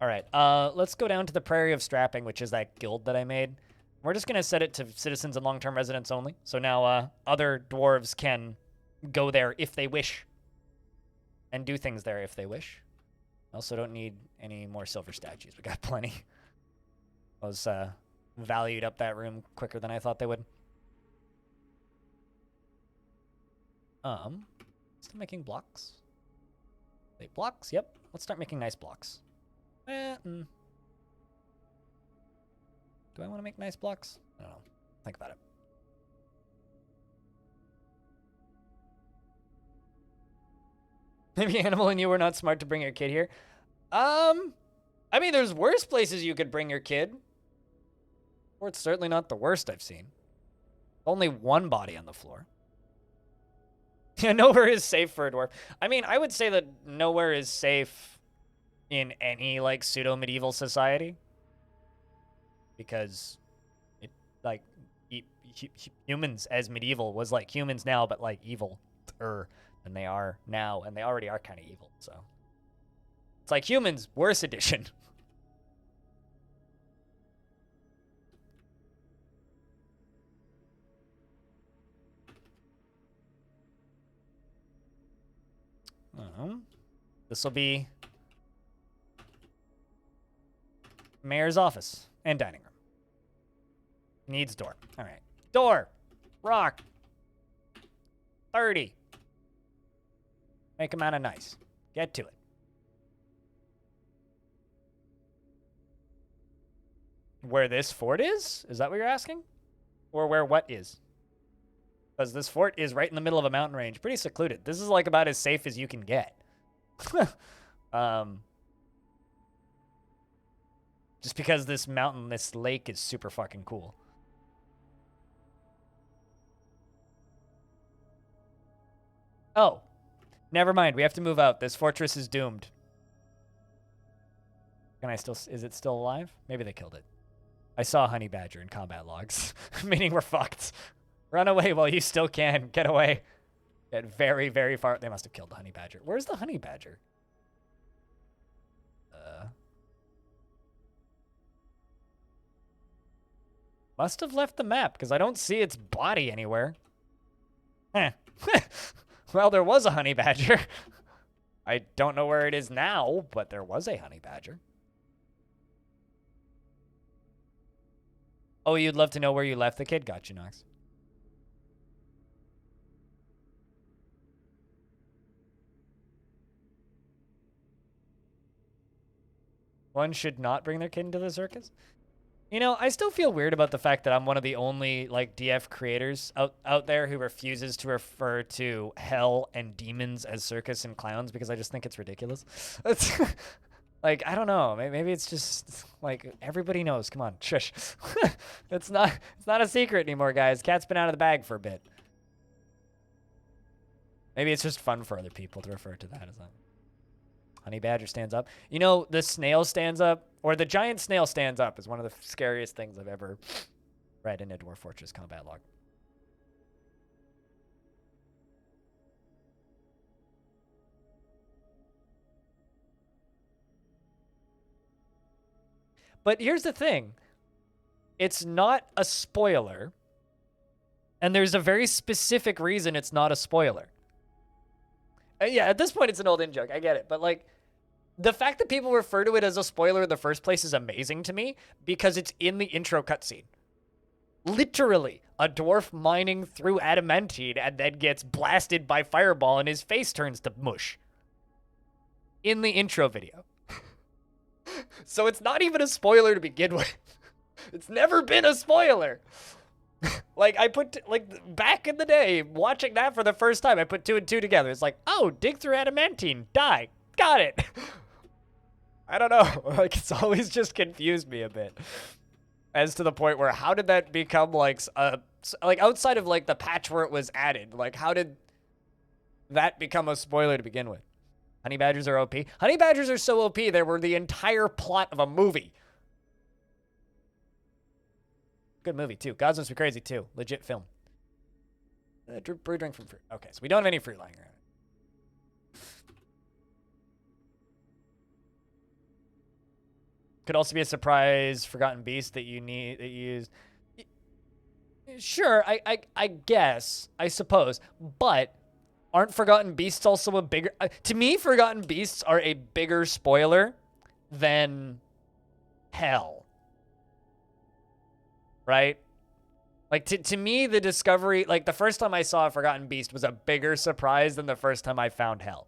All right, let's go down to the Prairie of Strapping, which is that guild that I made. We're just going to set it to citizens and long-term residents only. So now other dwarves can go there if they wish and do things there if they wish. Also don't need any more silver statues. We got plenty. Those valued up that room quicker than I thought they would. Still making blocks? Wait, blocks? Yep. Let's start making nice blocks. Do I want to make nice blocks? I don't know. Think about it. Maybe Animal and you were not smart to bring your kid here. I mean, there's worse places you could bring your kid. Or it's certainly not the worst I've seen. Only one body on the floor. Yeah, nowhere is safe for a dwarf. I mean, I would say that nowhere is safe in any, like, pseudo-medieval society. Because, humans as medieval was like humans now, but, like, evil-er than they are now. And they already are kind of evil, so. It's like humans, worse edition. This will be mayor's office and dining room. Needs door. All right. Door. Rock. 30. Make them out of nice. Get to it. Where this fort is? Is that what you're asking? Or where what is? Because this fort is right in the middle of a mountain range. Pretty secluded. This is like about as safe as you can get. Just because this mountain, this lake is super fucking cool. Oh. Never mind. We have to move out. This fortress is doomed. Can I still... Is it still alive? Maybe they killed it. I saw a honey badger in combat logs. Meaning we're fucked. Run away while you still can. Get away. Get very, very far. They must have killed the honey badger. Where's the honey badger? Must have left the map, because I don't see its body anywhere. Well, there was a honey badger. I don't know where it is now, but there was a honey badger. Oh, you'd love to know where you left the kid? Gotcha, Nox. One should not bring their kid into the circus? You know, I still feel weird about the fact that I'm one of the only, like, DF creators out there who refuses to refer to hell and demons as circus and clowns because I just think it's ridiculous. It's, like, I don't know. Maybe it's just, like, everybody knows. Come on, shush. It's not a secret anymore, guys. Cat's been out of the bag for a bit. Maybe it's just fun for other people to refer to that as that. Honey badger stands up. You know, the snail stands up, or the giant snail stands up is one of the scariest things I've ever read in a Dwarf Fortress combat log. But here's the thing. It's not a spoiler. And there's a very specific reason it's not a spoiler. Yeah, at this point, it's an old in joke. I get it. But, like, the fact that people refer to it as a spoiler in the first place is amazing to me because it's in the intro cutscene. Literally, a dwarf mining through adamantine and then gets blasted by fireball and his face turns to mush. In the intro video. So it's not even a spoiler to begin with. It's never been a spoiler. Like, back in the day, watching that for the first time, I put 2 and 2 together. It's like, oh, dig through adamantine, die. Got it. I don't know. Like, it's always just confused me a bit. As to the point where, how did that become, like, outside of, like, the patch where it was added? Like, how did that become a spoiler to begin with? Honey badgers are OP. Honey badgers are so OP, they were the entire plot of a movie. Good movie, too. Gods Must Be Crazy, too. Legit film. Brew drink from fruit. Okay, so we don't have any fruit lying around. Could also be a surprise Forgotten Beast that you use. Sure, I guess. I suppose. But aren't Forgotten Beasts also a bigger... to me, Forgotten Beasts are a bigger spoiler than Hell. Right? Like, to me, the discovery... Like, the first time I saw a Forgotten Beast was a bigger surprise than the first time I found Hell.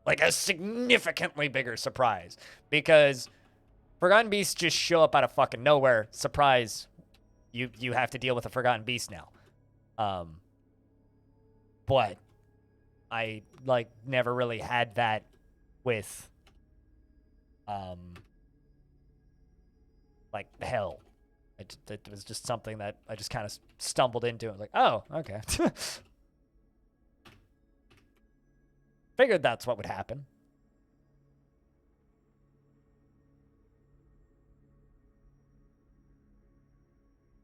Like, a significantly bigger surprise. Because Forgotten Beasts just show up out of fucking nowhere. Surprise. You have to deal with a Forgotten Beast now. But I, like, never really had that with, like, Hell. It was just something that I just kind of stumbled into. I was like, oh, okay. Figured that's what would happen.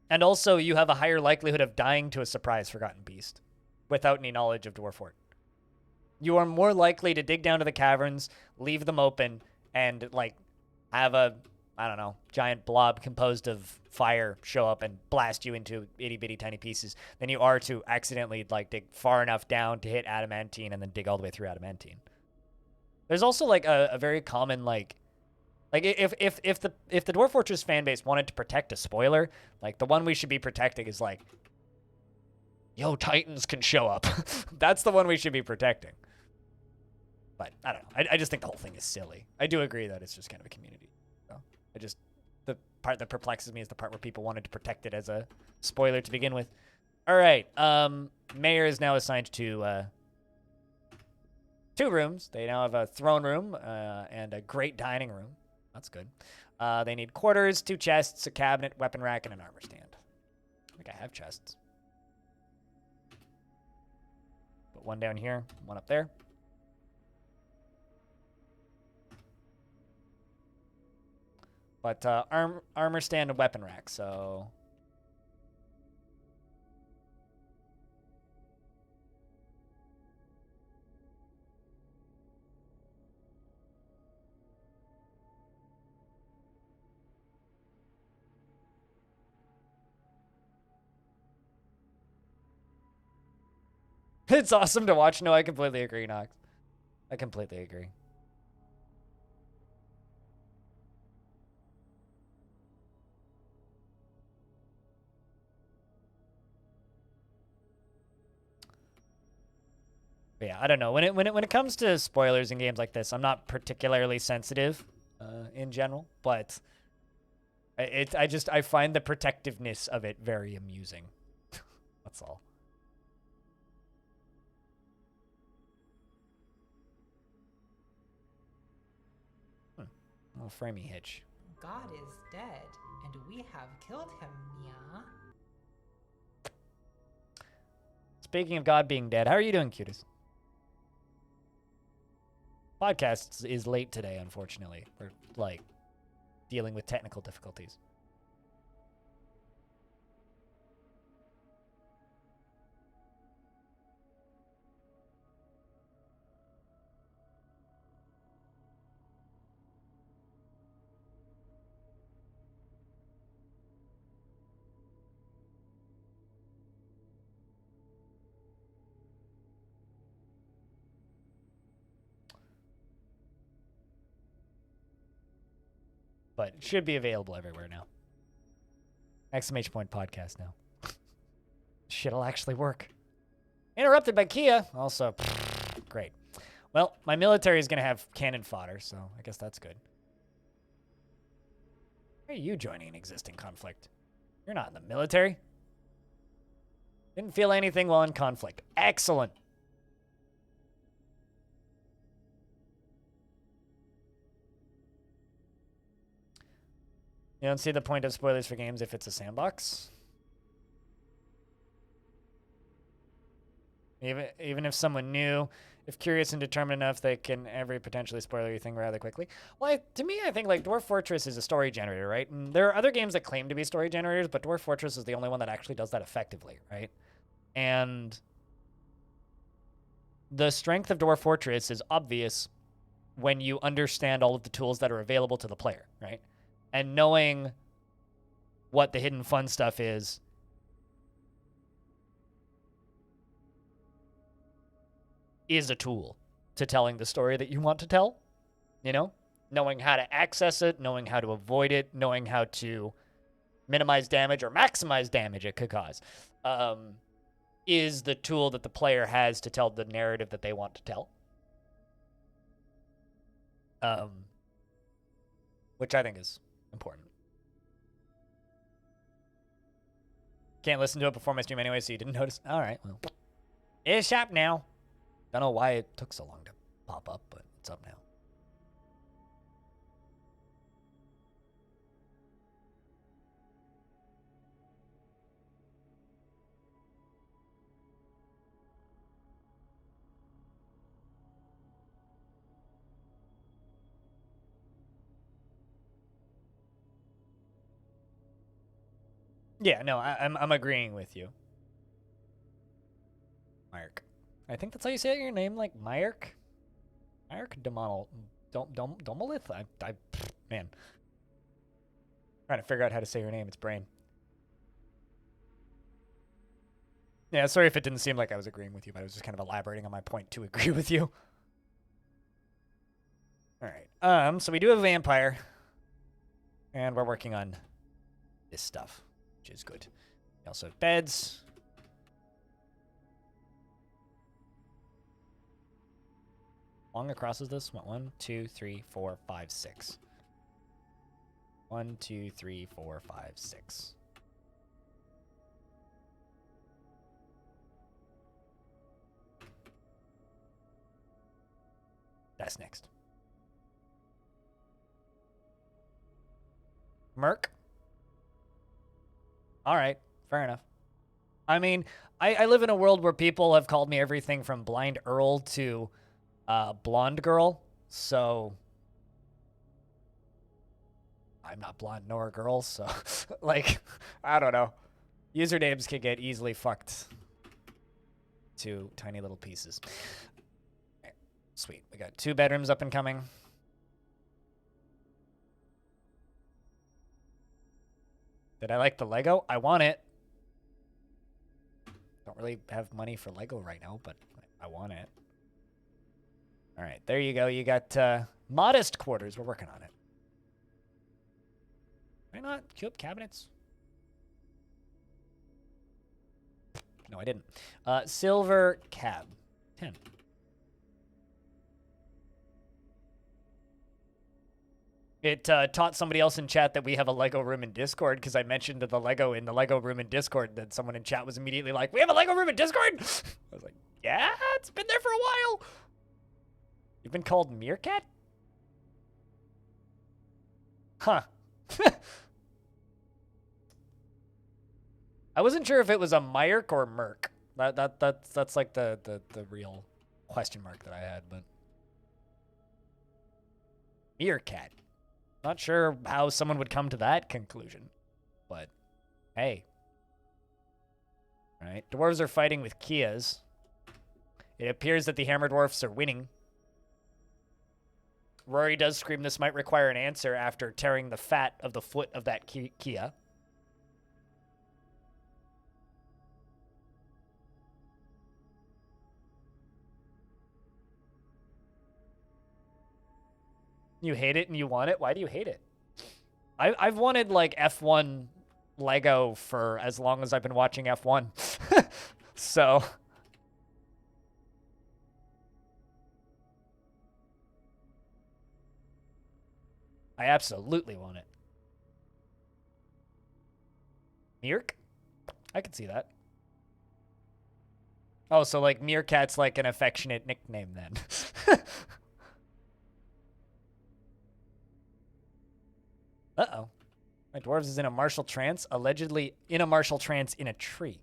And also, you have a higher likelihood of dying to a surprise Forgotten Beast without any knowledge of Dwarf Fort. You are more likely to dig down to the caverns, leave them open, and, like, have a, I don't know, giant blob composed of fire show up and blast you into itty-bitty tiny pieces than you are to accidentally, like, dig far enough down to hit adamantine and then dig all the way through adamantine. There's also, like, a very common, like if the Dwarf Fortress fan base wanted to protect a spoiler, like, the one we should be protecting is, like, yo, Titans can show up. That's the one we should be protecting. But I don't know. I just think the whole thing is silly. I do agree that it's just kind of a community. So the part that perplexes me is the part where people wanted to protect it as a spoiler to begin with. All right. Mayor is now assigned to 2 rooms. They now have a throne room and a great dining room. That's good. They need quarters, 2 chests, a cabinet, weapon rack, and an armor stand. I think I have chests. Put 1 down here, 1 up there. But armor stand and weapon rack, so... It's awesome to watch. No, I completely agree, Nox. I completely agree. But yeah, I don't know. When it comes to spoilers in games like this, I'm not particularly sensitive in general, but I find the protectiveness of it very amusing. That's all. Little framey hitch. God is dead, and we have killed him, Mia. Speaking of God being dead, how are you doing, cuties? Podcast is late today, unfortunately. We're, like, dealing with technical difficulties. but it should be available everywhere now. Exclamation point podcast now. Shit'll actually work. Interrupted by Kia. Also, great. Well, my military is going to have cannon fodder, so I guess that's good. Why are you joining an existing conflict? You're not in the military. Didn't feel anything while in conflict. Excellent. You don't see the point of spoilers for games if it's a sandbox? Even if someone new, if curious and determined enough, they can every potentially spoilery thing rather quickly. Well, to me, I think like Dwarf Fortress is a story generator, right? And there are other games that claim to be story generators, but Dwarf Fortress is the only one that actually does that effectively, right? And the strength of Dwarf Fortress is obvious when you understand all of the tools that are available to the player, right? And knowing what the hidden fun stuff is a tool to telling the story that you want to tell, you know? Knowing how to access it, knowing how to avoid it, knowing how to minimize damage or maximize damage it could cause, is the tool that the player has to tell the narrative that they want to tell. Which I think is important. Can't listen to it before my stream anyway, so you didn't notice. All right, well. It's up now. Don't know why it took so long to pop up, but it's up now. Yeah, no, I'm agreeing with you. Mark. I think that's how you say your name, like Myerk? Myerk Domalith? Man. Trying to figure out how to say your name, it's brain. Yeah, sorry if it didn't seem like I was agreeing with you, but I was just kind of elaborating on my point to agree with you. Alright, so we do have a vampire. And we're working on this stuff, which is good. We also have beds. Long across is this? What, 1, 2, 3, 4, 5, 6. 1, 2, 3, 4, 5, 6. That's next. Merc? Alright, fair enough. I mean, I live in a world where people have called me everything from Blind Earl to blonde girl, so I'm not blonde nor a girl, so like, I don't know. Usernames can get easily fucked to tiny little pieces. Okay, sweet, we got 2 bedrooms up and coming. Did I like the Lego? I want it. Don't really have money for Lego right now, but I want it. All right, there you go. You got modest quarters. We're working on it. Why not queue up cabinets? No, I didn't. Silver cab. 10. It taught somebody else in chat that we have a Lego room in Discord because I mentioned the Lego in the Lego room in Discord. That someone in chat was immediately like, "We have a Lego room in Discord." I was like, "Yeah, it's been there for a while." You've been called Meerkat? Huh. I wasn't sure if it was a Myerk or Merc. That's like the real question mark that I had, but Meerkat. Not sure how someone would come to that conclusion, but hey. All right, dwarves are fighting with Kias. It appears that the Hammer Dwarfs are winning. Rory does scream this might require an answer after tearing the fat of the foot of that Kia. You hate it and you want it? Why do you hate it? I've wanted like F1 Lego for as long as I've been watching F1. So I absolutely want it. Mirk? I can see that. Oh, so like Meerkat's like an affectionate nickname then. Uh-oh. My dwarves is in a martial trance, allegedly in a martial trance in a tree.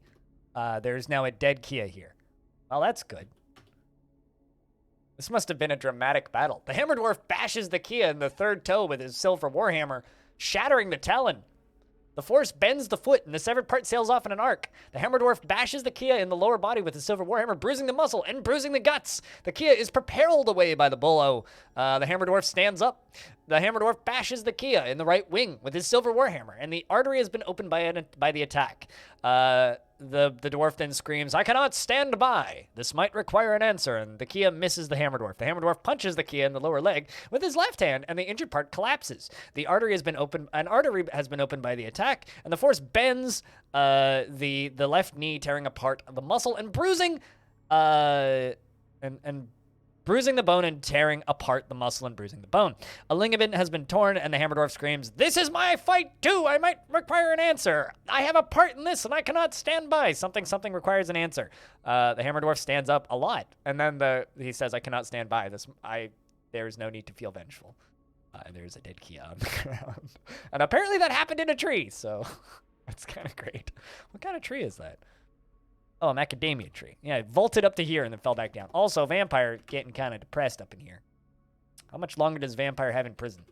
There's now a dead Kia here. Well, that's good. This must have been a dramatic battle. The Hammer Dwarf bashes the Kia in the third toe with his silver warhammer, shattering the talon. The force bends the foot, and the severed part sails off in an arc. The Hammer Dwarf bashes the Kia in the lower body with his silver warhammer, bruising the muscle and bruising the guts. The Kia is propelled away by the Bullo. The Hammer Dwarf stands up. The Hammer Dwarf bashes the Kia in the right wing with his silver warhammer, and the artery has been opened by the attack. The dwarf then screams, "I cannot stand by. This might require an answer," and the Kia misses the Hammer Dwarf. The Hammer Dwarf punches the Kia in the lower leg with his left hand, and the injured part collapses. The artery has been opened. An artery has been opened by the attack, and the force bends the left knee, tearing apart the muscle and bruising bruising the bone and tearing apart the muscle and bruising the bone. A ligament has been torn, and the Hammer Dwarf screams, "This is my fight too! I might require an answer! I have a part in this, and I cannot stand by! Something requires an answer." The Hammer Dwarf stands up a lot, and then he says, "I cannot stand by. There is no need to feel vengeful." There's a dead Kia on the ground. And apparently that happened in a tree, so that's kind of great. What kind of tree is that? Oh, a macadamia tree. Yeah, it vaulted up to here and then fell back down. Also, Vampire getting kind of depressed up in here. How much longer does Vampire have in prison?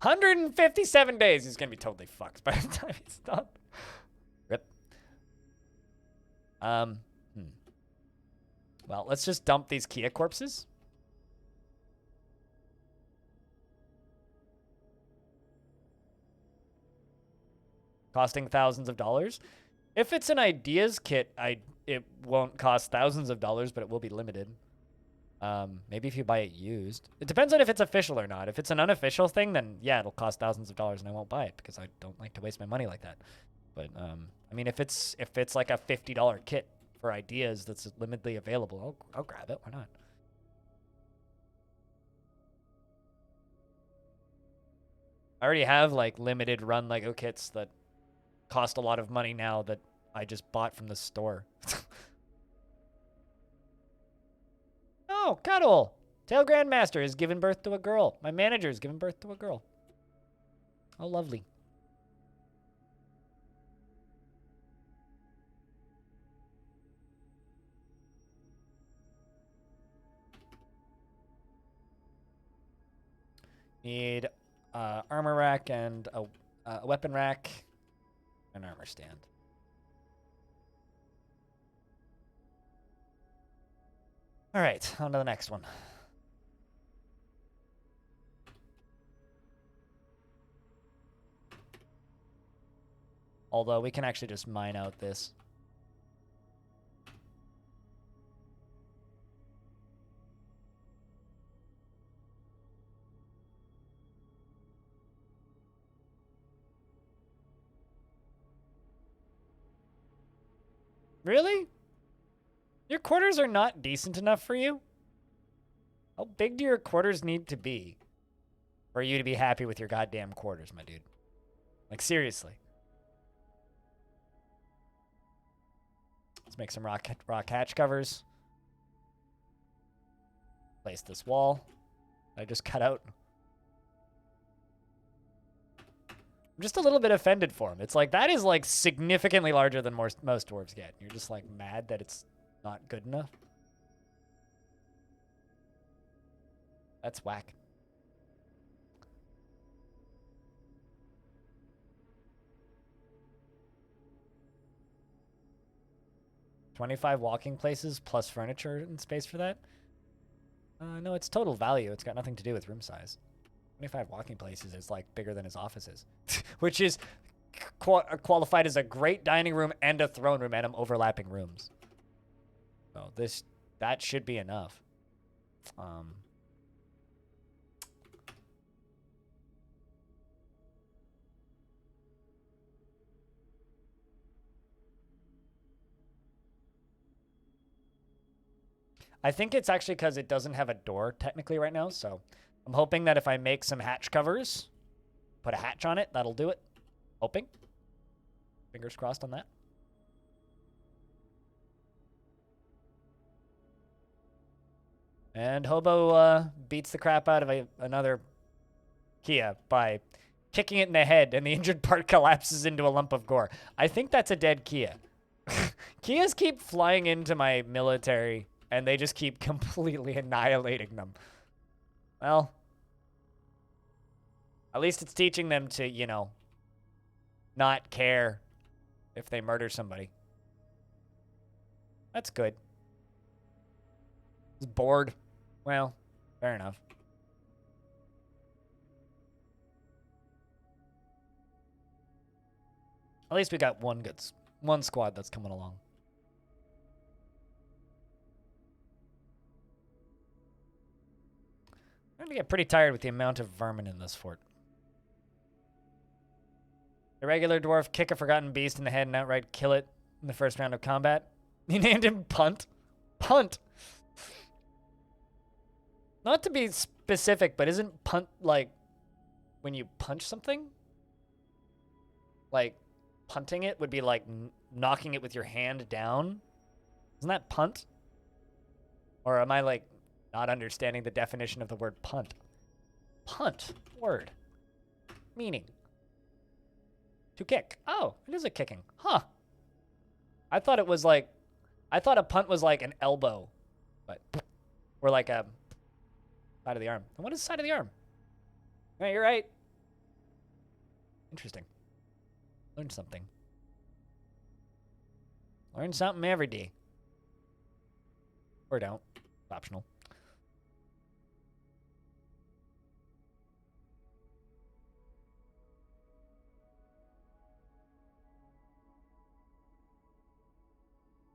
157 days. He's going to be totally fucked by the time he's done. Rip. Well, let's just dump these Kia corpses. Costing thousands of dollars. If it's an ideas kit, it won't cost thousands of dollars, but it will be limited. Maybe if you buy it used. It depends on if it's official or not. If it's an unofficial thing, then yeah, it'll cost thousands of dollars and I won't buy it because I don't like to waste my money like that. But I mean, if it's like a $50 kit for ideas that's limitedly available, I'll grab it. Why not? I already have like limited run Lego kits that cost a lot of money now that I just bought from the store. Oh, cuddle! Tail Grandmaster has given birth to a girl. My manager has given birth to a girl. Oh, lovely. Need armor rack and a weapon rack. An armor stand. All right, on to the next one. Although we can actually just mine out this. Really? Your quarters are not decent enough for you? How big do your quarters need to be for you to be happy with your goddamn quarters, my dude? Like, seriously. Let's make some rock hatch covers. Place this wall I just cut out. I'm just a little bit offended for him. It's like, that is like significantly larger than most dwarves get. You're just like mad that it's not good enough. That's whack. $25 walking places plus furniture and space for that? No, it's total value. It's got nothing to do with room size. 25 walking places is like bigger than his offices, which is qualified as a great dining room and a throne room and overlapping rooms. So that should be enough. I think it's actually because it doesn't have a door technically right now, so I'm hoping that if I make some hatch covers, put a hatch on it, that'll do it. Hoping. Fingers crossed on that. And Hobo beats the crap out of another Kia by kicking it in the head, and the injured part collapses into a lump of gore. I think that's a dead Kia. Kias keep flying into my military, and they just keep completely annihilating them. Well, at least it's teaching them to, you know, not care if they murder somebody. That's good. I was bored. Well, fair enough. At least we got one squad that's coming along. I'm gonna get pretty tired with the amount of vermin in this fort. A regular dwarf kick a forgotten beast in the head and outright kill it in the first round of combat. He named him Punt. Punt. Not to be specific, but isn't punt like when you punch something? Like punting it would be like knocking it with your hand down. Isn't that punt? Or am I like not understanding the definition of the word punt? Punt. Word. Meaning. To kick. Oh, it is a kicking. Huh. I thought it was like, I thought a punt was like an elbow. But, or like a side of the arm. And what is side of the arm? Yeah, you're right. Interesting. Learn something. Learn something every day. Or don't. It's optional.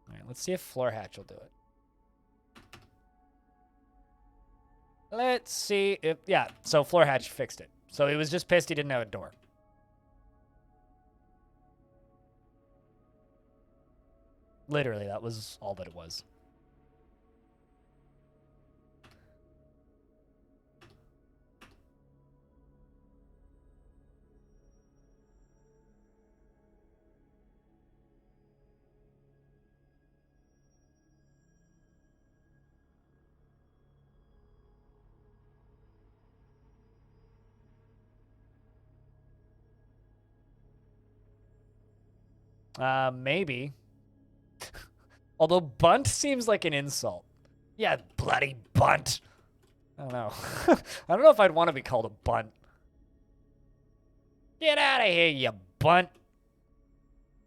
All right, let's see if floor hatch will do it. Let's see if, yeah, so floor hatch fixed it. So he was just pissed he didn't have a door. Literally, that was all that it was. Maybe. Although bunt seems like an insult. Yeah, bloody bunt. I don't know. I don't know if I'd want to be called a bunt. Get out of here, you bunt.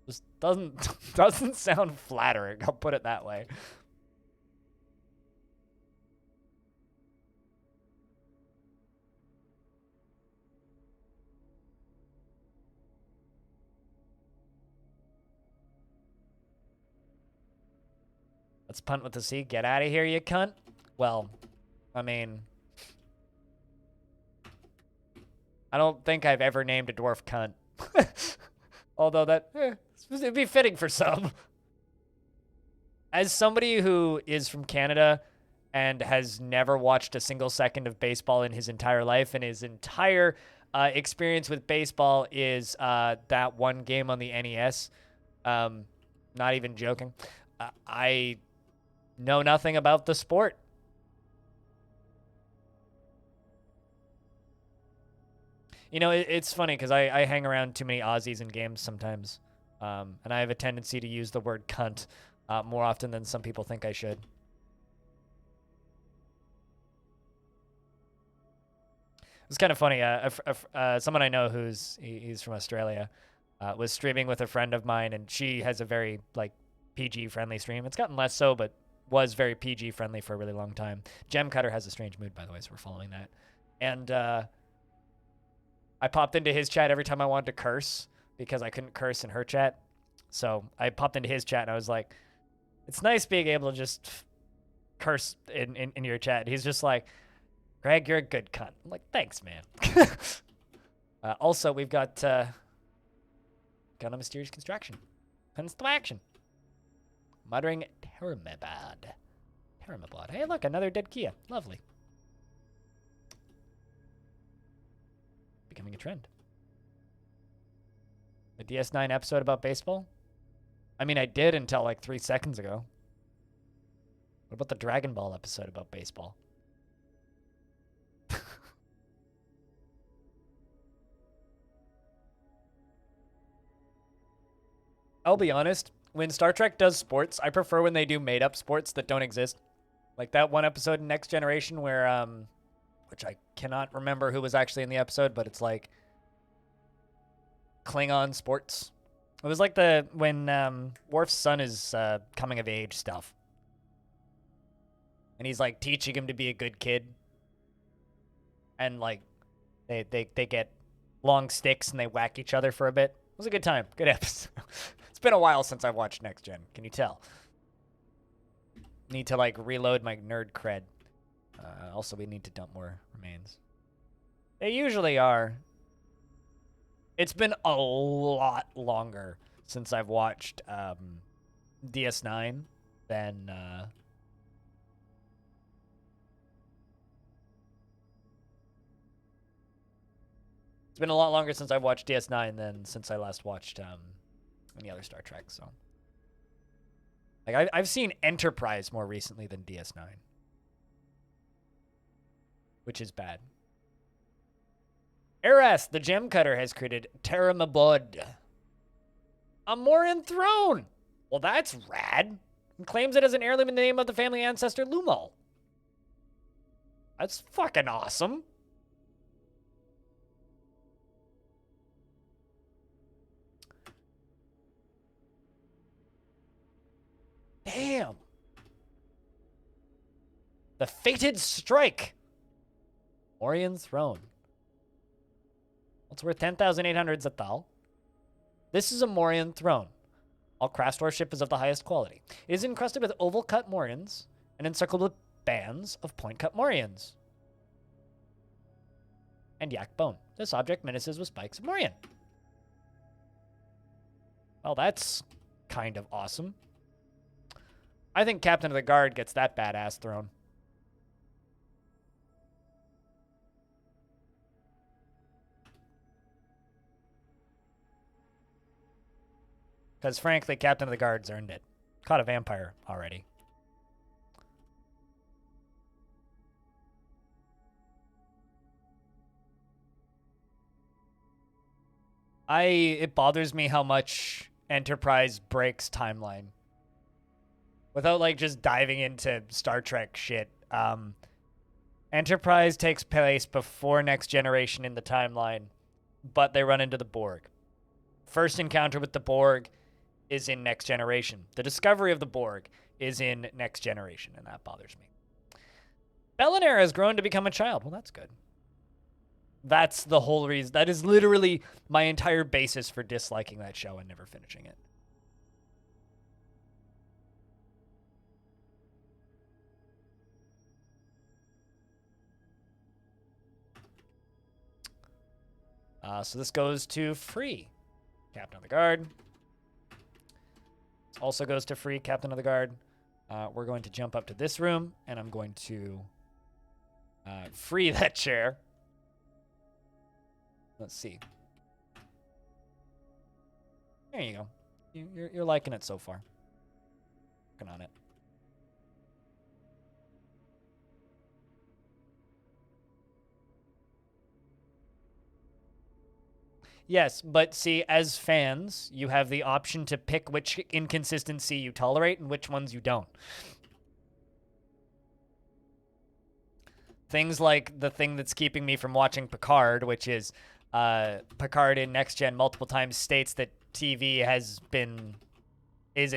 Just doesn't sound flattering. I'll put it that way. Let's punt with the C. Get out of here, you cunt. Well, I mean, I don't think I've ever named a dwarf cunt. Although that, it'd be fitting for some. As somebody who is from Canada and has never watched a single second of baseball in his entire life, and his entire experience with baseball is that one game on the NES, not even joking, I know nothing about the sport. You know, it's funny because I hang around too many Aussies in games sometimes. And I have a tendency to use the word cunt more often than some people think I should. It's kind of funny. Someone I know he's from Australia was streaming with a friend of mine, and she has a very like PG-friendly stream. It's gotten less so, but was very PG-friendly for a really long time. Gem Cutter has a strange mood, by the way, so we're following that. And I popped into his chat every time I wanted to curse because I couldn't curse in her chat. So I popped into his chat, and I was like, it's nice being able to just curse in your chat. And he's just like, Greg, you're a good cunt. I'm like, thanks, man. Also, we've got a mysterious construction. Hence the action. Muttering Termabad. Paramablood. Hey, look, another dead Kia. Lovely. Becoming a trend. A DS9 episode about baseball? I mean, I did until like 3 seconds ago. What about the Dragon Ball episode about baseball? I'll be honest. When Star Trek does sports, I prefer when they do made-up sports that don't exist. Like that one episode in Next Generation where, which I cannot remember who was actually in the episode, but it's like Klingon sports. It was like when Worf's son is coming of age stuff. And he's like teaching him to be a good kid. And like they get long sticks and they whack each other for a bit. It was a good time. Good episode. It's been a while since I've watched Next Gen. Can you tell? Need to like reload my nerd cred. Also, we need to dump more remains. They usually are. It's been a lot longer since I've watched DS9 than it's been a lot longer since I've watched DS9 than since I last watched any other Star Trek. So, like, I've seen Enterprise more recently than DS9, which is bad. Eras, the gem cutter, has created Terramabud, a Morian throne. Well, that's rad. And claims it as an heirloom in the name of the family ancestor Lumal. That's fucking awesome. Damn. The Fated Strike. Morian throne. It's worth 10,800 Zathal. This is a Morian throne. All craft worship is of the highest quality. It is encrusted with oval-cut Morians and encircled with bands of point-cut Morians. And yak bone. This object menaces with spikes of Morian. Well, that's kind of awesome. I think Captain of the Guard gets that badass throne. Because frankly, Captain of the Guard's earned it. Caught a vampire already. It bothers me how much Enterprise breaks timeline. Without like just diving into Star Trek shit. Enterprise takes place before Next Generation in the timeline, but they run into the Borg. First encounter with the Borg is in Next Generation. The discovery of the Borg is in Next Generation, and that bothers me. Bellinera has grown to become a child. Well, that's good. That's the whole reason. That is literally my entire basis for disliking that show and never finishing it. So this goes to free Captain of the Guard. This also goes to free Captain of the Guard. We're going to jump up to this room, and I'm going to free that chair. Let's see. There you go. You're liking it so far. Working on it. Yes, but see, as fans, you have the option to pick which inconsistency you tolerate and which ones you don't. Things like the thing that's keeping me from watching Picard, which is Picard in Next Gen multiple times states that TV is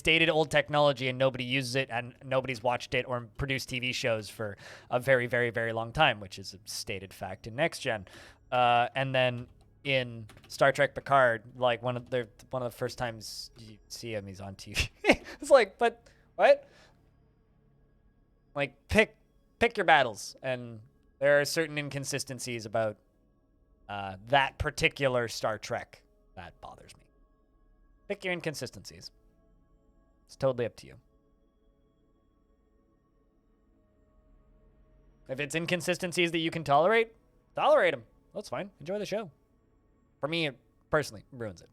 dated old technology and nobody uses it and nobody's watched it or produced TV shows for a very, very, very long time, which is a stated fact in Next Gen. And then in Star Trek Picard, like one of the first times you see him, he's on TV. It's like, but what? Like pick your battles, and there are certain inconsistencies about that particular Star Trek that bothers me. Pick your inconsistencies. It's totally up to you. If it's inconsistencies that you can tolerate them. That's fine. Enjoy the show. For me, it personally ruins it.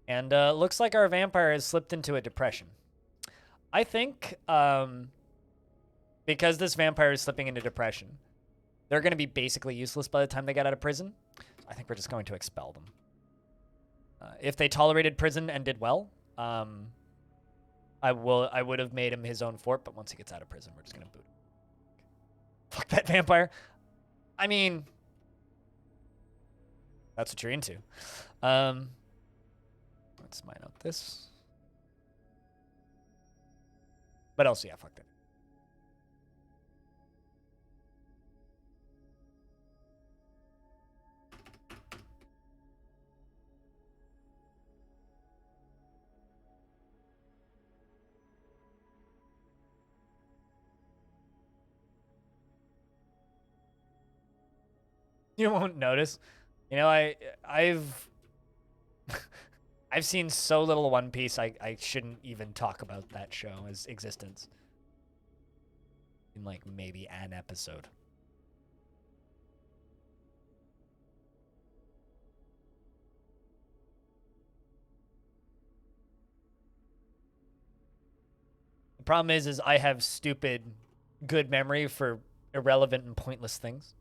And looks like our vampire has slipped into a depression. I think because this vampire is slipping into depression, they're going to be basically useless by the time they get out of prison. I think we're just going to expel them. If they tolerated prison and did well, I would have made him his own fort, but once he gets out of prison, we're just going to boot him. Fuck that vampire. I mean, that's what you're into. Let's mine out this. But also, yeah, fuck that. You won't notice. You know, I've I've seen so little One Piece, I shouldn't even talk about that show's existence. In like maybe an episode. The problem is I have stupid good memory for irrelevant and pointless things.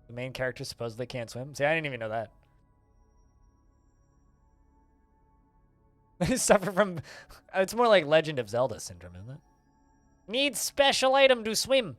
The main character supposedly can't swim. See, I didn't even know that. They suffer from... It's more like Legend of Zelda syndrome, isn't it? Needs special item to swim.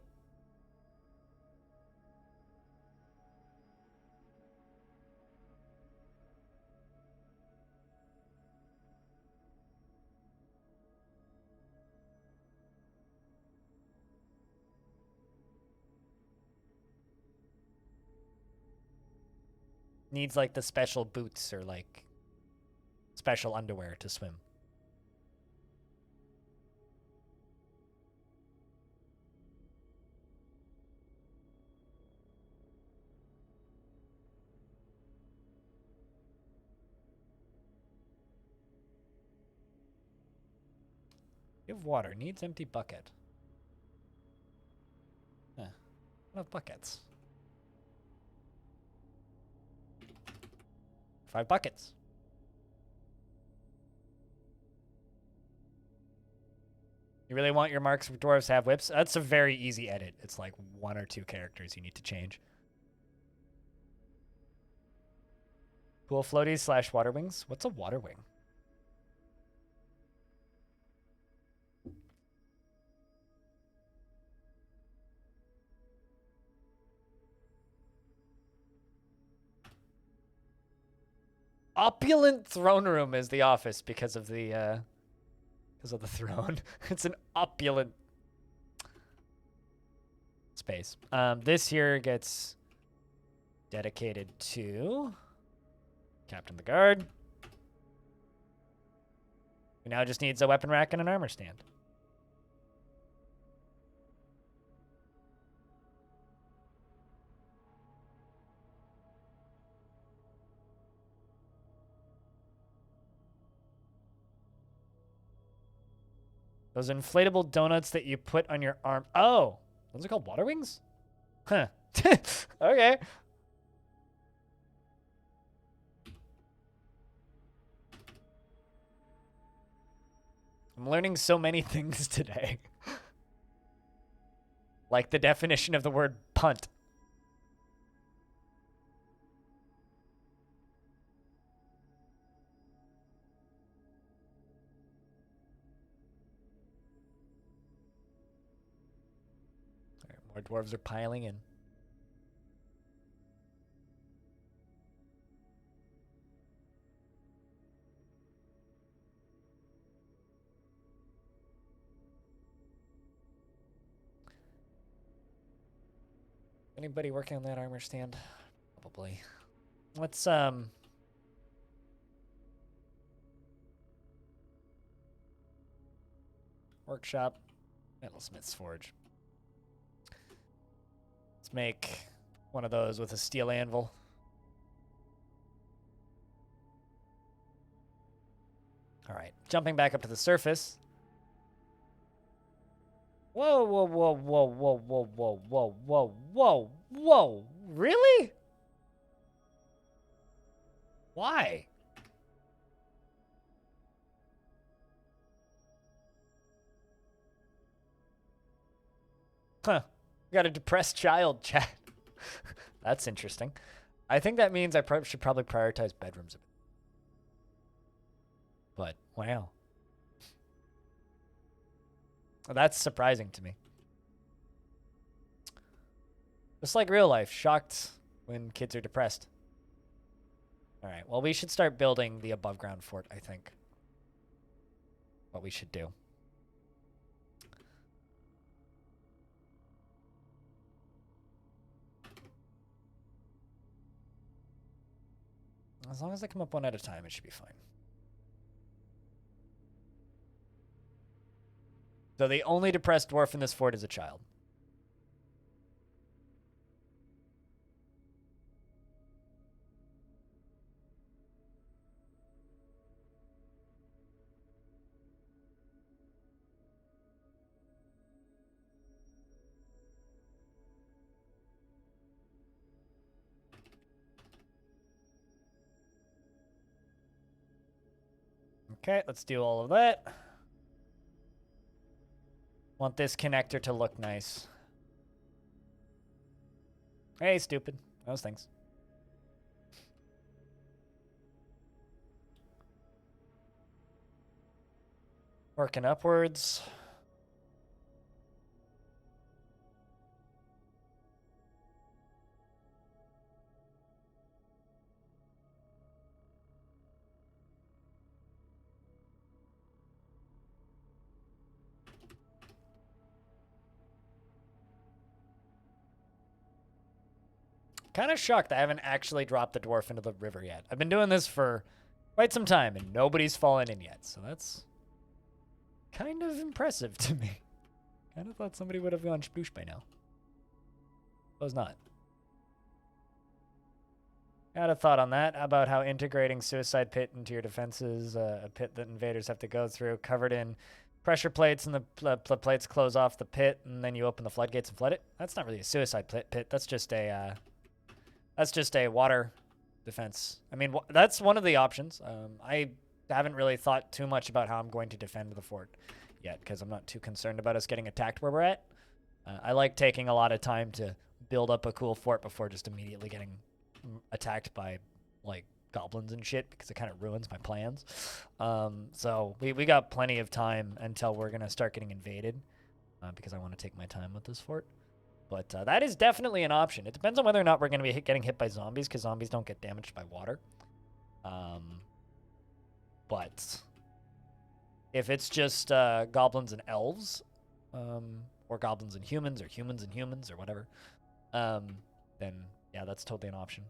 Needs like the special boots or like special underwear to swim. Give water. Needs empty bucket. Huh. I don't have buckets. 5 buckets. You really want your marks for dwarves to have whips? That's a very easy edit. It's like 1 or 2 characters you need to change. Pool floaties / water wings. What's a water wing? Opulent throne room is the office because of the throne. It's an opulent space. This here gets dedicated to Captain the Guard. He now just needs a weapon rack and an armor stand. Those inflatable donuts that you put on your arm. Oh, those are called water wings? Huh. Okay. I'm learning so many things today. Like the definition of the word punt. More dwarves are piling in. Anybody working on that armor stand? Probably. Let's workshop, metalsmith's forge. just make one of those with a steel anvil. All right, jumping back up to the surface. Whoa, whoa, whoa, whoa, whoa, whoa, whoa, whoa, whoa, whoa, whoa. Really? Why? Huh. Got a depressed child, chat. That's interesting. I think that means I should probably prioritize bedrooms a bit. But, wow. That's surprising to me. Just like real life, shocked when kids are depressed. All right, well, we should start building the above ground fort, I think. What we should do. As long as they come up one at a time, it should be fine. So the only depressed dwarf in this fort is a child. Okay, let's do all of that. Want this connector to look nice. Hey, stupid. Those things. Working upwards. Kind of shocked I haven't actually dropped the dwarf into the river yet. I've been doing this for quite some time and nobody's fallen in yet, so that's kind of impressive to me. Kind of thought somebody would have gone sploosh by now. Suppose not. Got a thought on that about how integrating suicide pit into your defenses, a pit that invaders have to go through, covered in pressure plates, and the plates close off the pit, and then you open the floodgates and flood it. That's not really a suicide pit. That's just a water defense. I mean, that's one of the options. I haven't really thought too much about how I'm going to defend the fort yet, because I'm not too concerned about us getting attacked where we're at. I like taking a lot of time to build up a cool fort before just immediately getting attacked by, like, goblins and shit, because it kind of ruins my plans. So we got plenty of time until we're going to start getting invaded, because I want to take my time with this fort. But that is definitely an option. It depends on whether or not we're going to be getting hit by zombies, because zombies don't get damaged by water. But if it's just goblins and elves, or goblins and humans, or whatever, then yeah, that's totally an option.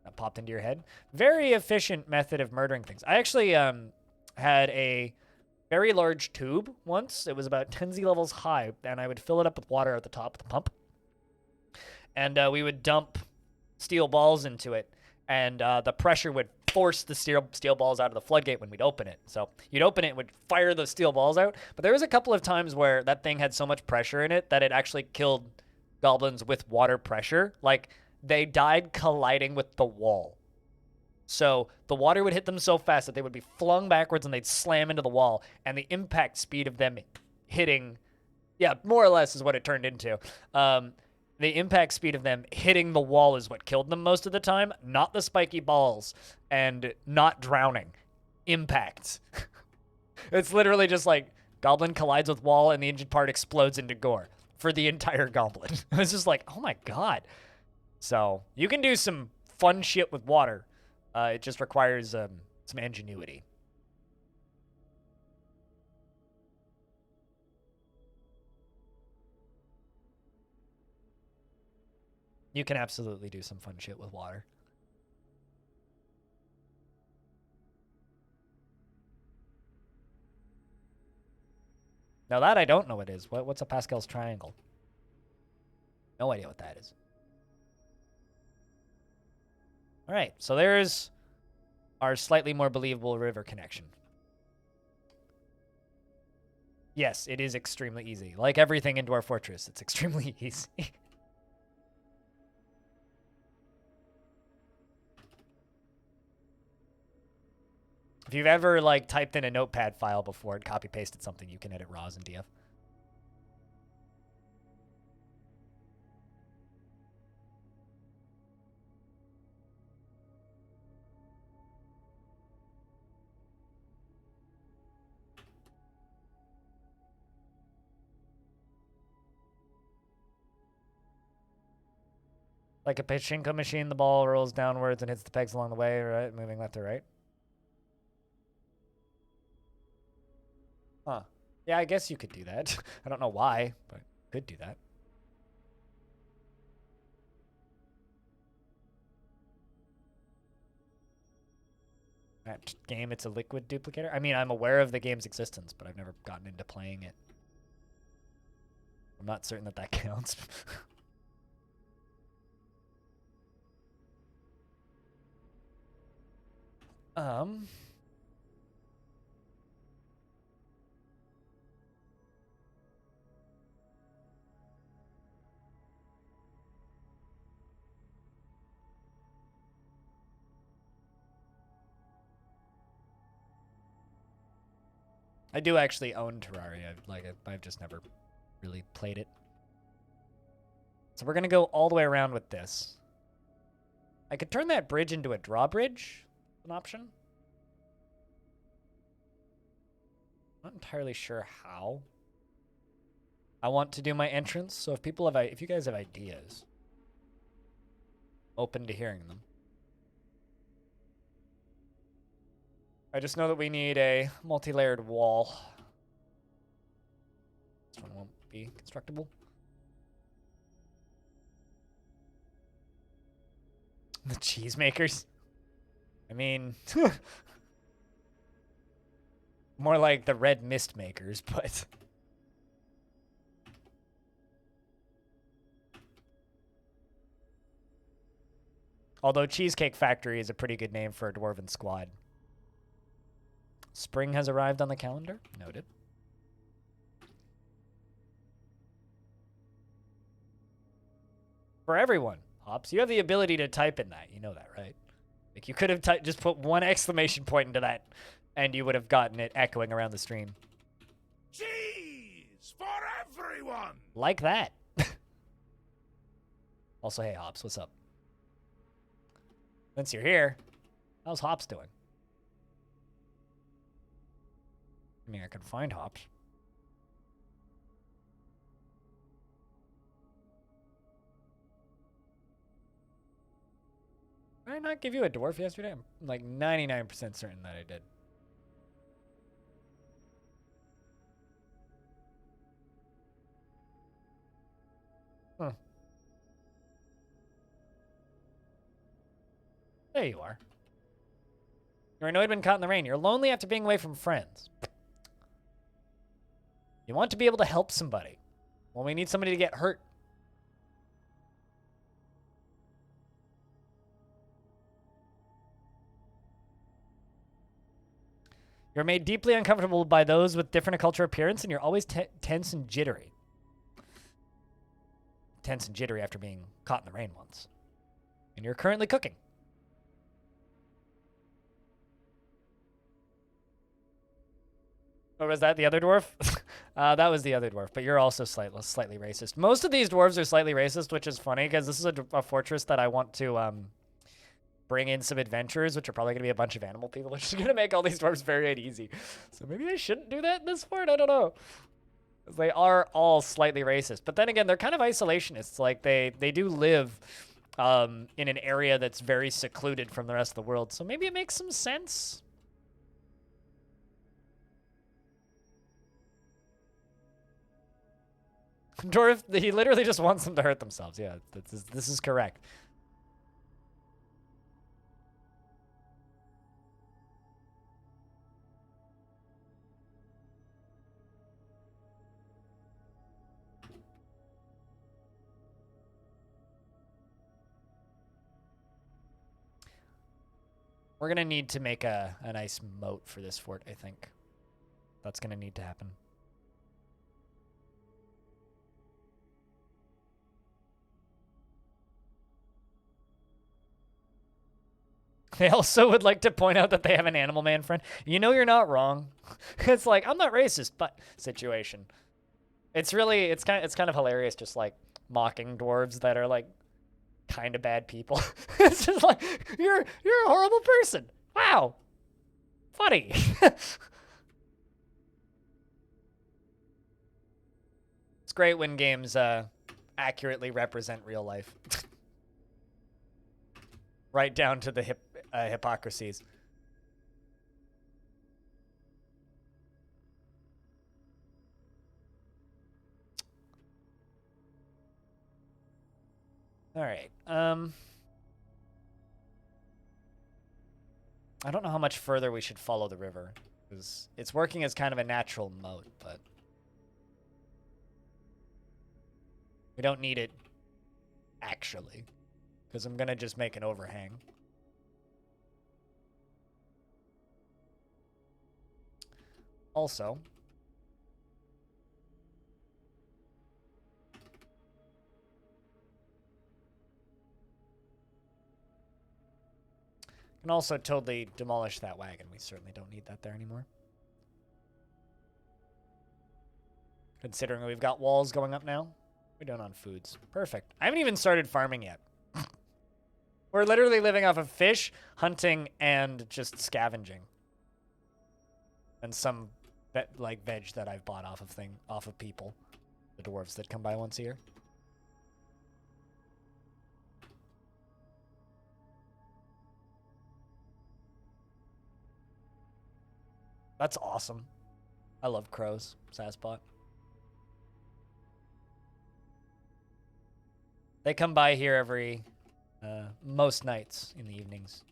That popped into your head. Very efficient method of murdering things. I actually had a very large tube once. It was about 10Z levels high, and I would fill it up with water at the top of the pump. And we would dump steel balls into it, and the pressure would force the steel balls out of the floodgate when we'd open it. So you'd open it and would fire the steel balls out. But there was a couple of times where that thing had so much pressure in it that it actually killed goblins with water pressure. Like, they died colliding with the wall. So the water would hit them so fast that they would be flung backwards and they'd slam into the wall. And the impact speed of them hitting, yeah, more or less is what it turned into. The impact speed of them hitting the wall is what killed them most of the time, not the spiky balls and not drowning. Impact. It's literally just like goblin collides with wall and the injured part explodes into gore for the entire goblin. It was just like, oh my god. So you can do some fun shit with water. It just requires some ingenuity. You can absolutely do some fun shit with water. Now that I don't know what is. What's a Pascal's triangle? No idea what that is. All right, so there's our slightly more believable river connection. Yes, it is extremely easy. Like everything in Dwarf Fortress, it's extremely easy. If you've ever like typed in a notepad file before and copy pasted something, you can edit RAWs in DF. Like a pachinko machine, the ball rolls downwards and hits the pegs along the way, right? Moving left to right. Huh. Yeah, I guess you could do that. I don't know why, but could do that. That game, it's a liquid duplicator. I mean, I'm aware of the game's existence, but I've never gotten into playing it. I'm not certain that that counts. I do actually own Terraria. I've just never really played it. So we're gonna go all the way around with this. I could turn that bridge into a drawbridge, an option. Not entirely sure how I want to do my entrance. So if you guys have ideas, open to hearing them. I just know that we need a multi-layered wall. This one won't be constructible. The cheesemakers. I mean, more like the red mist makers, but... Although Cheesecake Factory is a pretty good name for a dwarven squad. Spring has arrived on the calendar. Noted. For everyone, Hops, you have the ability to type in that. You know that, right? Like, you could have just put one exclamation point into that, and you would have gotten it echoing around the stream. Cheese for everyone! Like that. Also, hey, Hops, what's up? Since you're here, how's Hops doing? I mean, I can find Hops. Did I not give you a dwarf yesterday? I'm like 99% certain that I did. Huh. There you are. You're annoyed when caught in the rain. You're lonely after being away from friends. You want to be able to help somebody. Well, we need somebody to get hurt. You're made deeply uncomfortable by those with different culture appearance, and you're always tense and jittery. Tense and jittery after being caught in the rain once. And you're currently cooking. Or was that the other dwarf? That was the other dwarf, but you're also slightly racist. Most of these dwarves are slightly racist, which is funny, because this is a fortress that I want to bring in some adventurers, which are probably going to be a bunch of animal people, which is going to make all these dwarves very uneasy. So maybe I shouldn't do that in this fort? I don't know. They are all slightly racist. But then again, they're kind of isolationists. Like, they do live in an area that's very secluded from the rest of the world. So maybe it makes some sense. Dwarf, he literally just wants them to hurt themselves. Yeah, this is correct. We're going to need to make a nice moat for this fort, I think. That's going to need to happen. They also would like to point out that they have an animal man friend. You know you're not wrong. It's like, I'm not racist, but situation. It's really, it's kind of hilarious just like mocking dwarves that are like kind of bad people. It's just like, you're a horrible person. Wow. Funny. It's great when games accurately represent real life. Right down to the hypocrisies. All right. I don't know how much further we should follow the river, because it's working as kind of a natural moat, but we don't need it actually, because I'm gonna just make an overhang. Also, can also totally demolish that wagon. We certainly don't need that there anymore. Considering we've got walls going up now. We're doing on foods. Perfect. I haven't even started farming yet. We're literally living off of fish, hunting, and just scavenging. And some like veg that I've bought off of people. The dwarves that come by once a year. That's awesome. I love crows, Saspot. They come by here every, most nights in the evenings.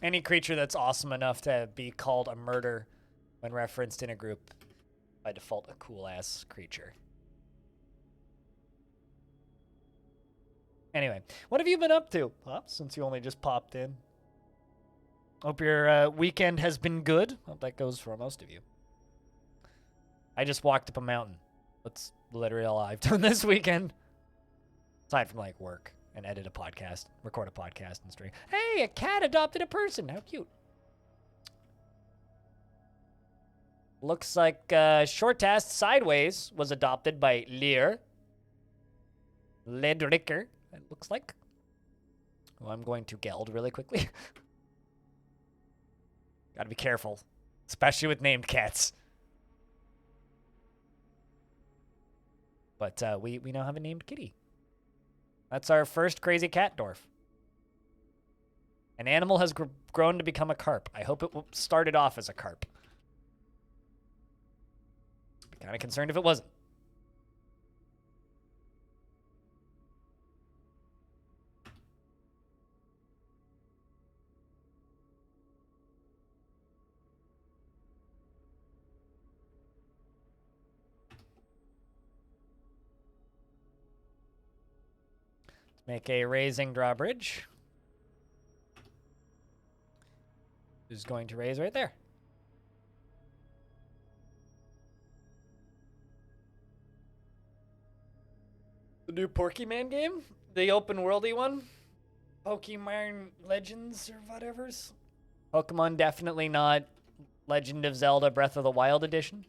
Any creature that's awesome enough to be called a murder when referenced in a group, by default, a cool-ass creature. Anyway, what have you been up to, Pop, since you only just popped in? Hope your weekend has been good. Hope that goes for most of you. I just walked up a mountain. That's literally all I've done this weekend. Aside from, like, work and edit a podcast, record a podcast and stream. Hey, a cat adopted a person. How cute. Looks like Shortast Sideways was adopted by Lear. Ledricker, it looks like. Well, I'm going to geld really quickly. Gotta be careful, especially with named cats. But we now have a named kitty. That's our first crazy cat dwarf. An animal has grown to become a carp. I hope it started off as a carp. I'd be kind of concerned if it wasn't. Make a raising drawbridge. Who's going to raise right there? The new Pokemon game? The open worldy one? Pokemon Legends or whatever's? Pokemon definitely not Legend of Zelda Breath of the Wild edition.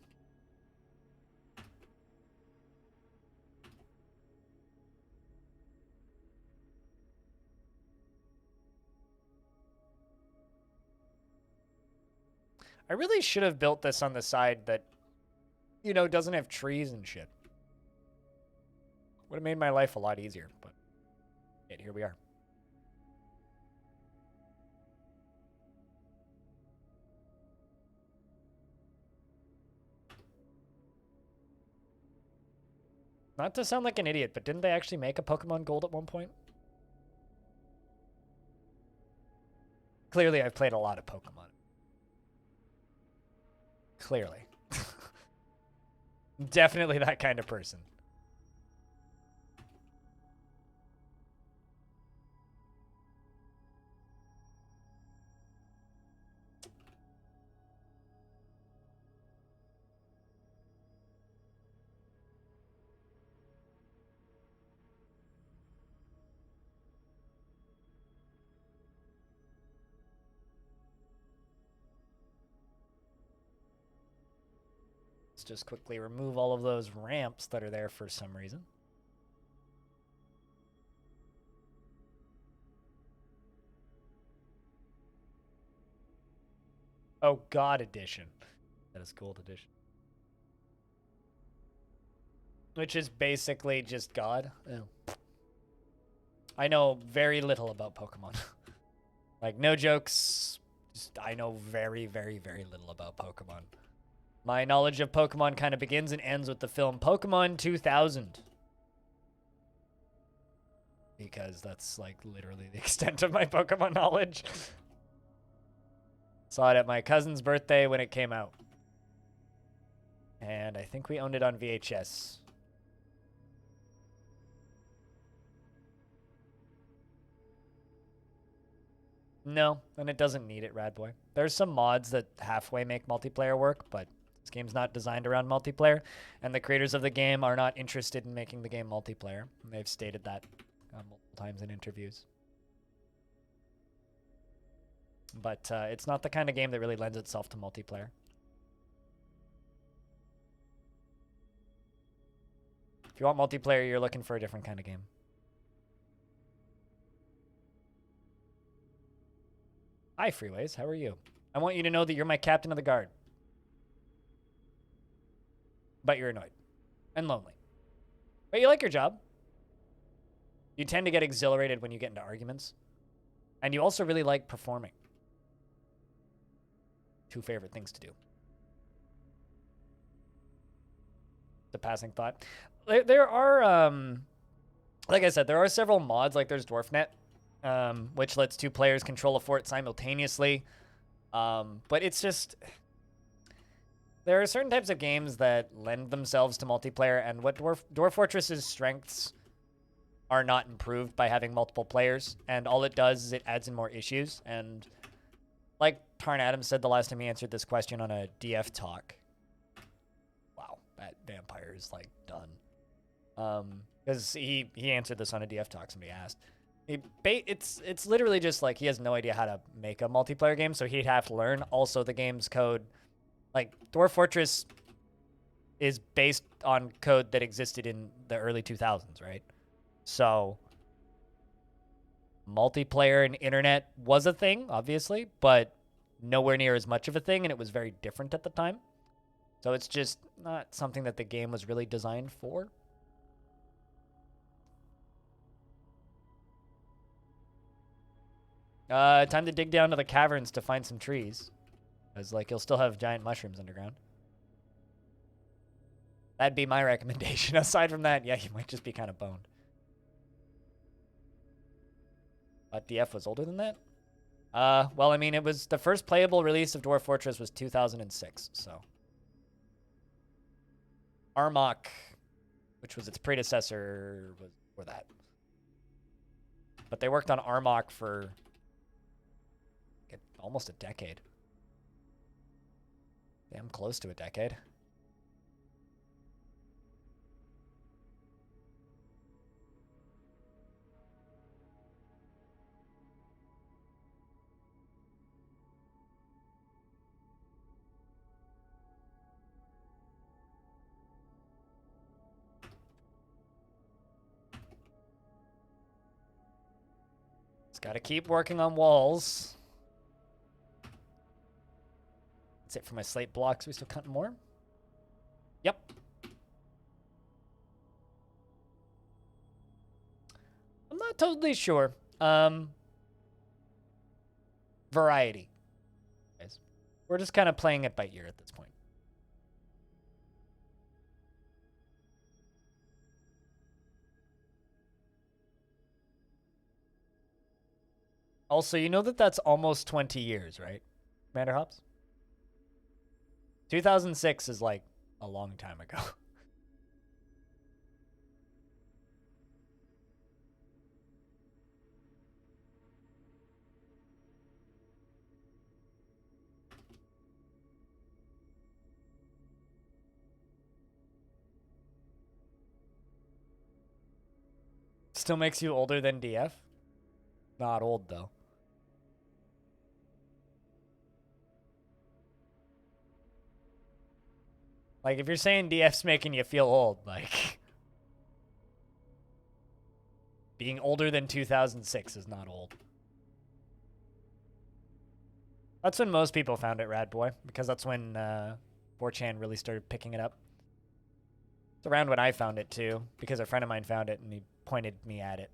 I really should have built this on the side that, you know, doesn't have trees and shit. Would have made my life a lot easier, but yet here we are. Not to sound like an idiot, but didn't they actually make a Pokemon Gold at one point? Clearly, I've played a lot of Pokemon. Clearly. Definitely that kind of person. Let's just quickly remove all of those ramps that are there for some reason. Oh, God Edition. That is Gold Edition. Which is basically just God. Oh. I know very little about Pokemon. Like, no jokes. Just, I know very, very, very little about Pokemon. My knowledge of Pokemon kind of begins and ends with the film Pokemon 2000. Because that's, like, literally the extent of my Pokemon knowledge. Saw it at my cousin's birthday when it came out. And I think we owned it on VHS. No, and it doesn't need it, Radboy. There's some mods that halfway make multiplayer work, but this game's not designed around multiplayer, and the creators of the game are not interested in making the game multiplayer. And they've stated that multiple times in interviews. But it's not the kind of game that really lends itself to multiplayer. If you want multiplayer, you're looking for a different kind of game. Hi, Freeways. How are you? I want you to know that you're my captain of the guard. But you're annoyed. And lonely. But you like your job. You tend to get exhilarated when you get into arguments. And you also really like performing. Two favorite things to do. The passing thought. There are, like I said, there are several mods. Like there's Dwarfnet, which lets two players control a fort simultaneously. But it's just... There are certain types of games that lend themselves to multiplayer, and what Dwarf Fortress's strengths are not improved by having multiple players, and all it does is it adds in more issues. And like Tarn Adams said the last time he answered this question on a DF talk, wow, that vampire is like done. Because he answered this on a DF talk, somebody asked. It's literally just like he has no idea how to make a multiplayer game, so he'd have to learn. Also, the game's code, like Dwarf Fortress is based on code that existed in the early 2000s, right? So multiplayer and internet was a thing, obviously, but nowhere near as much of a thing, and it was very different at the time. So it's just not something that the game was really designed for. Time to dig down to the caverns to find some trees. Because, like, you'll still have giant mushrooms underground. That'd be my recommendation. Aside from that, yeah, you might just be kind of boned. But DF was older than that? Well, I mean, it was the first playable release of Dwarf Fortress was 2006, so. Armok, which was its predecessor, was for that. But they worked on Armok for almost a decade. Damn close to a decade. Just gotta keep working on walls. That's it for my slate blocks. We still cutting more? Yep. I'm not totally sure. Variety. Guys. We're just kind of playing it by ear at this point. Also, you know that that's almost 20 years, right, Commander Hobbs? 2006 is like a long time ago. Still makes you older than DF? Not old, though. Like, if you're saying DF's making you feel old, like, being older than 2006 is not old. That's when most people found it, Rad Boy, because that's when 4chan really started picking it up. It's around when I found it, too, because a friend of mine found it, and he pointed me at it.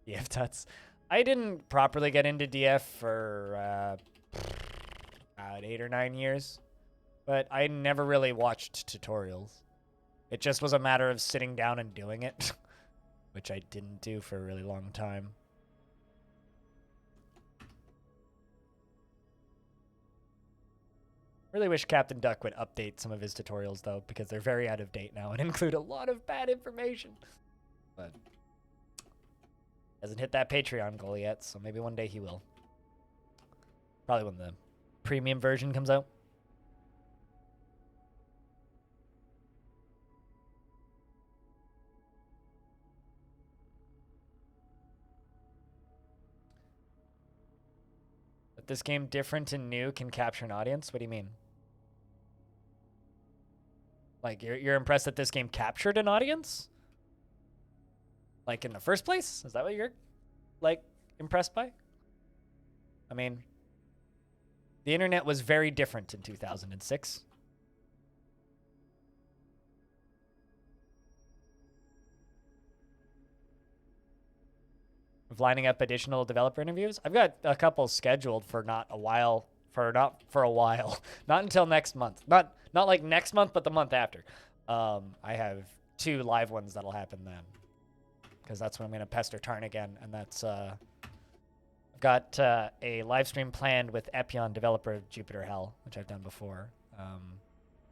DF Tuts. I didn't properly get into DF for about 8 or 9 years, but I never really watched tutorials. It just was a matter of sitting down and doing it, which I didn't do for a really long time. Really wish Captain Duck would update some of his tutorials, though, because they're very out of date now and include a lot of bad information. But hasn't hit that Patreon goal yet, so maybe one day he will. Probably when the premium version comes out. But this game, different and new, can capture an audience? What do you mean? Like, you're impressed that this game captured an audience? Like, in the first place? Is that what you're, like, impressed by? I mean, the internet was very different in 2006. Of lining up additional developer interviews? I've got a couple scheduled for not a while. Not until next month. Not like next month, but the month after. I have 2 live ones that'll happen then, because that's when I'm gonna pester Tarn again, and that's I've got a live stream planned with Epion, developer of Jupiter Hell, which I've done before.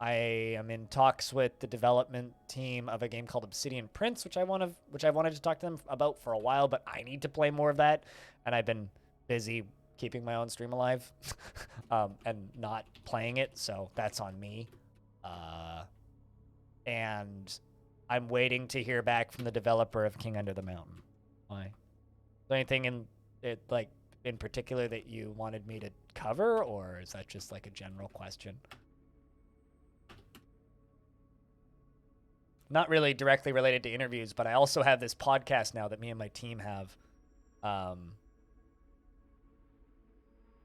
I am in talks with the development team of a game called Obsidian Prince, which I wanted to talk to them about for a while, but I need to play more of that, and I've been busy keeping my own stream alive and not playing it, so that's on me. And I'm waiting to hear back from the developer of King Under the Mountain. Why? Is there anything in it, like, in particular that you wanted me to cover, or is that just like a general question? Not really directly related to interviews, but I also have this podcast now that me and my team have,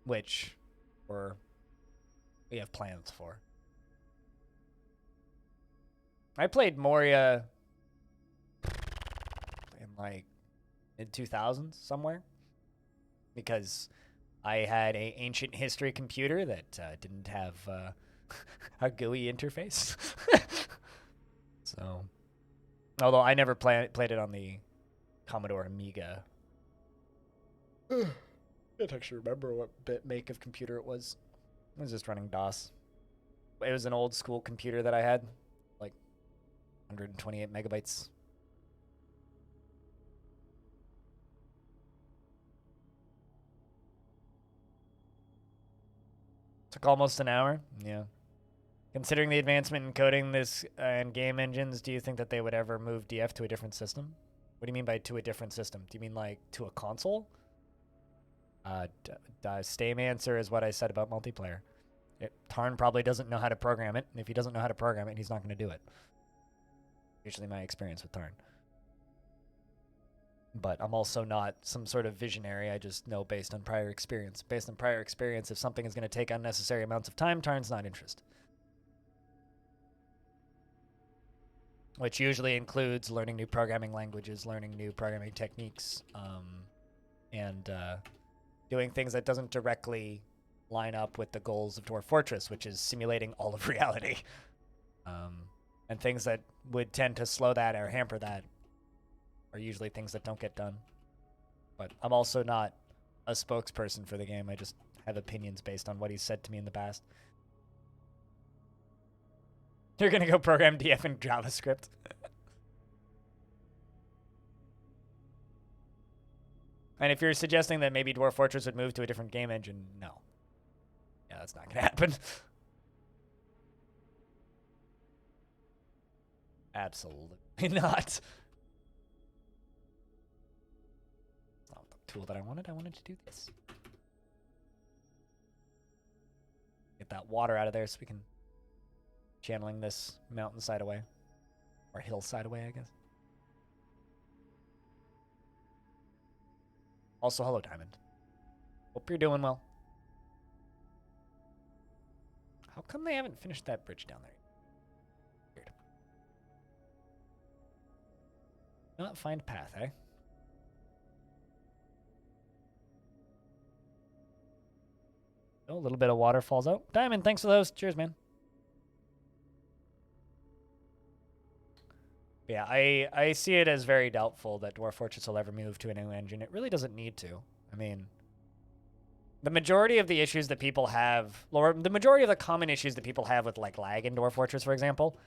which we have plans for. I played Moria in like mid-2000s somewhere, because I had a ancient history computer that didn't have a GUI interface. So, although I never played it on the Commodore Amiga. I can't actually remember what make of computer it was. It was just running DOS. It was an old school computer that I had, like 128 megabytes. Took almost an hour. Yeah. Considering the advancement in coding and game engines, do you think that they would ever move DF to a different system? What do you mean by to a different system? Do you mean like to a console? Same answer is what I said about multiplayer. Tarn probably doesn't know how to program it, and if he doesn't know how to program it, he's not going to do it. Usually my experience with Tarn. But I'm also not some sort of visionary. I just know based on prior experience. Based on prior experience, if something is going to take unnecessary amounts of time, Tarn's not interested. Which usually includes learning new programming languages, learning new programming techniques, and doing things that doesn't directly line up with the goals of Dwarf Fortress, which is simulating all of reality. And things that would tend to slow that or hamper that are usually things that don't get done. But I'm also not a spokesperson for the game. I just have opinions based on what he's said to me in the past. You're gonna go program DF in JavaScript. And if you're suggesting that maybe Dwarf Fortress would move to a different game engine, no. Yeah, that's not gonna happen. Absolutely not. Not the tool that I wanted. I wanted to do this. Get that water out of there so we can channeling this mountainside away. Or hillside away, I guess. Also, hello, Diamond. Hope you're doing well. How come they haven't finished that bridge down there? Weird. Not find path, eh? Oh, a little bit of water falls out. Diamond, thanks for those. Cheers, man. Yeah, I see it as very doubtful that Dwarf Fortress will ever move to a new engine. It really doesn't need to. I mean, the majority of the issues that people have, or the majority of the common issues that people have with like lag in Dwarf Fortress, for example,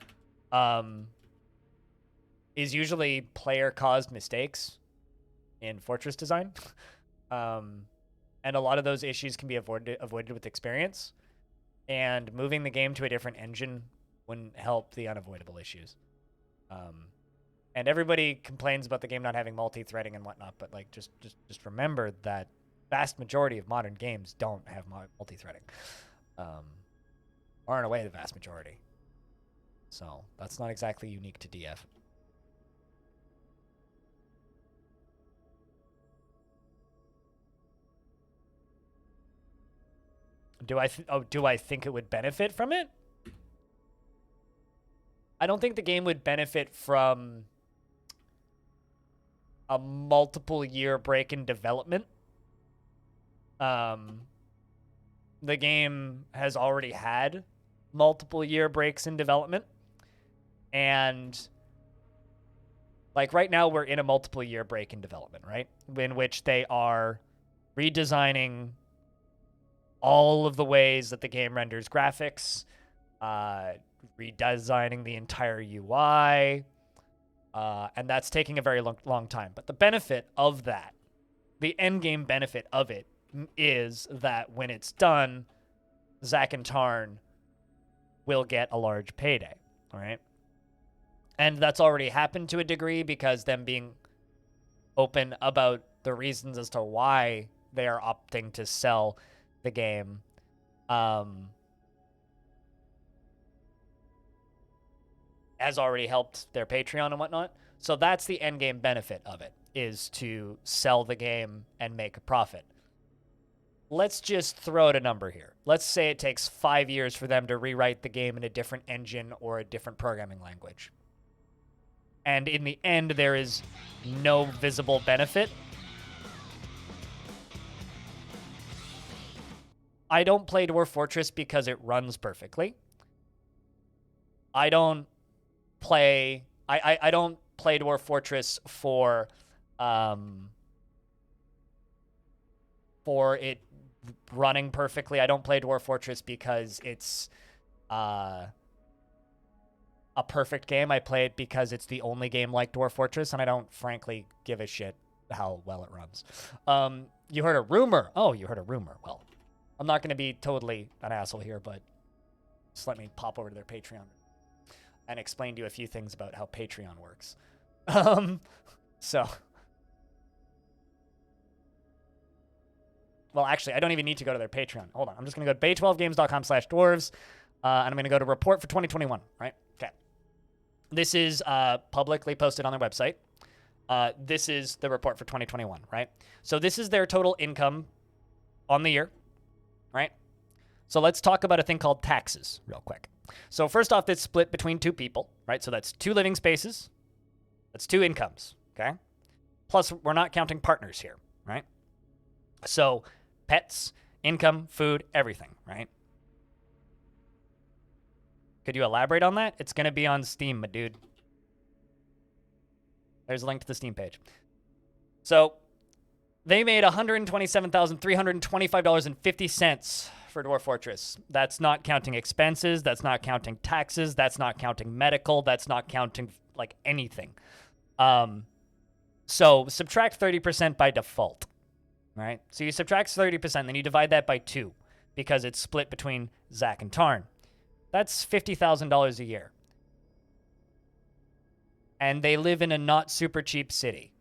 is usually player-caused mistakes in Fortress design. And a lot of those issues can be avoided with experience. And moving the game to a different engine wouldn't help the unavoidable issues. And everybody complains about the game not having multi-threading and whatnot, but like just remember that vast majority of modern games don't have multi-threading, or in a way the vast majority. So that's not exactly unique to DF. Do I think it would benefit from it? I don't think the game would benefit from a multiple year break in development. The game has already had multiple year breaks in development. And like right now we're in a multiple year break in development, right? In which they are redesigning all of the ways that the game renders graphics, redesigning the entire UI, and that's taking a very long time. But the benefit of that, the end game benefit of it, is that when it's done, Zach and Tarn will get a large payday, all right? And that's already happened to a degree because them being open about the reasons as to why they are opting to sell the game. Has already helped their Patreon and whatnot. So that's the end game benefit of it, is to sell the game and make a profit. Let's just throw out a number here. Let's say it takes 5 years for them to rewrite the game in a different engine or a different programming language. And in the end, there is no visible benefit. I don't play Dwarf Fortress because it runs perfectly. I don't play Dwarf Fortress for it running perfectly. I don't play Dwarf Fortress because it's a perfect game. I play it because it's the only game like Dwarf Fortress, and I don't frankly give a shit how well it runs. You heard a rumor. Oh, you heard a rumor. Well, I'm not going to be totally an asshole here, but just let me pop over to their Patreon and explain to you a few things about how Patreon works. Well, actually, I don't even need to go to their Patreon. Hold on. I'm just going to go to bay12games.com/dwarves, and I'm going to go to report for 2021, right? Okay. This is publicly posted on their website. This is the report for 2021, right? So this is their total income on the year, right? So let's talk about a thing called taxes real quick. So first off, it's split between two people, right? So that's 2 living spaces. That's 2 incomes, okay? Plus, we're not counting partners here, right? So pets, income, food, everything, right? Could you elaborate on that? It's going to be on Steam, my dude. There's a link to the Steam page. So they made $127,325.50 for Dwarf Fortress. That's not counting expenses. That's not counting taxes. That's not counting medical. That's not counting like anything. So subtract 30% by default, right? So you subtract 30%, then you divide that by 2 because it's split between Zach and Tarn. That's $50,000 a year. And they live in a not super cheap city.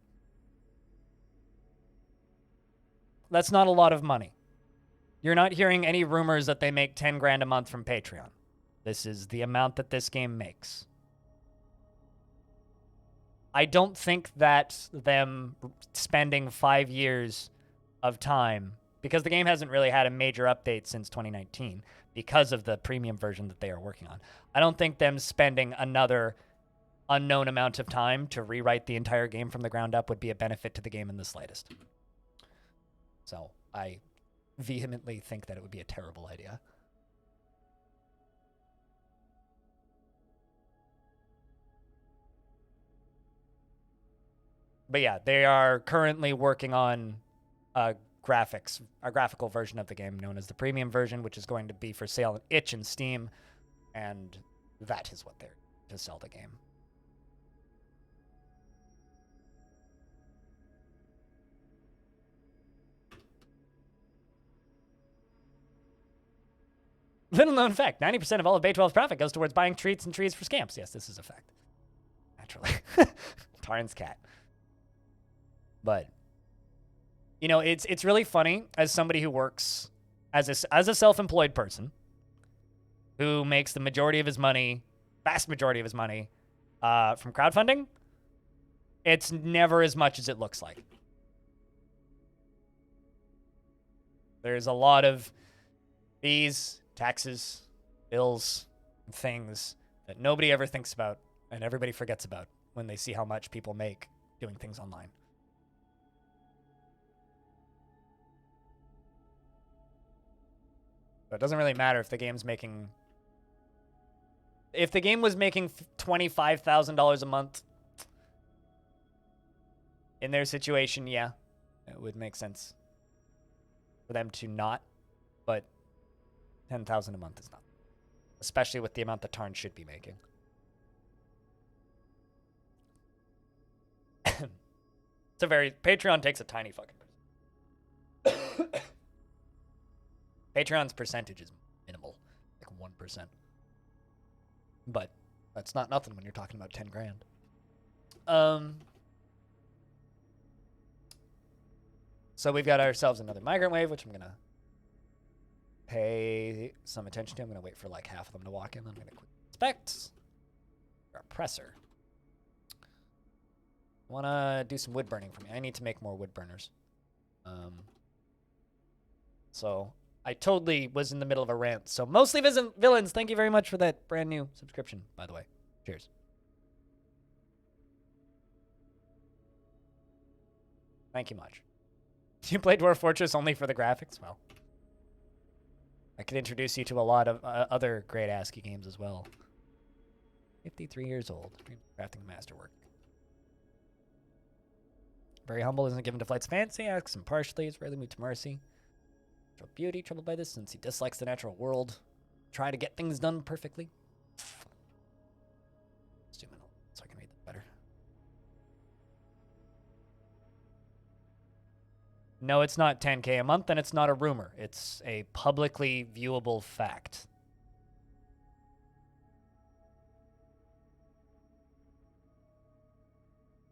That's not a lot of money. You're not hearing any rumors that they make 10 grand a month from Patreon. This is the amount that this game makes. I don't think that them spending 5 years of time, because the game hasn't really had a major update since 2019 because of the premium version that they are working on. I don't think them spending another unknown amount of time to rewrite the entire game from the ground up would be a benefit to the game in the slightest. So I vehemently think that it would be a terrible idea. But yeah, they are currently working on a graphical version of the game known as the premium version, which is going to be for sale on itch and Steam, and that is what they're to sell the game. Little known fact, 90% of all of Bay 12's profit goes towards buying treats and trees for scamps. Yes, this is a fact. Naturally. Tarn's cat. But, you know, it's really funny as somebody who works as a self-employed person who makes the majority of his money, vast majority of his money, from crowdfunding. It's never as much as it looks like. There's a lot of fees, taxes, bills, things that nobody ever thinks about and everybody forgets about when they see how much people make doing things online. So it doesn't really matter if the game's making... If the game was making $25,000 a month, in their situation, yeah, it would make sense for them to not, but $10,000 a month is not, especially with the amount that Tarn should be making. It's a very... Patreon takes a tiny fucking percentage. Patreon's percentage is minimal, like 1%. But that's not nothing when you're talking about 10 grand. So we've got ourselves another migrant wave, which I'm going to pay some attention to. I'm going to wait for like half of them to walk in. I'm going to quick inspect our presser. I want to do some wood burning for me. I need to make more wood burners. So I totally was in the middle of a rant. So mostly villains, thank you very much for that brand new subscription, by the way. Cheers. Thank you much. Do you play Dwarf Fortress only for the graphics? Well, I could introduce you to a lot of other great ASCII games as well. 53 years old, crafting masterwork. Very humble, isn't given to flight's fancy, acts impartially, is rarely moved to mercy. Natural beauty, troubled by this since he dislikes the natural world. Try to get things done perfectly. Zoom in so I can read that better. No, it's not 10K a month, and it's not a rumor. It's a publicly viewable fact.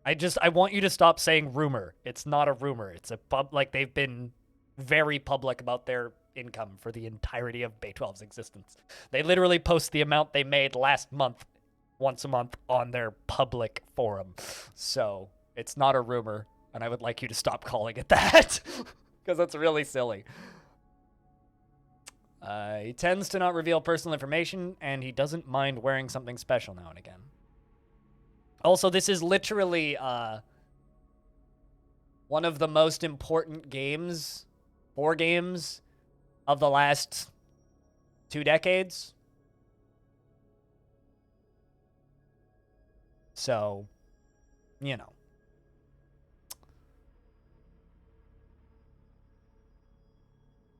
I want you to stop saying rumor. It's not a rumor. It's a like they've been very public about their income for the entirety of Bay 12's existence. They literally post the amount they made last month, once a month, on their public forum. So it's not a rumor, and I would like you to stop calling it that, because that's really silly. He tends to not reveal personal information, and he doesn't mind wearing something special now and again. Also, this is literally one of the most important games, 4 games, of the last 2 decades. So, you know,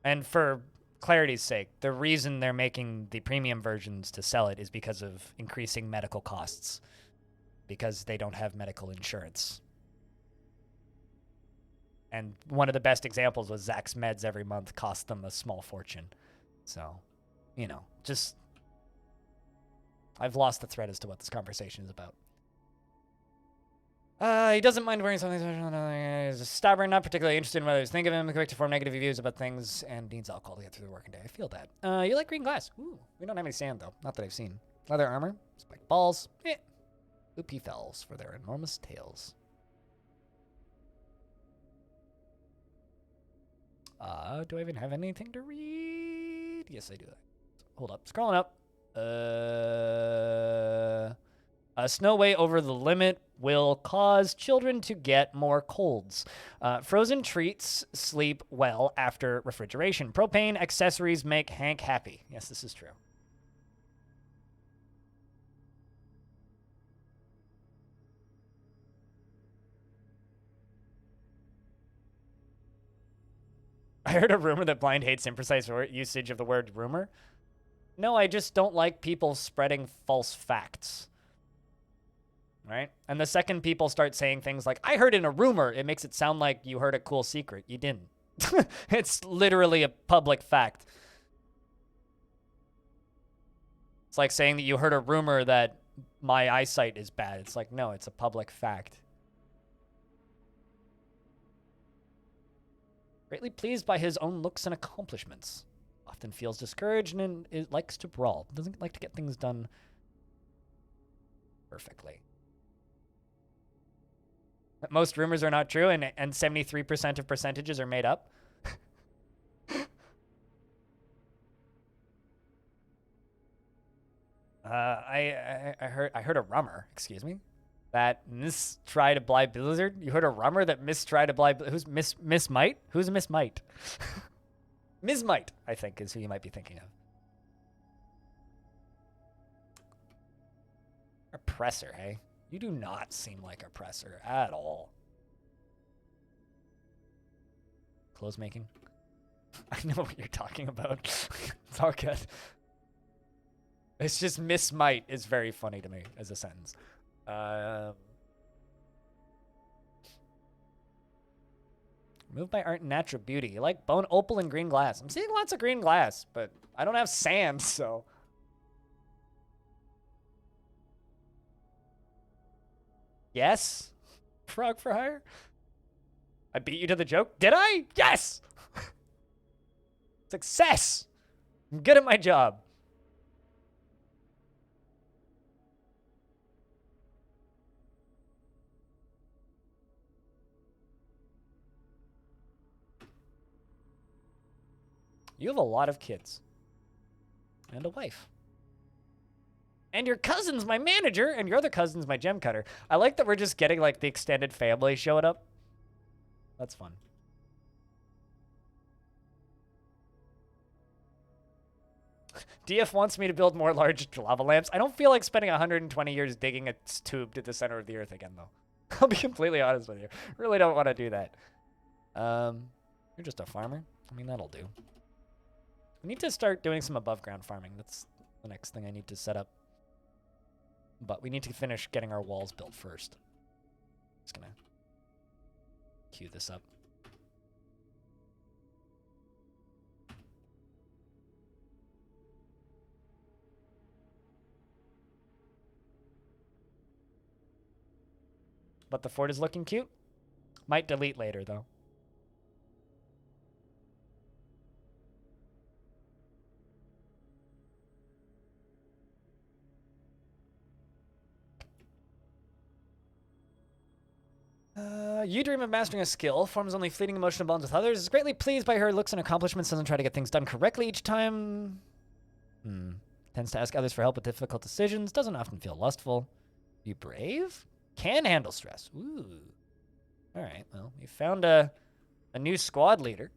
And for clarity's sake, the reason they're making the premium versions to sell it is because of increasing medical costs, because they don't have medical insurance. And one of the best examples was Zach's meds every month cost them a small fortune. So, you know, just... I've lost the thread as to what this conversation is about. He doesn't mind wearing something special. He's stubborn, not particularly interested in whether he's think of him, quick to form negative views about things, and needs alcohol to get through the working day. I feel that. You like green glass? Ooh, we don't have any sand, though. Not that I've seen. Leather armor, spiked balls, loopy fells for their enormous tails. Do I even have anything to read? Yes, I do. Hold up. Scrolling up. Snow way over the limit will cause children to get more colds. Frozen treats sleep well after refrigeration. Propane accessories make Hank happy. Yes, this is true. I heard a rumor that Blind hates imprecise usage of the word rumor. No, I just don't like people spreading false facts. Right? And the second people start saying things like, I heard in a rumor, it makes it sound like you heard a cool secret. You didn't. It's literally a public fact. It's like saying that you heard a rumor that my eyesight is bad. It's like, no, it's a public fact. Greatly pleased by his own looks and accomplishments. Often feels discouraged and it likes to brawl. Doesn't like to get things done perfectly. Most rumors are not true, and 73% of percentages are made up. I heard a rumor, excuse me, that Miss tried to blind Blizzard. You heard a rumor that Miss tried to blind. Who's Miss Might? Who's Miss Might? Ms. Might, I think, is who you might be thinking of. Oppressor, hey? You do not seem like oppressor at all. Clothes making? I know what you're talking about. It's all good. It's just Miss Might is very funny to me as a sentence. Moved by art and natural beauty. You like bone, opal, and green glass. I'm seeing lots of green glass, but I don't have sand, so... Yes? Frog for hire? I beat you to the joke? Did I? Yes! Success! I'm good at my job. You have a lot of kids. And a wife. And your cousin's my manager, and your other cousin's my gem cutter. I like that we're just getting, like, the extended family showing up. That's fun. DF wants me to build more large lava lamps. I don't feel like spending 120 years digging a tube to the center of the earth again, though. I'll be completely honest with you. Really don't want to do that. You're just a farmer. I mean, that'll do. We need to start doing some above ground farming. That's the next thing I need to set up. But we need to finish getting our walls built first. Just gonna queue this up. But the fort is looking cute. Might delete later, though. You dream of mastering a skill, forms only fleeting emotional bonds with others, is greatly pleased by her looks and accomplishments, doesn't try to get things done correctly each time. Tends to ask others for help with difficult decisions, doesn't often feel lustful. You brave? Can handle stress. Ooh. Alright, well, we found a new squad leader.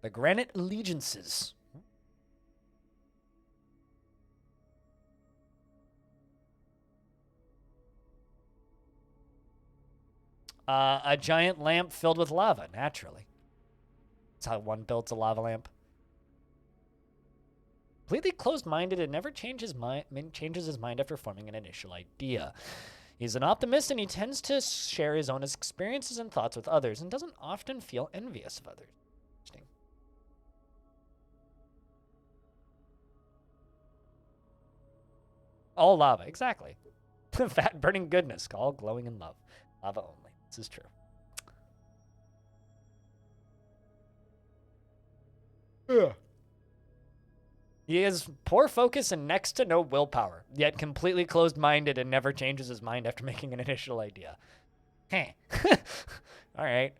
The Granite Allegiances. A giant lamp filled with lava, naturally. That's how one builds a lava lamp. Completely closed-minded and never changes his mind after forming an initial idea. He's an optimist and he tends to share his own experiences and thoughts with others and doesn't often feel envious of others. Interesting. All lava, exactly. Fat burning goodness, all glowing in love. Lava only. This is true. Yeah. He has poor focus and next to no willpower, yet completely closed-minded and never changes his mind after making an initial idea. Heh. All right.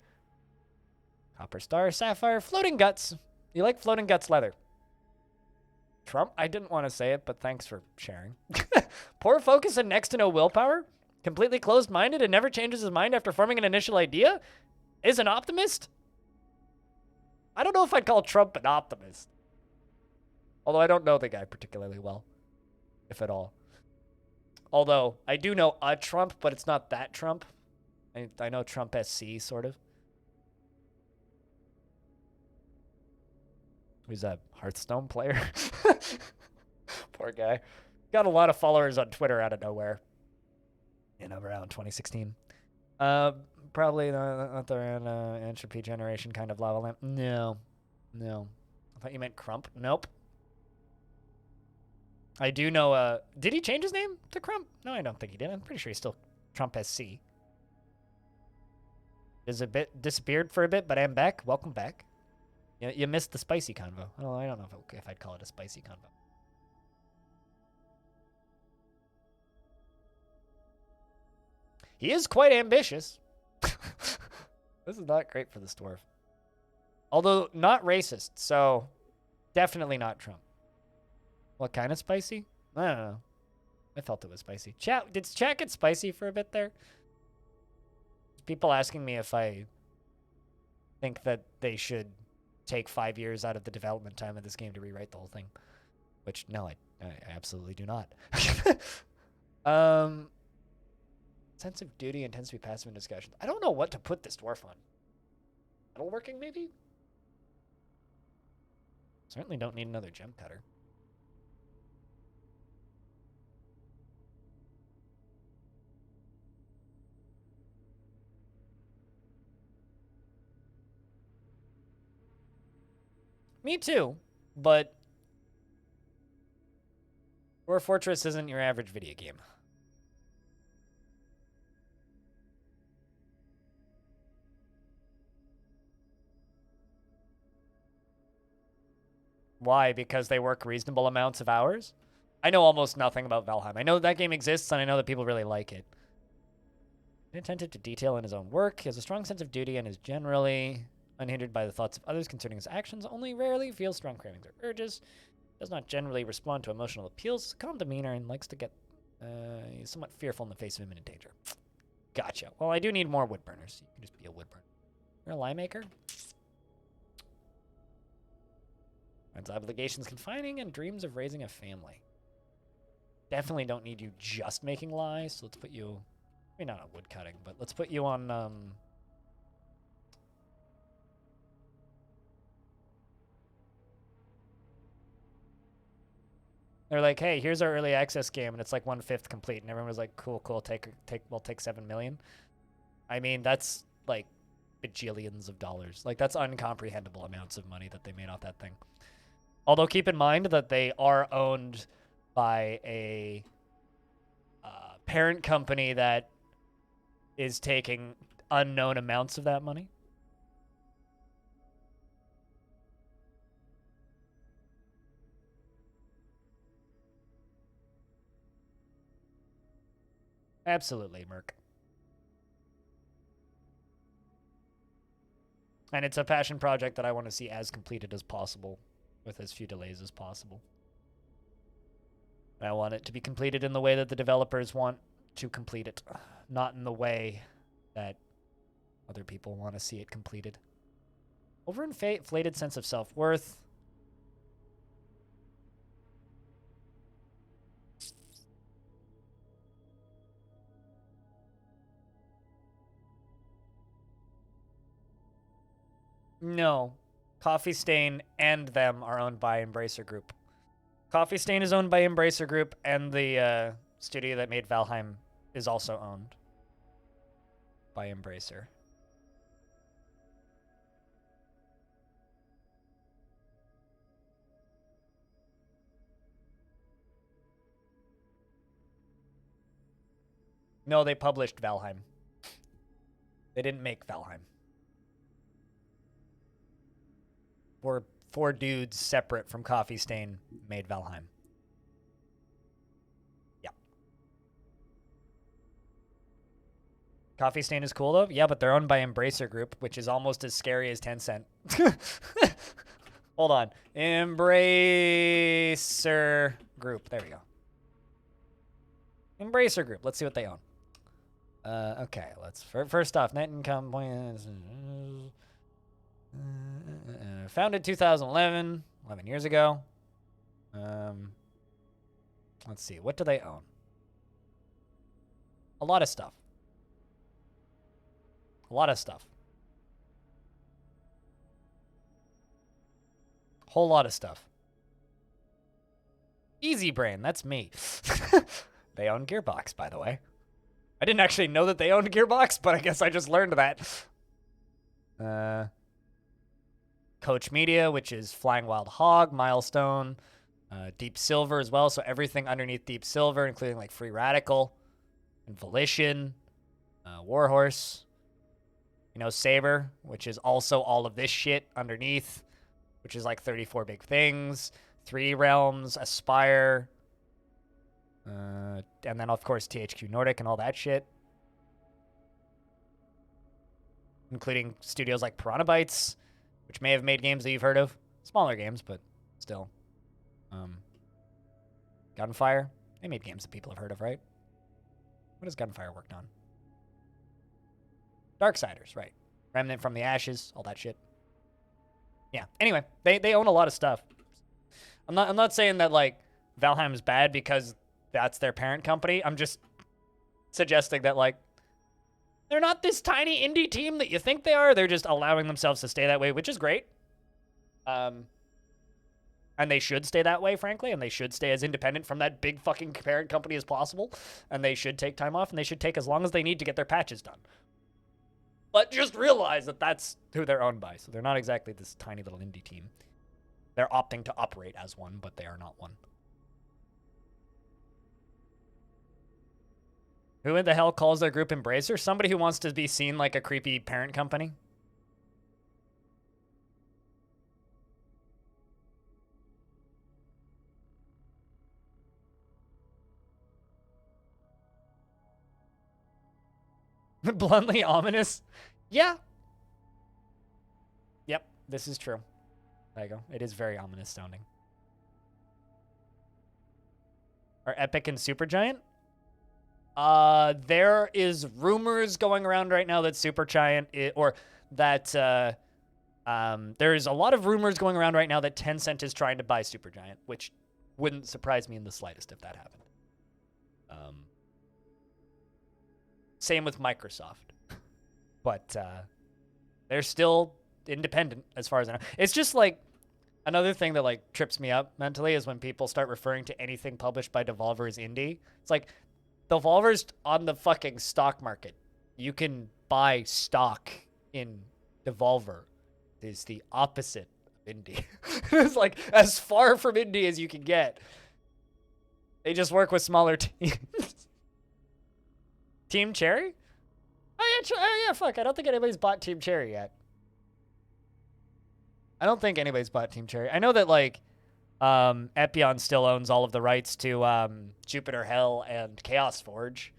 Copper Star, Sapphire, Floating Guts. You like Floating Guts leather. Trump? I didn't want to say it, but thanks for sharing. Poor focus and next to no willpower? Completely closed-minded and never changes his mind after forming an initial idea? Is an optimist? I don't know if I'd call Trump an optimist. Although I don't know the guy particularly well, if at all. Although, I do know a Trump, but it's not that Trump. I know Trump SC, sort of. He's a Hearthstone player. Poor guy. Got a lot of followers on Twitter out of nowhere. In around 2016. Probably not the entropy generation kind of lava lamp. No. No. I thought you meant Crump. Nope. I do know, did he change his name to Crump? No, I don't think he did. I'm pretty sure he's still Trump SC. Is a bit disappeared for a bit, but I'm back. Welcome back. You missed the spicy convo. Oh, I don't know if I'd call it a spicy convo. He is quite ambitious. This is not great for this dwarf. Although, not racist, so definitely not Trump. What kind of spicy? I don't know. I felt it was spicy. Chat, did chat get spicy for a bit there? People asking me if I think that they should take 5 years out of the development time of this game to rewrite the whole thing. Which, no, I absolutely do not. Sense of duty and tends to be passive in discussions. I don't know what to put this dwarf on. Metalworking, maybe? Certainly don't need another gem cutter. Me too, but Dwarf Fortress isn't your average video game. Why? Because they work reasonable amounts of hours? I know almost nothing about Valheim. I know that game exists, and I know that people really like it. Inattentive to detail in his own work, he has a strong sense of duty and is generally unhindered by the thoughts of others concerning his actions, only rarely feels strong cravings or urges, does not generally respond to emotional appeals, calm demeanor, and likes to get he's somewhat fearful in the face of imminent danger. Gotcha. Well, I do need more wood burners. You can just be a wood burner. You're a lye maker? Finds obligations confining and dreams of raising a family. Definitely don't need you just making lye, so let's put you... I mean, not on wood cutting, but let's put you on... They're like, hey, here's our early access game, and it's like 1/5 complete, and everyone was like, cool, we'll take 7 million. I mean, that's like bajillions of dollars. Like, that's uncomprehendable amounts of money that they made off that thing. Although keep in mind that they are owned by a parent company that is taking unknown amounts of that money. Absolutely, Merc. And it's a passion project that I want to see as completed as possible, with as few delays as possible. I want it to be completed in the way that the developers want to complete it, not in the way that other people want to see it completed. Overinflated sense of self-worth. No. Coffee Stain and them are owned by Embracer Group. Coffee Stain is owned by Embracer Group, and the studio that made Valheim is also owned by Embracer. No, they published Valheim. They didn't make Valheim. Four dudes separate from Coffee Stain made Valheim. Yeah. Coffee Stain is cool, though? Yeah, but they're owned by Embracer Group, which is almost as scary as Tencent. Hold on. Embracer Group. There we go. Embracer Group. Let's see what they own. Okay, let's first off, net income founded 2011, 11 years ago. Let's see, what do they own? A lot of stuff. A lot of stuff. Whole lot of stuff. Easy Brain, that's me. They own Gearbox, by the way. I didn't actually know that they owned Gearbox, but I guess I just learned that. Coach Media, which is Flying Wild Hog, Milestone, Deep Silver as well. So everything underneath Deep Silver, including like Free Radical and Volition, Warhorse, you know, Saber, which is also all of this shit underneath, which is like 34 Big Things, 3 Realms, Aspire, and then, of course, THQ Nordic and all that shit. Including studios like Piranha Bytes, which may have made games that you've heard of. Smaller games, but still. Gunfire. They made games that people have heard of, right? What has Gunfire worked on? Darksiders, right. Remnant from the Ashes, all that shit. Yeah. Anyway, they own a lot of stuff. I'm not saying that, like, Valheim is bad because that's their parent company. I'm just suggesting that, like, they're not this tiny indie team that you think they are. They're just allowing themselves to stay that way, which is great. And they should stay that way, frankly, and they should stay as independent from that big fucking parent company as possible. And they should take time off, and they should take as long as they need to get their patches done. But just realize that that's who they're owned by. So they're not exactly this tiny little indie team. They're opting to operate as one, but they are not one. Who in the hell calls their group Embracer? Somebody who wants to be seen like a creepy parent company. Bluntly ominous? Yeah. Yep, this is true. There you go. It is very ominous sounding. Are Epic and Supergiant? There is rumors going around right now that Supergiant there's a lot of rumors going around right now that Tencent is trying to buy Supergiant, which wouldn't surprise me in the slightest if that happened. Same with Microsoft, but they're still independent as far as I know. It's just like another thing that like trips me up mentally is when people start referring to anything published by Devolver as indie. It's like Devolver's on the fucking stock market. You can buy stock in Devolver. It's the opposite of indie. It's like as far from indie as you can get. They just work with smaller teams. Team Cherry? Oh yeah, fuck. I don't think anybody's bought Team Cherry yet. I don't think anybody's bought Team Cherry. I know that, like, Epion still owns all of the rights to Jupiter Hell and Chaos Forge.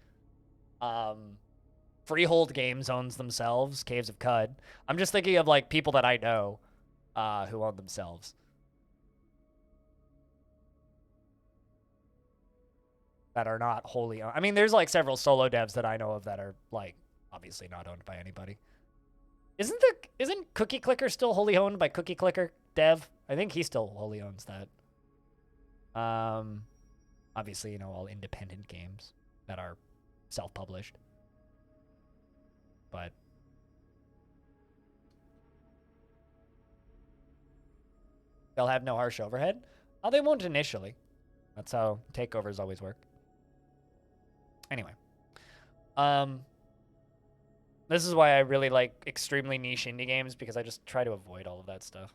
Freehold Games owns themselves, Caves of Cud. I'm just thinking of, like, people that I know who own themselves. That are not wholly owned. I mean, there's, like, several solo devs that I know of that are, like, obviously not owned by anybody. Isn't Cookie Clicker still wholly owned by Cookie Clicker Dev? I think he still wholly owns that. Obviously, you know, all independent games that are self-published. But they'll have no harsh overhead. Oh, they won't initially. That's how takeovers always work. Anyway. This is why I really like extremely niche indie games, because I just try to avoid all of that stuff.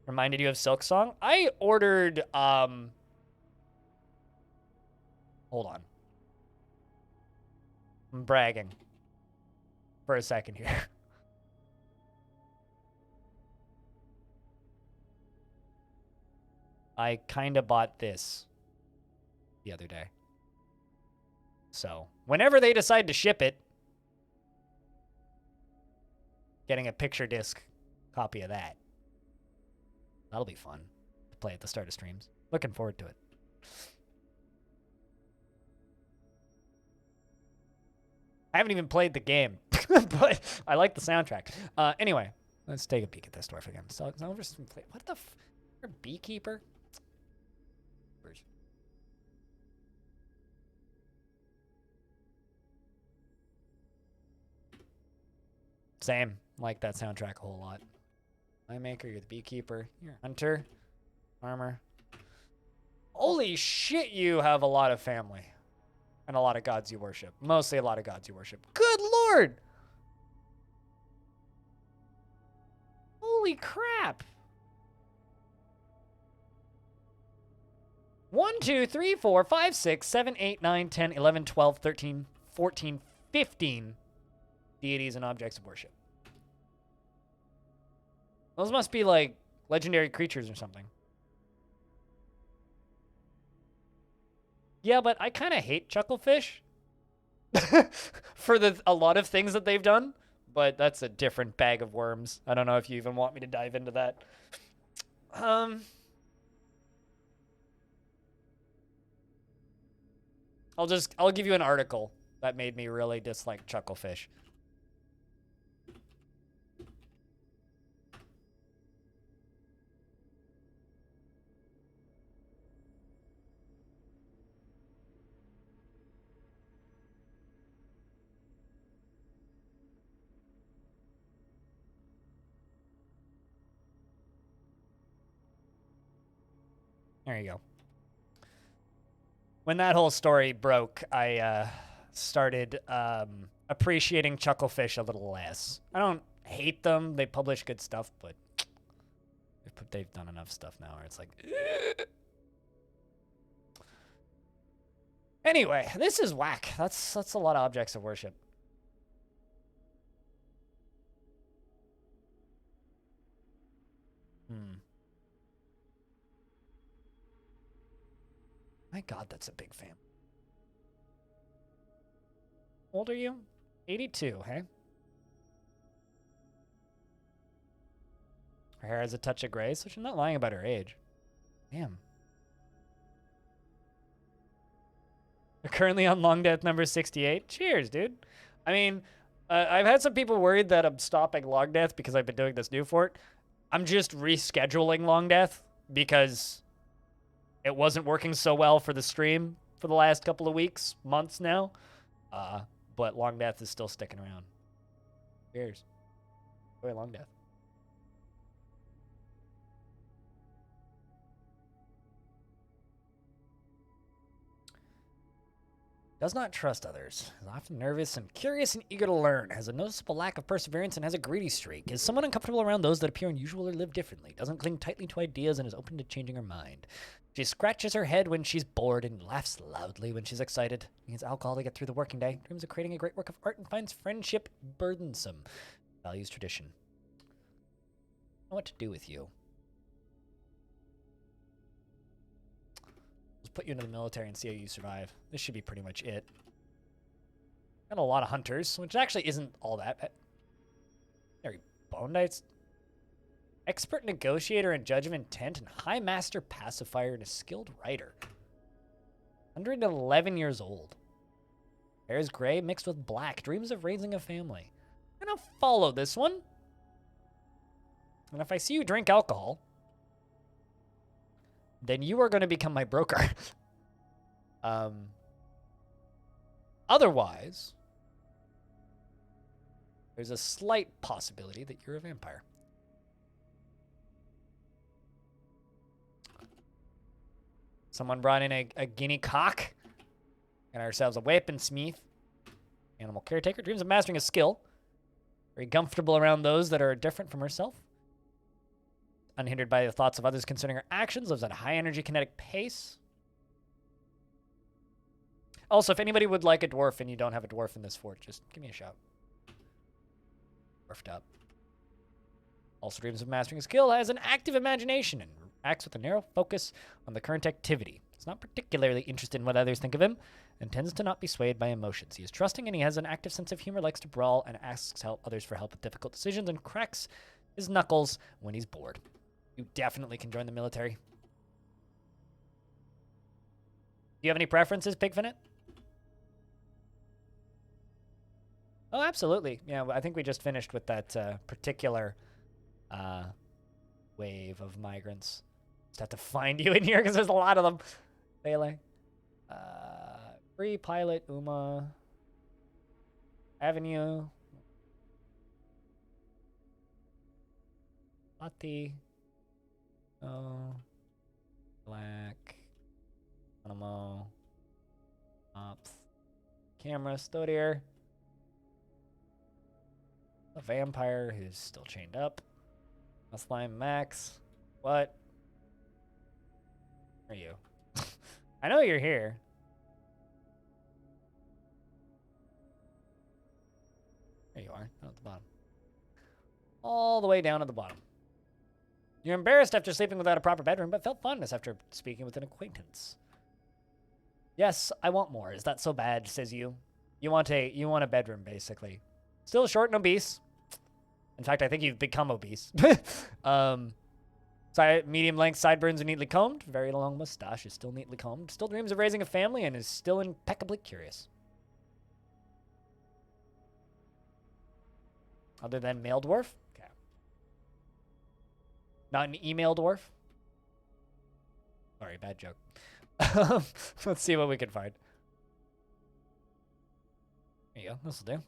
Reminded you of Silk Song? I ordered, hold on. I'm bragging for a second here. I kind of bought this the other day. So, whenever they decide to ship it, getting a picture disc copy of that. That'll be fun to play at the start of streams. Looking forward to it. I haven't even played the game, but I like the soundtrack. Anyway, let's take a peek at this dwarf again. So, what the you're a beekeeper? Same. Like that soundtrack a whole lot. Playmaker, you're the beekeeper. You're a hunter. Farmer. Holy shit, you have a lot of family. And a lot of gods you worship. Mostly a lot of gods you worship. Good lord! Holy crap! 1, 2, 3, 4, 5, 6, 7, 8, 9, 10, 11, 12, 13, 14, 15 deities and objects of worship. Those must be like legendary creatures or something. Yeah, but I kind of hate Chucklefish for a lot of things that they've done, but that's a different bag of worms. I don't know if you even want me to dive into that. I'll give you an article that made me really dislike Chucklefish. There you go. When that whole story broke, I started appreciating Chucklefish a little less. I don't hate them. They publish good stuff, but they've done enough stuff now where it's like... Anyway, this is whack. That's a lot of objects of worship. My God, that's a big fan. How old are you? 82, hey? Her hair has a touch of gray, so she's not lying about her age. Damn. They're currently on long death number 68. Cheers, dude. I mean, I've had some people worried that I'm stopping long death because I've been doing this new fort. I'm just rescheduling long death because it wasn't working so well for the stream for the last couple of weeks, months now. But long death is still sticking around. Cheers. Enjoy long death. Does not trust others. Is often nervous and curious and eager to learn. Has a noticeable lack of perseverance and has a greedy streak. Is somewhat uncomfortable around those that appear unusual or live differently. Doesn't cling tightly to ideas and is open to changing her mind. She scratches her head when she's bored and laughs loudly when she's excited. Needs alcohol to get through the working day. Dreams of creating a great work of art and finds friendship burdensome. Values tradition. I don't know what to do with you. Let's put you into the military and see how you survive. This should be pretty much it. Got a lot of hunters, which actually isn't all that. There, Bone Knights. Expert negotiator and judge of intent and high master pacifier and a skilled writer. 111 years old. Hair is gray mixed with black. Dreams of raising a family. I'm gonna follow this one. And if I see you drink alcohol, then you are going to become my broker. Otherwise, there's a slight possibility that you're a vampire. Someone brought in a guinea cock. Got ourselves a weaponsmith. Animal caretaker. Dreams of mastering a skill. Very comfortable around those that are different from herself. Unhindered by the thoughts of others concerning her actions. Lives at a high energy kinetic pace. Also, if anybody would like a dwarf and you don't have a dwarf in this fort, just give me a shout. Dwarfed up. Also dreams of mastering a skill, has an active imagination and acts with a narrow focus on the current activity. He's not particularly interested in what others think of him and tends to not be swayed by emotions. He is trusting and he has an active sense of humor, likes to brawl and asks others for help with difficult decisions and cracks his knuckles when he's bored. You definitely can join the military. Do you have any preferences, Pigfinite? Oh, absolutely. Yeah, I think we just finished with that particular wave of migrants. Just have to find you in here because there's a lot of them. Melee. Free pilot, Uma. Avenue. Lati. Oh. Black. Animo. Ops. Camera, Stodier. A vampire who's still chained up. A slime Max. What? Where are you? I know you're here. There you are, down at the bottom. All the way down at the bottom. You're embarrassed after sleeping without a proper bedroom, but felt fondness after speaking with an acquaintance. Yes, I want more. Is that so bad, says you? You want a bedroom, basically. Still short and obese. In fact, I think you've become obese. Medium-length sideburns are neatly combed. Very long mustache is still neatly combed. Still dreams of raising a family and is still impeccably curious. Other than male dwarf? Okay. Not an email dwarf? Sorry, bad joke. Let's see what we can find. There you go. This'll do.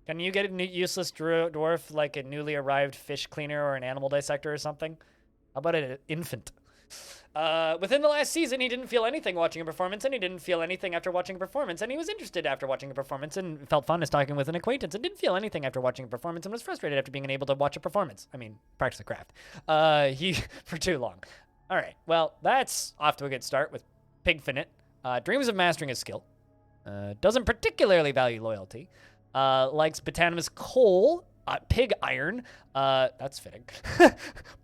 Can you get a useless dwarf like a newly arrived fish cleaner or an animal dissector or something? How about an infant? Within the last season, he didn't feel anything watching a performance, and he didn't feel anything after watching a performance, and he was interested after watching a performance, and felt fondness talking with an acquaintance, and didn't feel anything after watching a performance, and was frustrated after being unable to watch a performance. I mean, practice the craft. For too long. All right, well, that's off to a good start with Pigfinite. Dreams of mastering his skill. Doesn't particularly value loyalty. Likes botanimous coal, pig iron. That's fitting.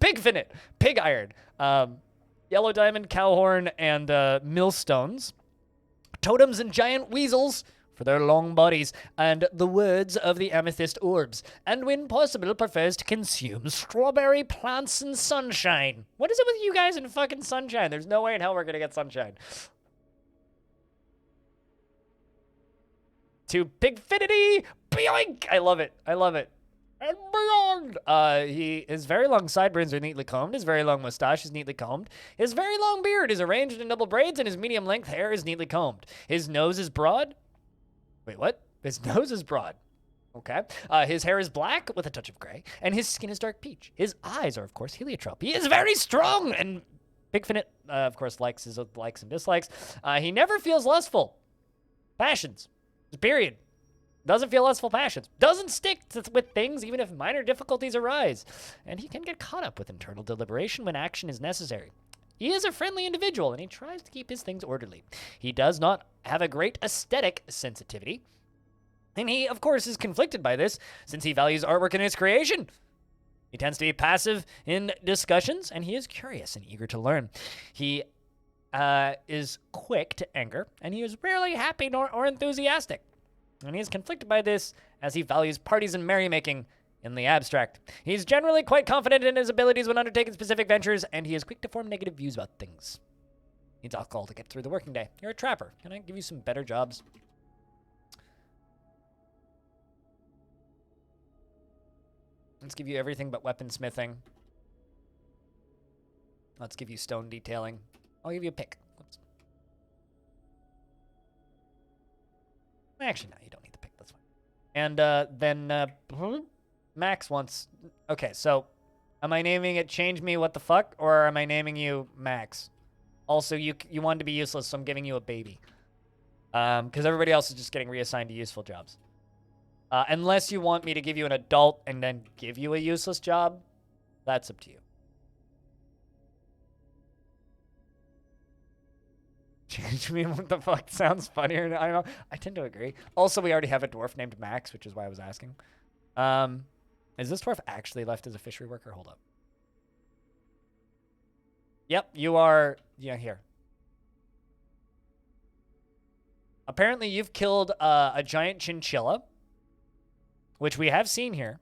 Pigfinite, pig iron. Yellow diamond, cowhorn, and millstones. Totems and giant weasels for their long bodies, and the words of the amethyst orbs. And when possible, prefers to consume strawberry plants and sunshine. What is it with you guys and fucking sunshine? There's no way in hell we're gonna get sunshine. To Pigfinity, boink! I love it. I love it. And beyond. His very long sideburns are neatly combed. His very long mustache is neatly combed. His very long beard is arranged in double braids, and his medium-length hair is neatly combed. His nose is broad. Wait, what? His nose is broad. Okay. His hair is black with a touch of gray, and his skin is dark peach. His eyes are, of course, heliotrope. He is very strong, and Pigfinite, of course, likes his likes and dislikes. He never feels lustful. Passions. Period. Doesn't feel lustful passions. Doesn't stick with things even if minor difficulties arise. And he can get caught up with internal deliberation when action is necessary. He is a friendly individual, and he tries to keep his things orderly. He does not have a great aesthetic sensitivity. And he, of course, is conflicted by this, since he values artwork in its creation. He tends to be passive in discussions, and he is curious and eager to learn. He is quick to anger, and he is rarely happy or enthusiastic. And he is conflicted by this, as he values parties and merrymaking in the abstract. He's generally quite confident in his abilities when undertaking specific ventures, and he is quick to form negative views about things. Needs alcohol to get through the working day. You're a trapper. Can I give you some better jobs? Let's give you everything but weaponsmithing. Let's give you stone detailing. I'll give you a pick. Whoops. Actually, no, you don't need the pick. That's fine. And then Max wants... Okay, so am I naming it Change Me What the Fuck, or am I naming you Max? Also, you wanted to be useless, so I'm giving you a baby. Because everybody else is just getting reassigned to useful jobs. Unless you want me to give you an adult and then give you a useless job, that's up to you. Change Me What the Fuck sounds funnier. I don't know. I tend to agree. Also, we already have a dwarf named Max, which is why I was asking. Is this dwarf actually left as a fishery worker? Hold up. Yep, you are... Yeah, here. Apparently, you've killed a giant chinchilla, which we have seen here,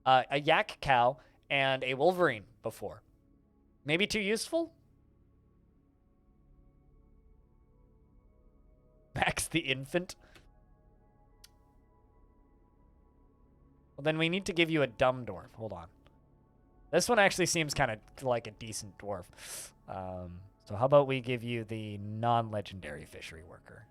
a yak cow, and a wolverine before. Maybe too useful? Max the infant? Well, then we need to give you a dumb dwarf. Hold on. This one actually seems kind of like a decent dwarf. So how about we give you the non-legendary fishery worker?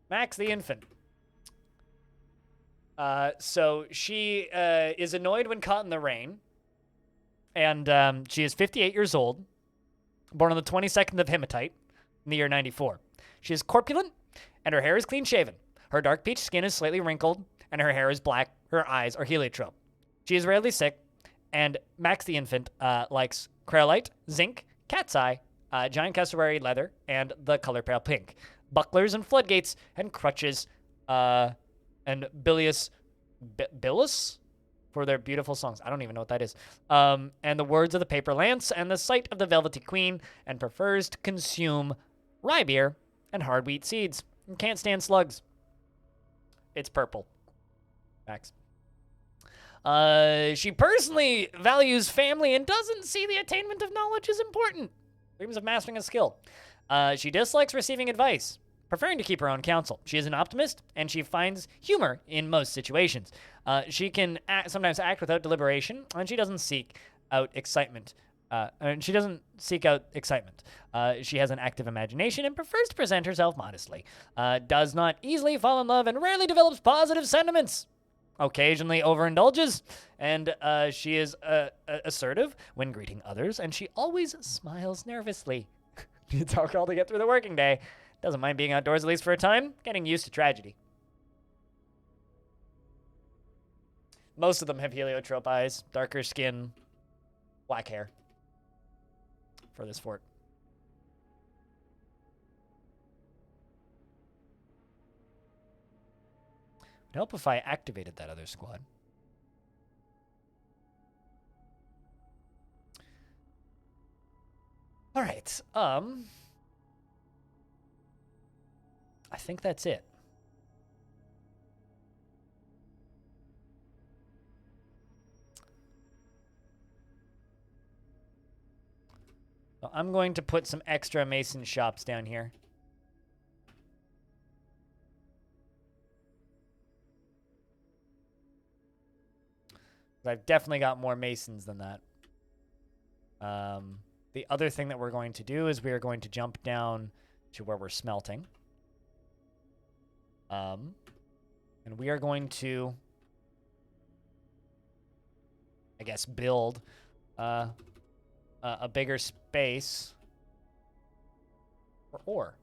Max the infant. So she is annoyed when caught in the rain. And she is 58 years old, born on the 22nd of Hematite in the year 94. She is corpulent, and her hair is clean-shaven. Her dark peach skin is slightly wrinkled, and her hair is black. Her eyes are heliotrope. She is rarely sick, and Max the infant likes cryolite, zinc, cat's eye, giant cassowary leather, and the color pale pink. Bucklers and floodgates and crutches and bilious for their beautiful songs. I don't even know what that is. And the words of the paper lance and the sight of the velvety queen, and prefers to consume rye beer and hard wheat seeds. And can't stand slugs. It's purple. Max. She personally values family and doesn't see the attainment of knowledge as important. Dreams of mastering a skill. She dislikes receiving advice, preferring to keep her own counsel. She is an optimist, and she finds humor in most situations. She can sometimes act without deliberation, and she doesn't seek out excitement. She has an active imagination and prefers to present herself modestly. Does not easily fall in love and rarely develops positive sentiments. Occasionally overindulges, and she is assertive when greeting others, and she always smiles nervously. Needs alcohol to get through the working day. Doesn't mind being outdoors at least for a time. Getting used to tragedy. Most of them have heliotrope eyes, darker skin, black hair for this fort. It'd help if I activated that other squad. All right. I think that's it. So I'm going to put some extra mason shops down here. I've definitely got more masons than that. The other thing that we're going to do is we are going to jump down to where we're smelting. And we are going to, I guess, build a bigger space for ore.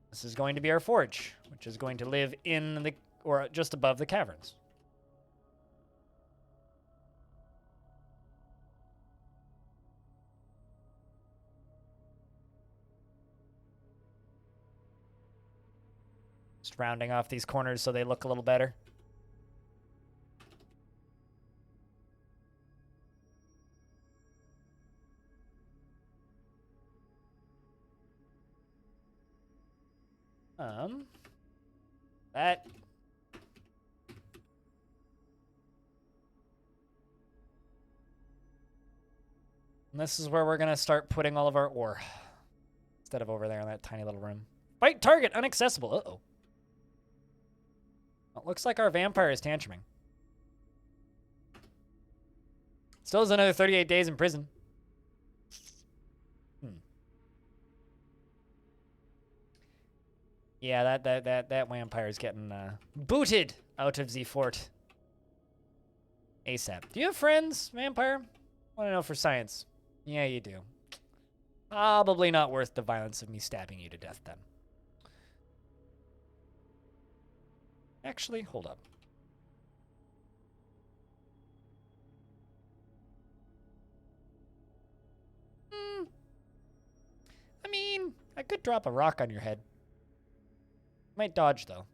This is going to be our forge, which is going to live in the, or just above the caverns. Just rounding off these corners so they look a little better. That And this is where we're going to start putting all of our ore. Instead of over there in that tiny little room. Fight target inaccessible. Uh-oh. Well, looks like our vampire is tantruming. Still has another 38 days in prison. Yeah, that vampire is getting booted out of the fort. ASAP. Do you have friends, vampire? Want to know for science? Yeah, you do. Probably not worth the violence of me stabbing you to death then. Actually, hold up. I mean, I could drop a rock on your head. Might dodge, though.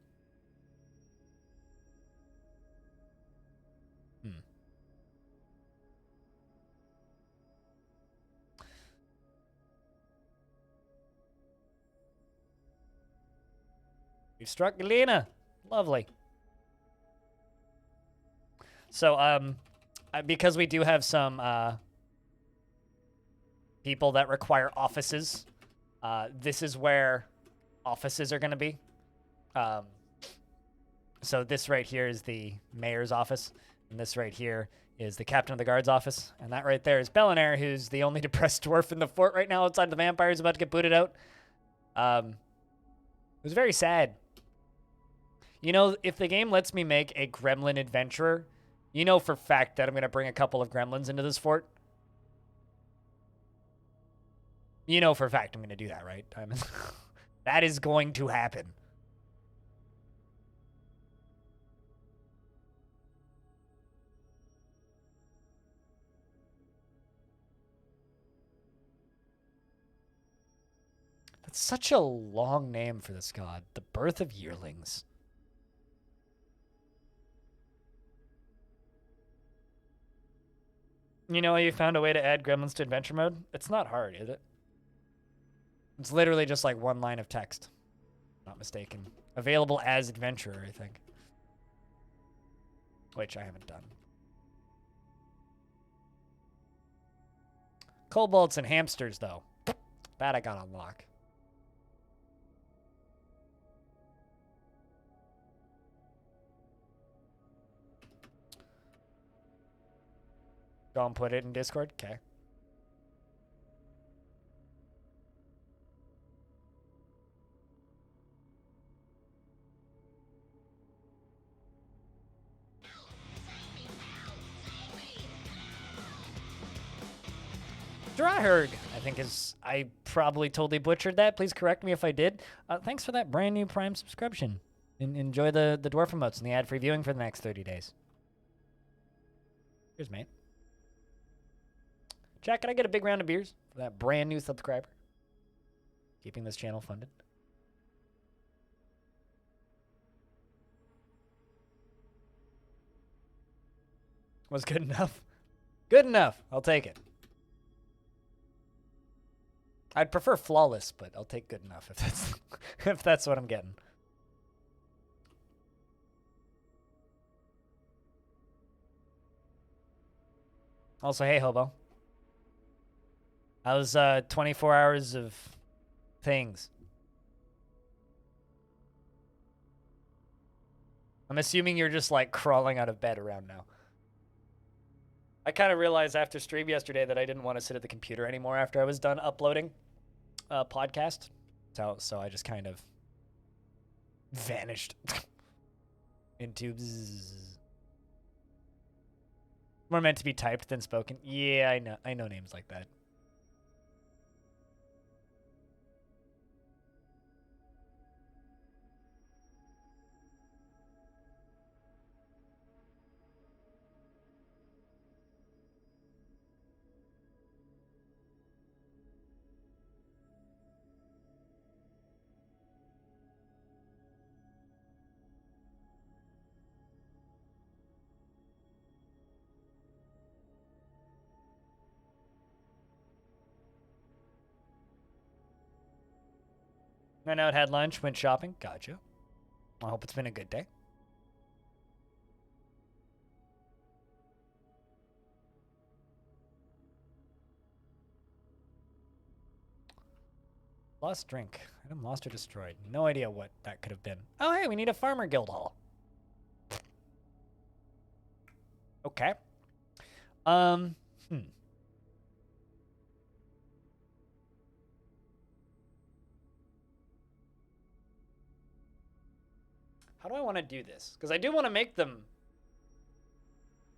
You struck Galena. Lovely. So, because we do have some people that require offices, this is where offices are going to be. So this right here is the mayor's office, and this right here is the captain of the guard's office, and that right there is Bellinaire, who's the only depressed dwarf in the fort right now outside the vampires about to get booted out. It was very sad. You know, if the game lets me make a gremlin adventurer, you know for fact that I'm going to bring a couple of gremlins into this fort. You know for a fact I'm going to do that, right? That is going to happen. That's such a long name for this god. The Birth of Yearlings. You know how you found a way to add gremlins to adventure mode? It's not hard, is it? It's literally just like one line of text. Not mistaken. Available as adventurer, I think. Which I haven't done. Kobolds and hamsters, though. That I got on lock. Go and put it in Discord? Okay. Dryherg, I think is... I probably totally butchered that. Please correct me if I did. Thanks for that brand new Prime subscription. Enjoy the Dwarf emotes and the ad-free viewing for the next 30 days. Cheers, mate. Jack, can I get a big round of beers for that brand new subscriber? Keeping this channel funded. Was good enough? Good enough. I'll take it. I'd prefer flawless, but I'll take good enough if that's if that's what I'm getting. Also, hey, Hobo. How's 24 hours of things? I'm assuming you're just like crawling out of bed around now. I kind of realized after stream yesterday that I didn't want to sit at the computer anymore after I was done uploading a podcast. So I just kind of vanished into bzzz. More meant to be typed than spoken. Yeah, I know names like that. Went out, had lunch, went shopping. Gotcha. I hope it's been a good day. Lost drink. Item lost or destroyed. No idea what that could have been. Oh, hey, we need a farmer guild hall. Okay. Hmm. How do I want to do this? Because I do want to make them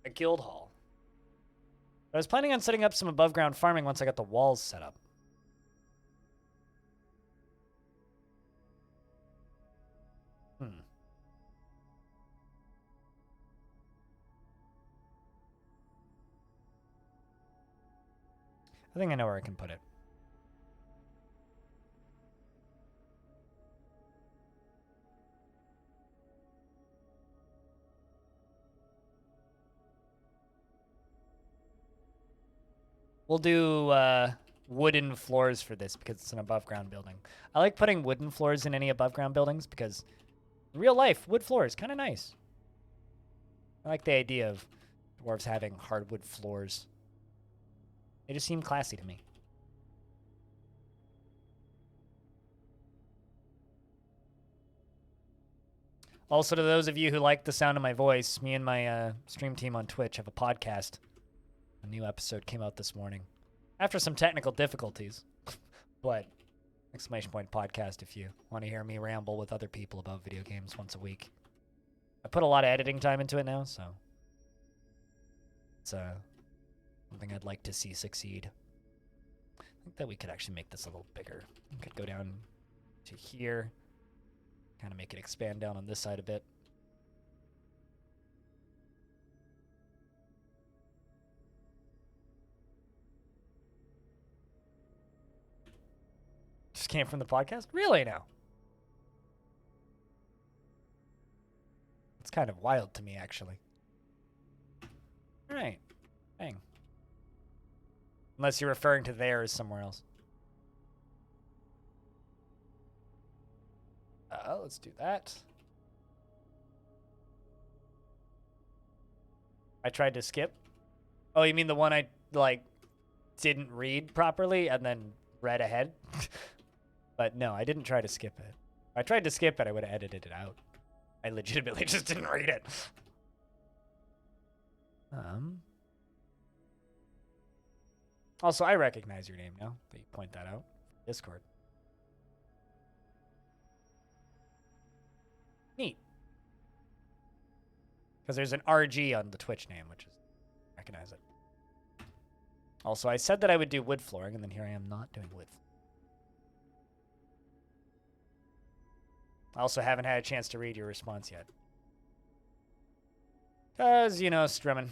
a guild hall. I was planning on setting up some above ground farming once I got the walls set up. I think I know where I can put it. We'll do wooden floors for this because it's an above ground building. I like putting wooden floors in any above ground buildings because in real life, wood floor is kind of nice. I like the idea of dwarves having hardwood floors. They just seem classy to me. Also, to those of you who like the sound of my voice, me and my stream team on Twitch have a podcast. A new episode came out this morning. After some technical difficulties. But, exclamation point podcast if you want to hear me ramble with other people about video games once a week. I put a lot of editing time into it now, so it's something I'd like to see succeed. I think that we could actually make this a little bigger. We could go down to here. Kind of make it expand down on this side a bit. Just came from the podcast? Really now? It's kind of wild to me, actually. All right. Dang. Unless you're referring to there as somewhere else. Let's do that. I tried to skip. Oh, you mean the one I, like, didn't read properly and then read ahead? But no, I didn't try to skip it. If I tried to skip it, I would have edited it out. I legitimately just didn't read it. Also, I recognize your name now that you point that out. Discord. Neat. Because there's an RG on the Twitch name, which is, recognize it. Also, I said that I would do wood flooring, and then here I am not doing wood. I also haven't had a chance to read your response yet. Because, you know, strumming.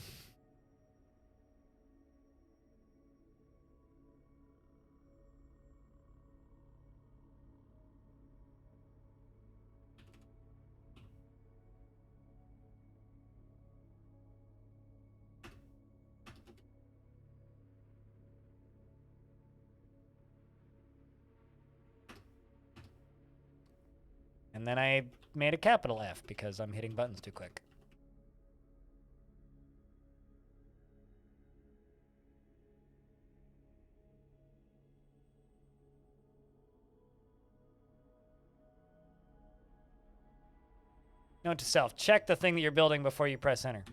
And then I made a capital F because I'm hitting buttons too quick. Note to self, check the thing that you're building before you press enter.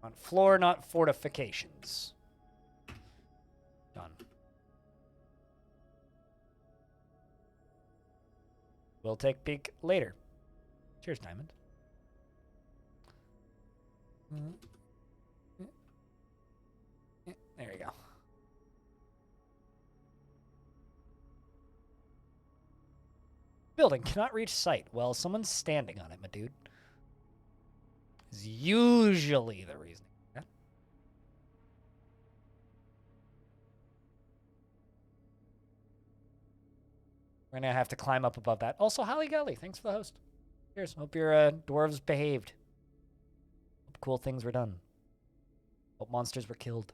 On floor, not fortifications. Done. We'll take peek later. Cheers, Diamond. There you go. Building cannot reach site. Well, someone's standing on it, my dude. Is usually the reason. Yeah. We're gonna have to climb up above that. Also, Holly Gully, thanks for the host. Cheers. Hope your dwarves behaved. Hope cool things were done. Hope monsters were killed.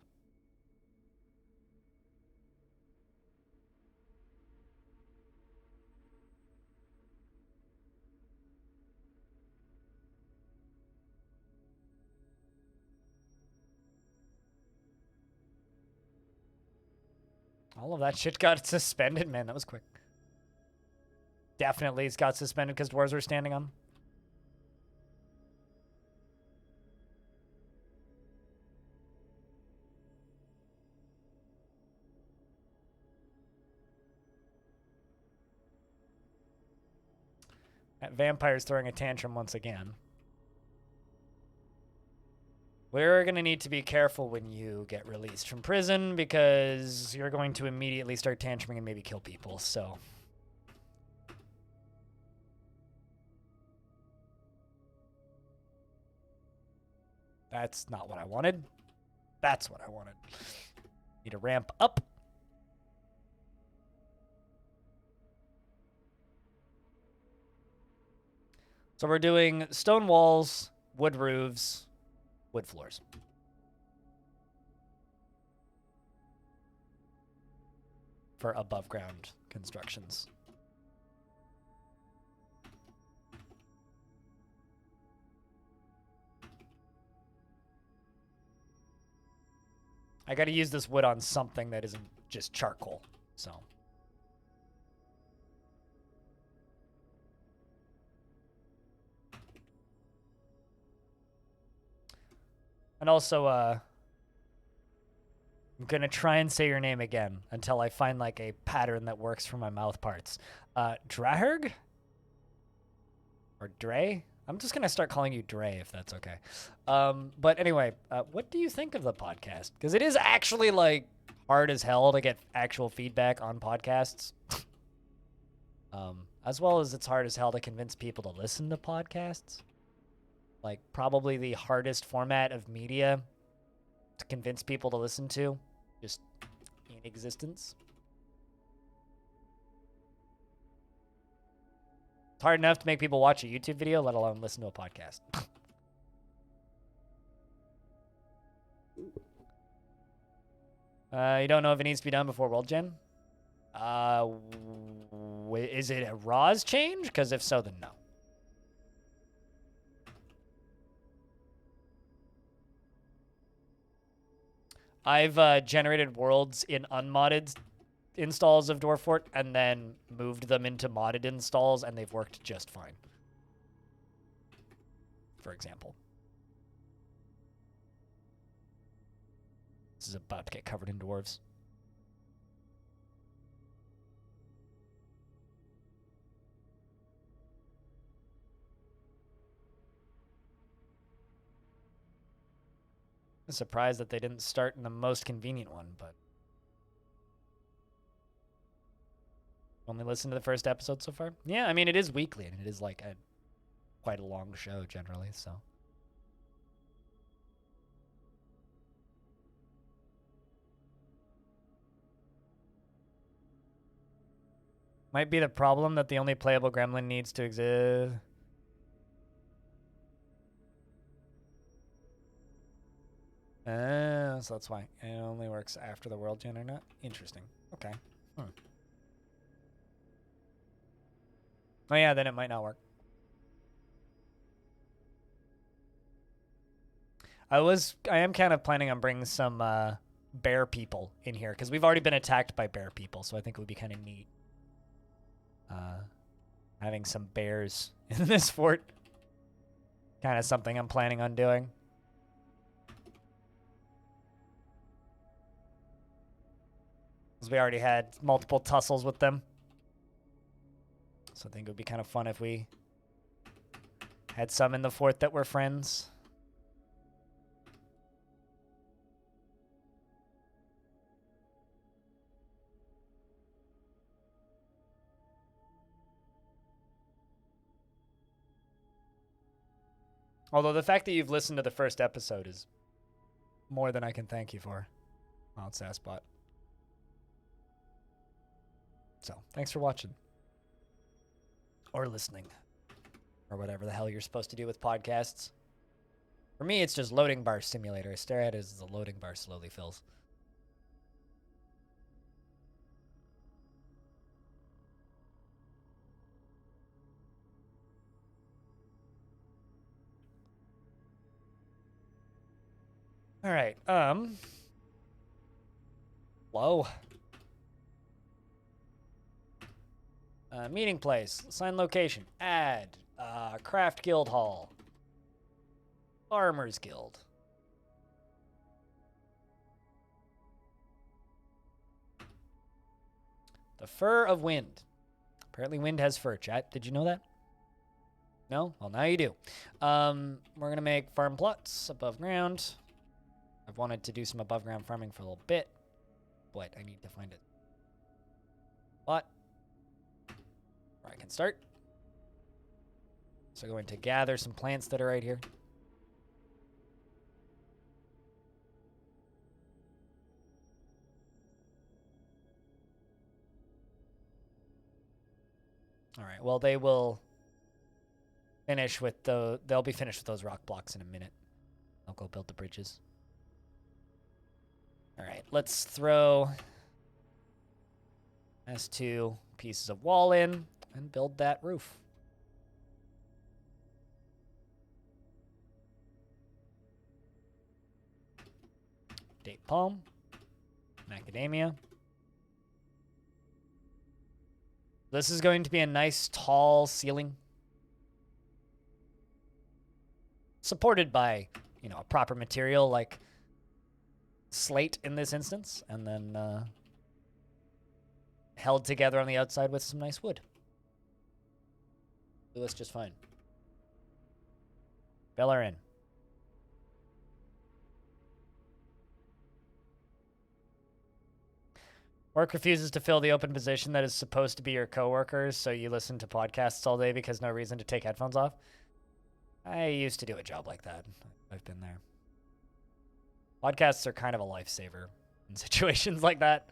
All of that shit got suspended, man. That was quick. Definitely it's got suspended because dwarves were standing on. That vampire's throwing a tantrum once again. We're going to need to be careful when you get released from prison because you're going to immediately start tantruming and maybe kill people, so... That's not what I wanted. That's what I wanted. Need to ramp up. So we're doing stone walls, wood roofs, wood floors. For above ground constructions. I got to use this wood on something that isn't just charcoal, so. And also, I'm going to try and say your name again until I find, like, a pattern that works for my mouth parts. Draherg? Or Dre? I'm just going to start calling you Dre, if that's okay. But anyway, what do you think of the podcast? Because it is actually, like, hard as hell to get actual feedback on podcasts. As well as it's hard as hell to convince people to listen to podcasts. Like, probably the hardest format of media to convince people to listen to, just in existence. It's hard enough to make people watch a YouTube video, let alone listen to a podcast. You don't know if it needs to be done before World Gen? Is it a Raws change? Because if so, then no. I've generated worlds in unmodded installs of Dwarf Fort and then moved them into modded installs, and they've worked just fine. For example. This is about to get covered in dwarves. I'm surprised that they didn't start in the most convenient one, but... Only listened to the first episode so far? Yeah, I mean, it is weekly, and it is, like, quite a long show, generally, so... Might be the problem that the only playable gremlin needs to exist... So that's why. It only works after the World Gen or not? Interesting. Okay. Oh yeah, then it might not work. I am kind of planning on bringing some bear people in here, because we've already been attacked by bear people, so I think it would be kind of neat. Having some bears in this fort. Kind of something I'm planning on doing. Because we already had multiple tussles with them. So I think it would be kind of fun if we had some in the fort that were friends. Although the fact that you've listened to the first episode is more than I can thank you for, Wild Sassbot. So, thanks for watching. Or listening. Or whatever the hell you're supposed to do with podcasts. For me, it's just loading bar simulator. I stare at it as the loading bar slowly fills. All right. Hello. Meeting place. Assign location. Add. Craft Guild Hall. Farmers Guild. The Fur of Wind. Apparently wind has fur, chat. Did you know that? No? Well, now you do. We're going to make farm plots above ground. I've wanted to do some above ground farming for a little bit, but I need to find it. Plot. Where I can start. So going to gather some plants that are right here. All right. Well, they will finish with they'll be finished with those rock blocks in a minute. I'll go build the bridges. All right. Let's throw S2 pieces of wall in and build that roof. Date palm, macadamia. This is going to be a nice tall ceiling. Supported by, you know, a proper material like slate in this instance, and then held together on the outside with some nice wood. Do this just fine. Fill her in. Work refuses to fill the open position that is supposed to be your coworkers, so you listen to podcasts all day because no reason to take headphones off. I used to do a job like that. I've been there. Podcasts are kind of a lifesaver in situations like that.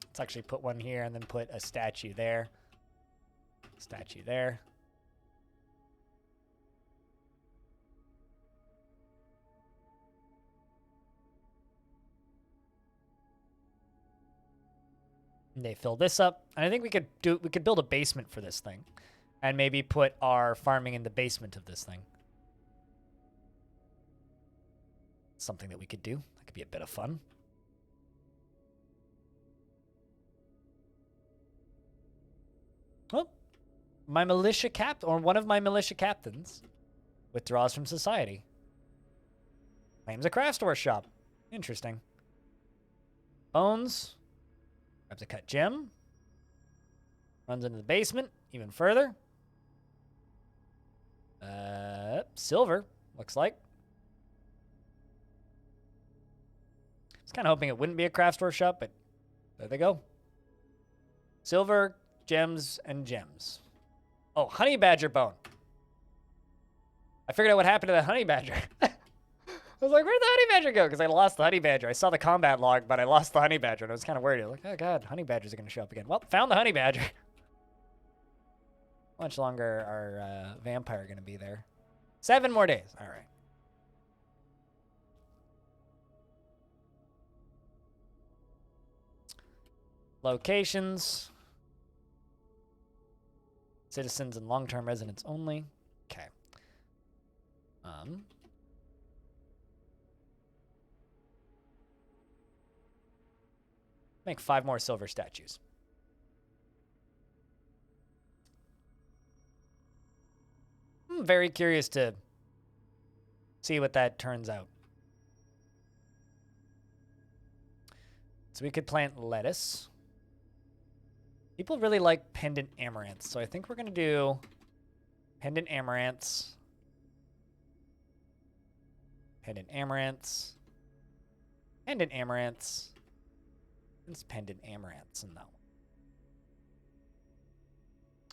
Let's actually put one here and then put a statue there. Statue there. And they fill this up. And I think we could build a basement for this thing. And maybe put our farming in the basement of this thing. Something that we could do. That could be a bit of fun. Well, my militia or one of my militia captains withdraws from society. Claims a craft store shop. Interesting. Bones. Grabs a cut gem. Runs into the basement even further. Silver, looks like. I was kind of hoping it wouldn't be a craft store shop, but there they go. Silver, gems, and gems. Oh, honey badger bone. I figured out what happened to the honey badger. I was like, where'd the honey badger go? Because I lost the honey badger. I saw the combat log, but I lost the honey badger, and I was kind of worried. I was like, oh god, honey badgers are going to show up again. Well, found the honey badger. How much longer our vampire going to be there? 7 more days. All right. Locations. Citizens and long-term residents only. Okay. Make 5 more silver statues. I'm very curious to see what that turns out. So we could plant lettuce. People really like pendant amaranths, so I think we're going to do pendant amaranths. Pendant amaranths. Pendant amaranths. It's pendant amaranths in that one.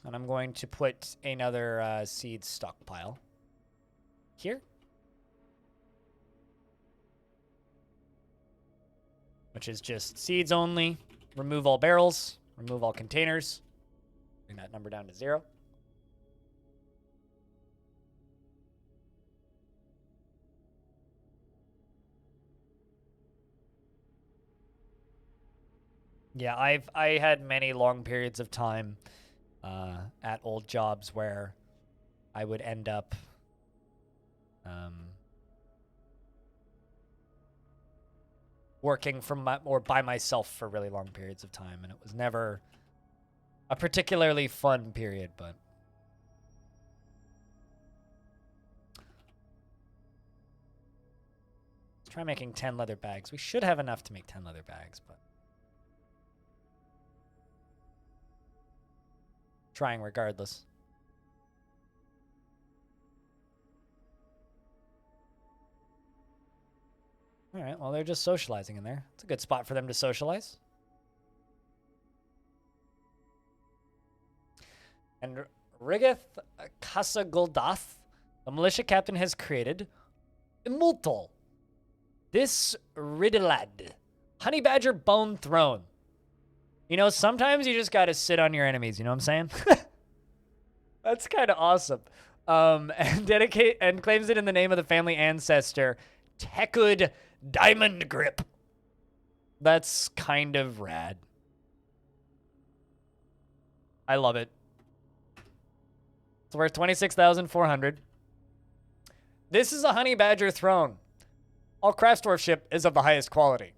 And I'm going to put another seed stockpile here. Which is just seeds only. Remove all barrels. Remove all containers. Bring that number down to 0. Yeah, I had many long periods of time at old jobs where I would end up working or by myself for really long periods of time, and it was never a particularly fun period, but let's try making 10 leather bags. We should have enough to make 10 leather bags, but trying regardless. All right, well, they're just socializing in there. It's a good spot for them to socialize. And Rigeth Casaguldath, the militia captain, has created Immortal. This Riddlad. Honey Badger Bone Throne. You know, sometimes you just gotta sit on your enemies, you know what I'm saying? That's kind of awesome. And claims it in the name of the family ancestor, Tekud Diamond Grip. That's kind of rad. I love it. It's worth 26,400. This is a Honey Badger throne. All craftsdwarfship is of the highest quality.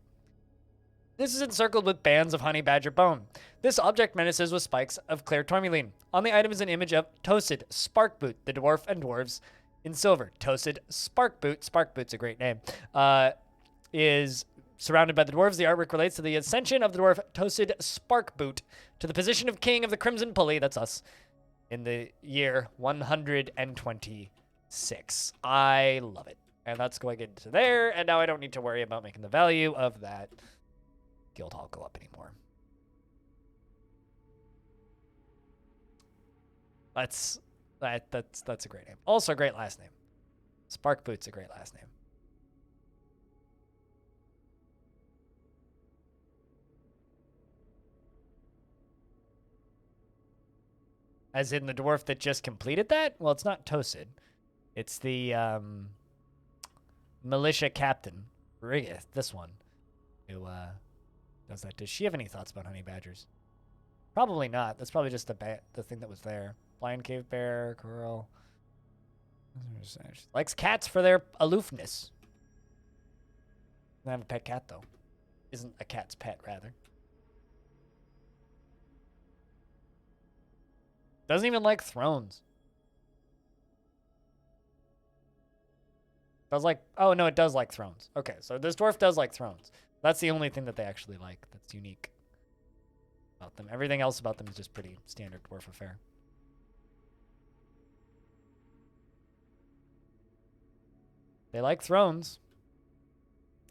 This is encircled with bands of Honey Badger bone. This object menaces with spikes of clear tourmaline. On the item is an image of Toasted Sparkboot, the dwarf and dwarves in silver. Toasted Sparkboot's a great name, is surrounded by the dwarves. The artwork relates to the ascension of the dwarf Toasted Sparkboot to the position of king of the Crimson Pulley, that's us, in the year 126. I love it. And that's going into there, and now I don't need to worry about making the value of that guild hall go up anymore. That's a great name. Also a great last name. Sparkboot's a great last name. As in the dwarf that just completed that? Well, it's not Toasted. It's the militia captain, Rigith, this one, who does that. Does she have any thoughts about honey badgers? Probably not. That's probably just the thing that was there. Blind cave bear, coral. Likes cats for their aloofness. Doesn't have a pet cat, though. Isn't a cat's pet, rather. Doesn't even like thrones. Does like... Oh, no, it does like thrones. Okay, so this dwarf does like thrones. That's the only thing that they actually like that's unique about them. Everything else about them is just pretty standard dwarf affair. They like thrones.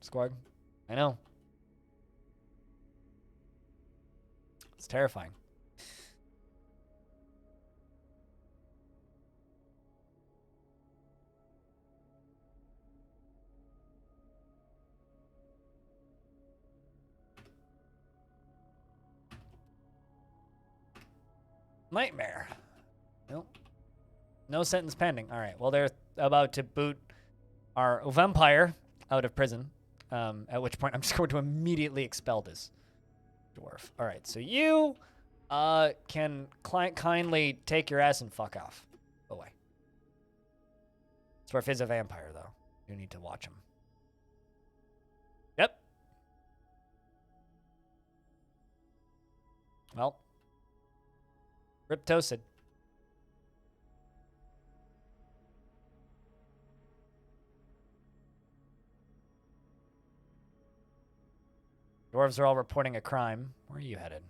Squad. I know. It's terrifying. Nightmare. Nope. No sentence pending. All right. Well, they're about to boot our vampire out of prison, at which point I'm just going to immediately expel this dwarf. All right. So you can kindly take your ass and fuck off. Go away. Dwarf is a vampire, though. You need to watch him. Yep. Well. Rip toasted. Dwarves are all reporting a crime. Where are you headed?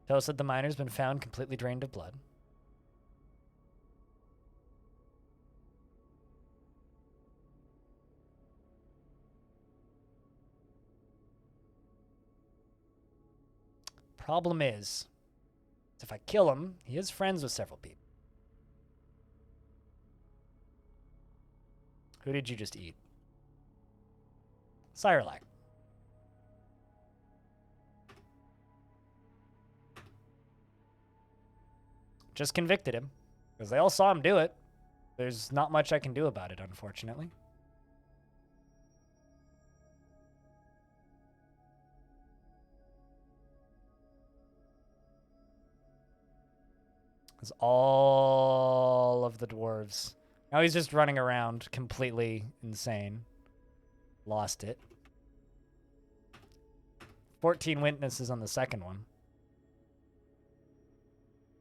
Toasted the miner's been found completely drained of blood. Problem is, if I kill him, he is friends with several people. Who did you just eat? Sirelac. Just convicted him, because they all saw him do it. There's not much I can do about it, unfortunately. It's all of the dwarves. Now he's just running around completely insane. Lost it. 14 witnesses on the second one.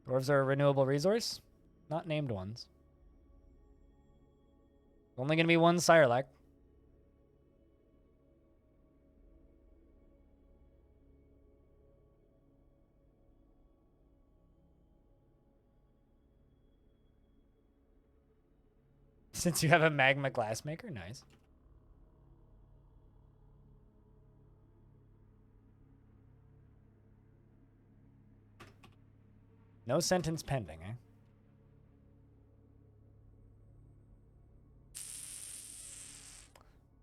Dwarves are a renewable resource? Not named ones. Only going to be one Sirelac. Since you have a magma glassmaker, nice. No sentence pending, eh?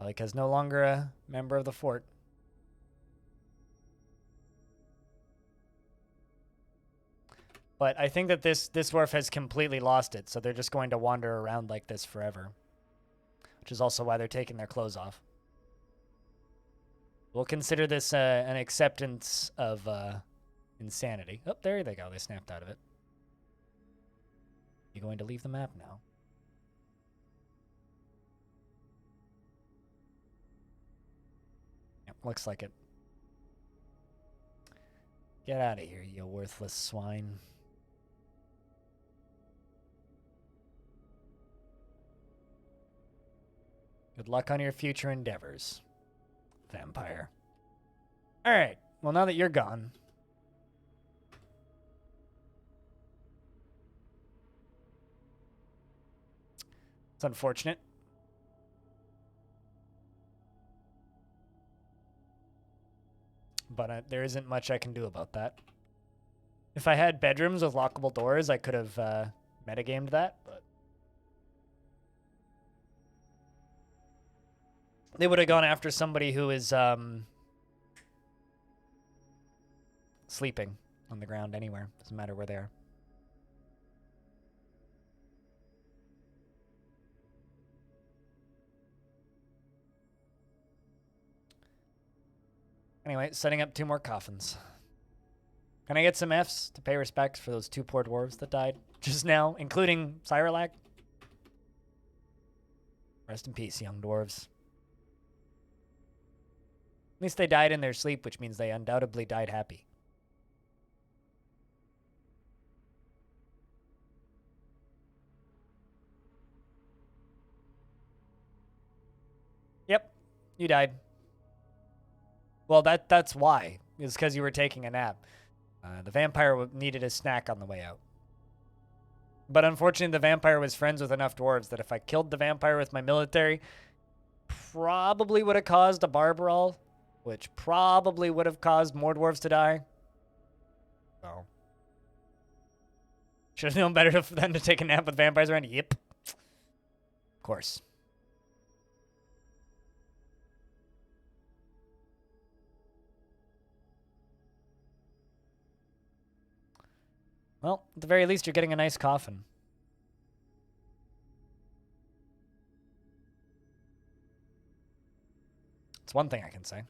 Well, because no longer a member of the fort. But I think that this dwarf has completely lost it, so they're just going to wander around like this forever. Which is also why they're taking their clothes off. We'll consider this an acceptance of insanity. Oh, there they go. They snapped out of it. You're going to leave the map now. Yep, looks like it. Get out of here, you worthless swine. Good luck on your future endeavors, vampire. All right. Well, now that you're gone. It's unfortunate. But there isn't much I can do about that. If I had bedrooms with lockable doors, I could have metagamed that, but they would have gone after somebody who is sleeping on the ground anywhere. Doesn't matter where they are. Anyway, setting up 2 more coffins. Can I get some Fs to pay respects for those 2 poor dwarves that died just now, including Sirelac? Rest in peace, young dwarves. At least they died in their sleep, which means they undoubtedly died happy. Yep, you died. Well, that's why. It's because you were taking a nap. The vampire needed a snack on the way out. But unfortunately, the vampire was friends with enough dwarves that if I killed the vampire with my military, probably would have caused a bar brawl, which probably would have caused more dwarves to die. So, should have known better than to take a nap with vampires around. Yep. Of course. Well, at the very least, you're getting a nice coffin. It's one thing I can say.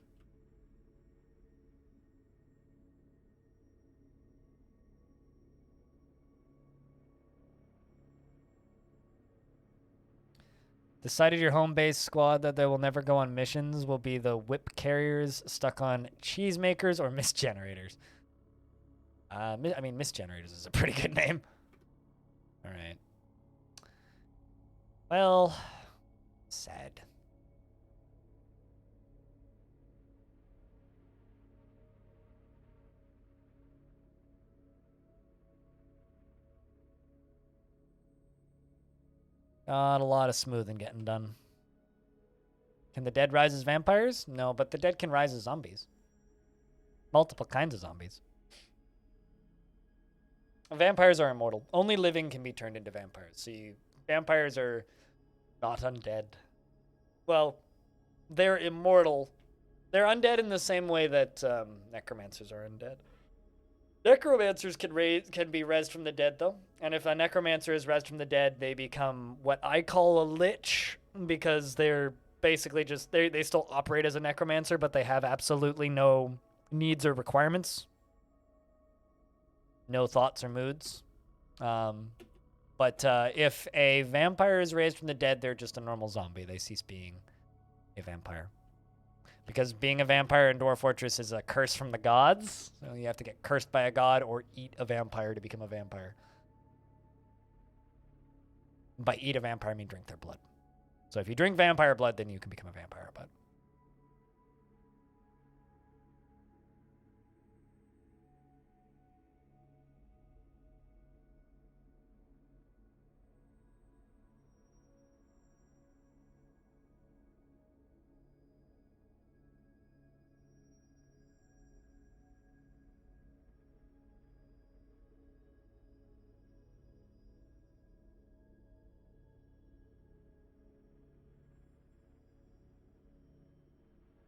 Decided your home base squad that they will never go on missions will be the whip carriers stuck on cheesemakers or mist generators. I mean, mist generators is a pretty good name. All right. Well, sad. Got a lot of smoothing getting done. Can the dead rise as vampires? No, but the dead can rise as zombies. Multiple kinds of zombies. Vampires are immortal. Only living can be turned into vampires. See, vampires are not undead. Well, they're immortal. They're undead in the same way that necromancers are undead. Necromancers can be rezzed from the dead, though. And if a necromancer is rezzed from the dead, they become what I call a lich, because they're basically just, they still operate as a necromancer, but they have absolutely no needs or requirements. No thoughts or moods. But if a vampire is raised from the dead, they're just a normal zombie. They cease being a vampire. Because being a vampire in Dwarf Fortress is a curse from the gods. So you have to get cursed by a god or eat a vampire to become a vampire. By eat a vampire, I mean drink their blood. So if you drink vampire blood, then you can become a vampire. But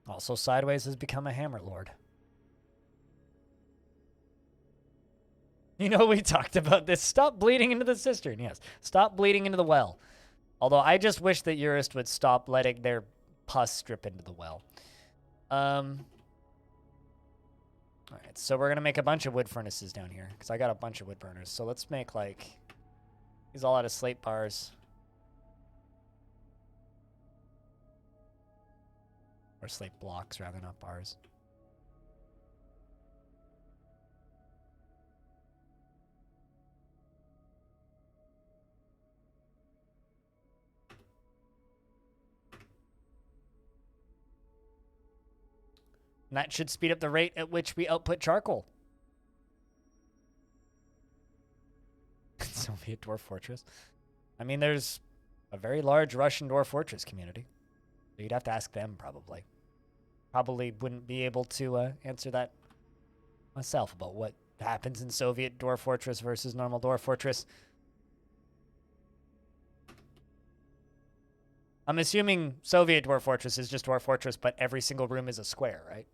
also, Sideways has become a Hammer Lord. You know, we talked about this. Stop bleeding into the cistern. Yes. Stop bleeding into the well. Although I just wish that Urist would stop letting their pus strip into the well. All right, so we're going to make a bunch of wood furnaces down here. Because I got a bunch of wood burners. So let's make, like, these all out of slate bars. Or slate blocks, rather, not bars. And that should speed up the rate at which we output charcoal. Soviet Dwarf Fortress. I mean, there's a very large Russian Dwarf Fortress community. So you'd have to ask them, probably. Probably wouldn't be able to answer that myself about what happens in Soviet Dwarf Fortress versus normal Dwarf Fortress. I'm assuming Soviet Dwarf Fortress is just Dwarf Fortress, but every single room is a square, right?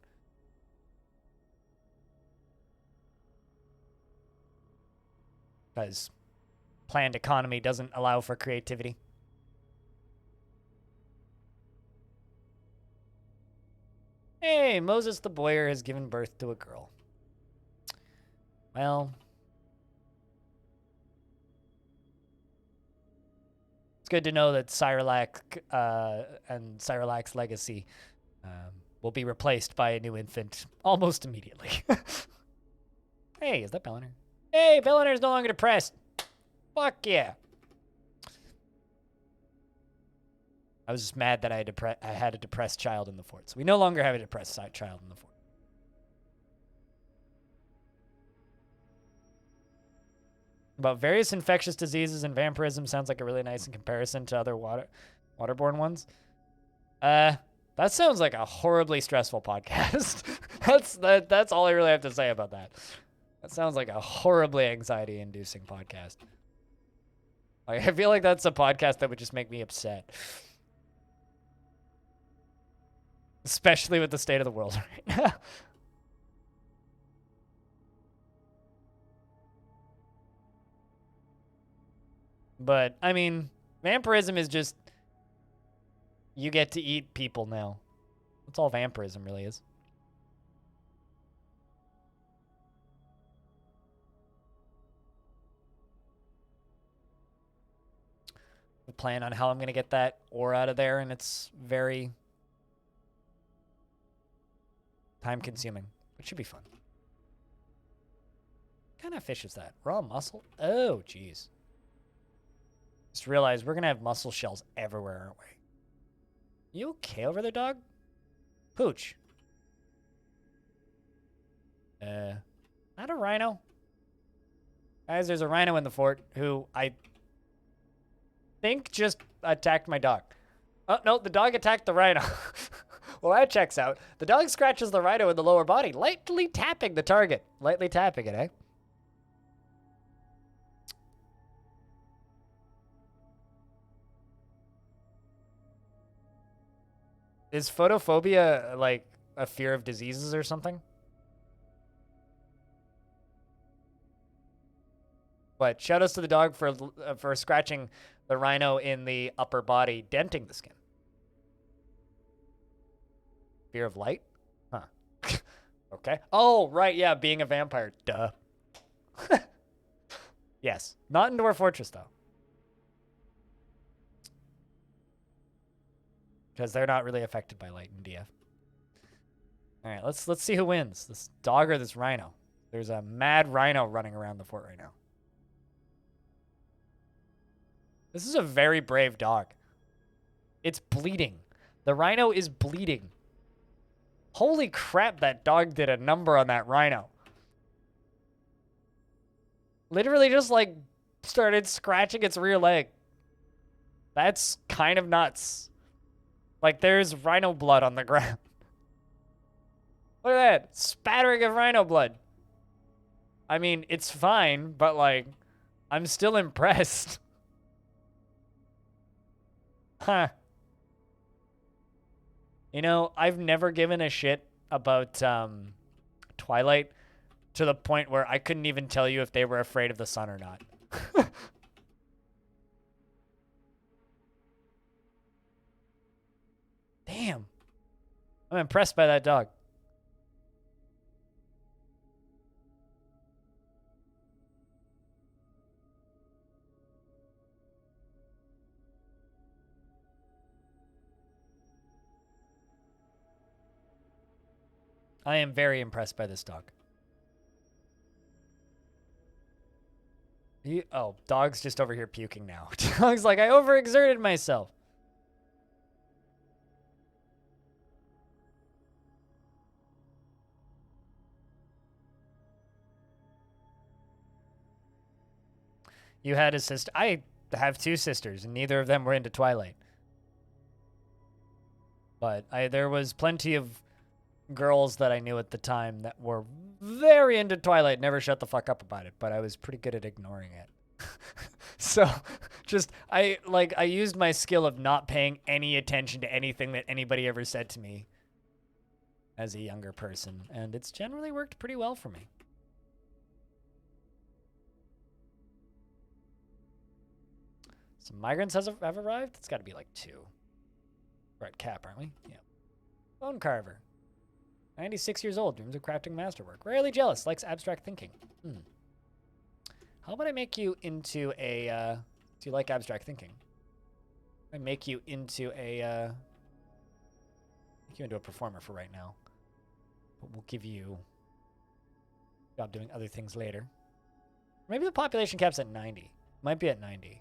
Because planned economy doesn't allow for creativity. Hey, Moses the Boyer has given birth to a girl. Well, it's good to know that Cyrlac and Cyrlac's legacy will be replaced by a new infant almost immediately. Hey, is that Belliner? Hey, Belliner is no longer depressed. Fuck yeah. I was just mad that I had a depressed child in the fort. So we no longer have a depressed child in the fort. About various infectious diseases and vampirism sounds like a really nice in comparison to other waterborne ones. That sounds like a horribly stressful podcast. That's all I really have to say about that. That sounds like a horribly anxiety-inducing podcast. Like, I feel like that's a podcast that would just make me upset. Especially with the state of the world right now. But, I mean, vampirism is just... You get to eat people now. That's all vampirism really is. I plan on how I'm going to get that ore out of there, and it's very time-consuming. It should be fun. What kind of fish is that? Raw mussel? Oh, jeez. Just realized we're going to have mussel shells everywhere, aren't we? You okay over there, dog? Pooch. Not a rhino. Guys, there's a rhino in the fort who I think just attacked my dog. Oh, no, the dog attacked the rhino. Well, that checks out. The dog scratches the rhino in the lower body, lightly tapping the target. Lightly tapping it, eh? Is photophobia like a fear of diseases or something? But shoutouts to the dog for scratching the rhino in the upper body, denting the skin. Fear of light? Huh. Okay. Oh, right, yeah, being a vampire. Duh. Yes. Not in Dwarf Fortress, though. Because they're not really affected by light in DF. All right, let's see who wins. This dog or this rhino? There's a mad rhino running around the fort right now. This is a very brave dog. It's bleeding. The rhino is bleeding. Holy crap, that dog did a number on that rhino. Literally just, like, started scratching its rear leg. That's kind of nuts. Like, there's rhino blood on the ground. Look at that. Spattering of rhino blood. I mean, it's fine, but, like, I'm still impressed. Huh. You know, I've never given a shit about Twilight to the point where I couldn't even tell you if they were afraid of the sun or not. Damn. I'm impressed by that dog. I am very impressed by this dog. Oh, dog's just over here puking now. Dog's like, I overexerted myself. You had a sister. I have two sisters, and neither of them were into Twilight. But there was plenty of girls that I knew at the time that were very into Twilight, never shut the fuck up about it, but I was pretty good at ignoring it. So just I used my skill of not paying any attention to anything that anybody ever said to me as a younger person, and it's generally worked pretty well for me. Some migrants have arrived. It's got to be like 2. We're at cap, aren't we? Yeah. Bone carver. 96 years old, dreams of crafting masterwork. Rarely jealous, likes abstract thinking. How about I make you into a, do you like abstract thinking? I make you into a, performer for right now. But we'll give you a job doing other things later. Maybe the population cap's at 90. Might be at 90.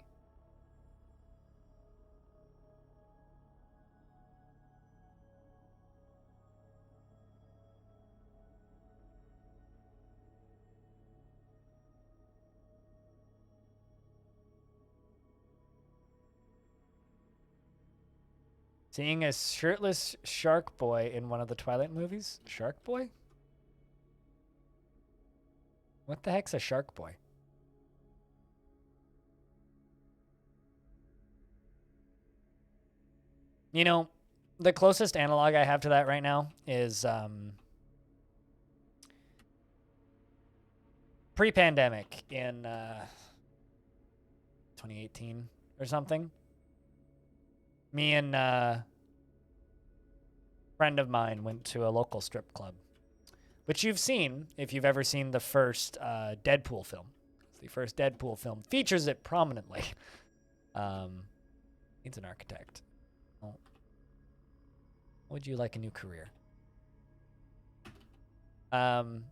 Seeing a shirtless shark boy in one of the Twilight movies? Shark boy? What the heck's a shark boy? You know, the closest analog I have to that right now is pre-pandemic in 2018 or something. Me and a friend of mine went to a local strip club, which you've seen if you've ever seen the first Deadpool film. The first Deadpool film features it prominently. Needs an architect. Oh. Would you like a new career? And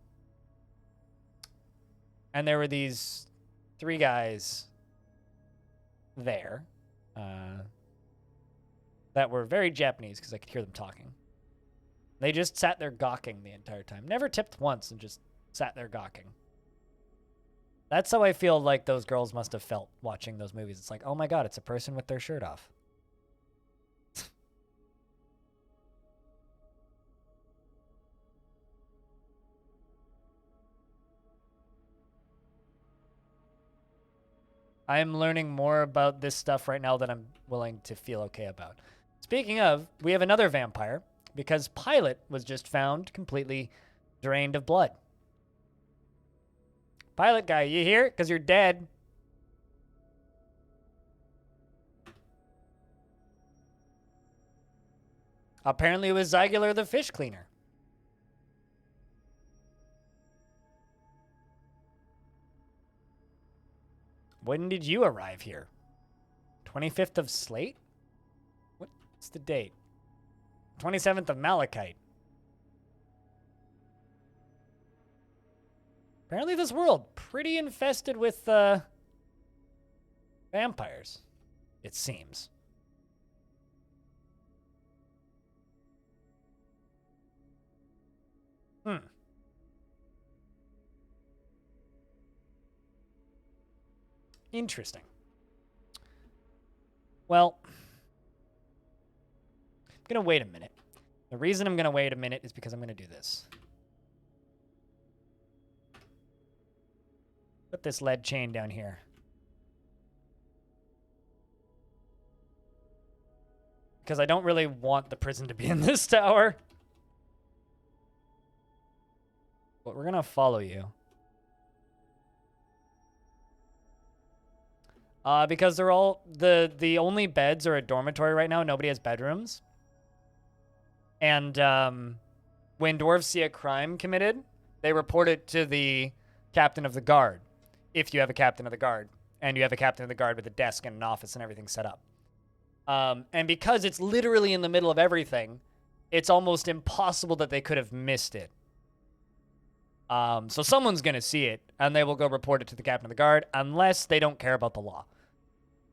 there were these 3 guys there. That were very Japanese because I could hear them talking. They just sat there gawking the entire time. Never tipped once and just sat there gawking. That's how I feel like those girls must have felt watching those movies. It's like, oh my god, it's a person with their shirt off. I am learning more about this stuff right now than I'm willing to feel okay about. Speaking of, we have another vampire because Pilot was just found completely drained of blood. Pilot guy, you here? Because you're dead. Apparently it was Zygular the fish cleaner. When did you arrive here? 25th of Slate? What's the date? 27th of Malachite. Apparently this world pretty infested with vampires, it seems. Interesting. Well, I'm going to wait a minute. The reason I'm going to wait a minute is because I'm going to do this. Put this lead chain down here. Because I don't really want the prison to be in this tower. But we're going to follow you. Because they're all... The only beds are a dormitory right now. Nobody has bedrooms. And when dwarves see a crime committed, they report it to the captain of the guard. If you have a captain of the guard. And you have a captain of the guard with a desk and an office and everything set up. And because it's literally in the middle of everything, it's almost impossible that they could have missed it. So someone's going to see it, and they will go report it to the captain of the guard, unless they don't care about the law.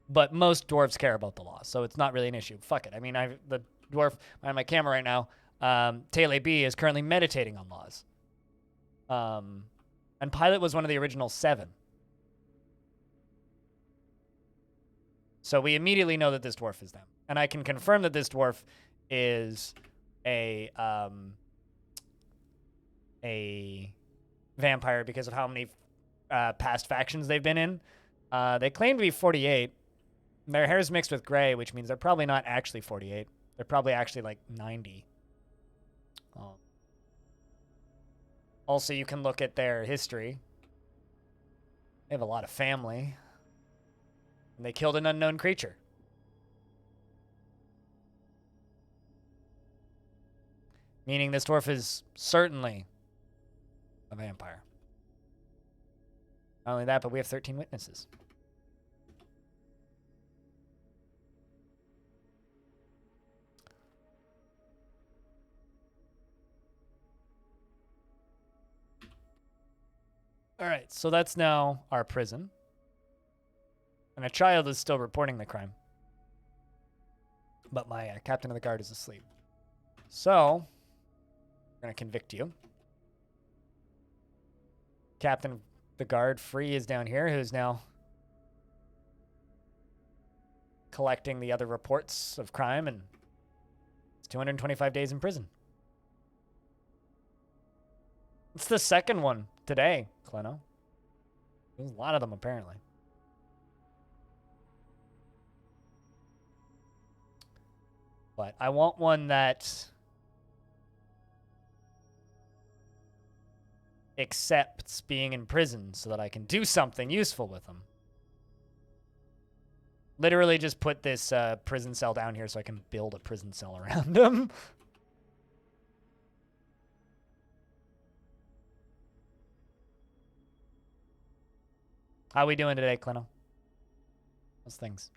But most dwarves care about the law, so it's not really an issue. Fuck it. I mean, the dwarf on my camera right now, Taylor B, is currently meditating on laws. And Pilot was one of the original 7. So we immediately know that this dwarf is them. And I can confirm that this dwarf is a vampire because of how many past factions they've been in. They claim to be 48. Their hair's mixed with gray, which means they're probably not actually 48. They're probably actually like 90. Also, you can look at their history. They have a lot of family. And they killed an unknown creature. Meaning this dwarf is certainly a vampire. Not only that, but we have 13 witnesses. All right, so that's now our prison. And a child is still reporting the crime. But my captain of the guard is asleep. So, we're going to convict you. Captain of the guard, Free, is down here, who's now collecting the other reports of crime, and it's 225 days in prison. It's the second one today, Cleno. There's a lot of them, apparently. But I want one that accepts being in prison so that I can do something useful with them. Literally just put this prison cell down here so I can build a prison cell around them. How we doing today, Clino? Those things.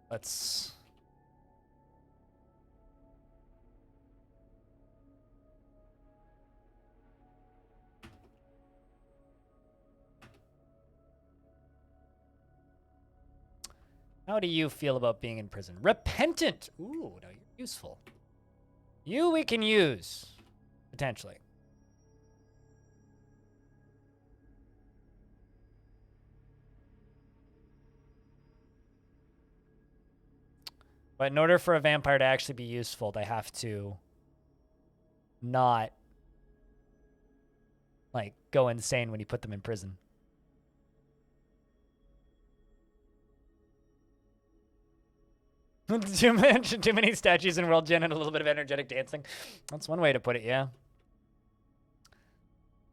Let's... How do you feel about being in prison? Repentant! Ooh, no, you're useful. You we can use, potentially. But in order for a vampire to actually be useful, they have to not, like, go insane when you put them in prison. Too many statues in World Gen and a little bit of energetic dancing. That's one way to put it, yeah. Of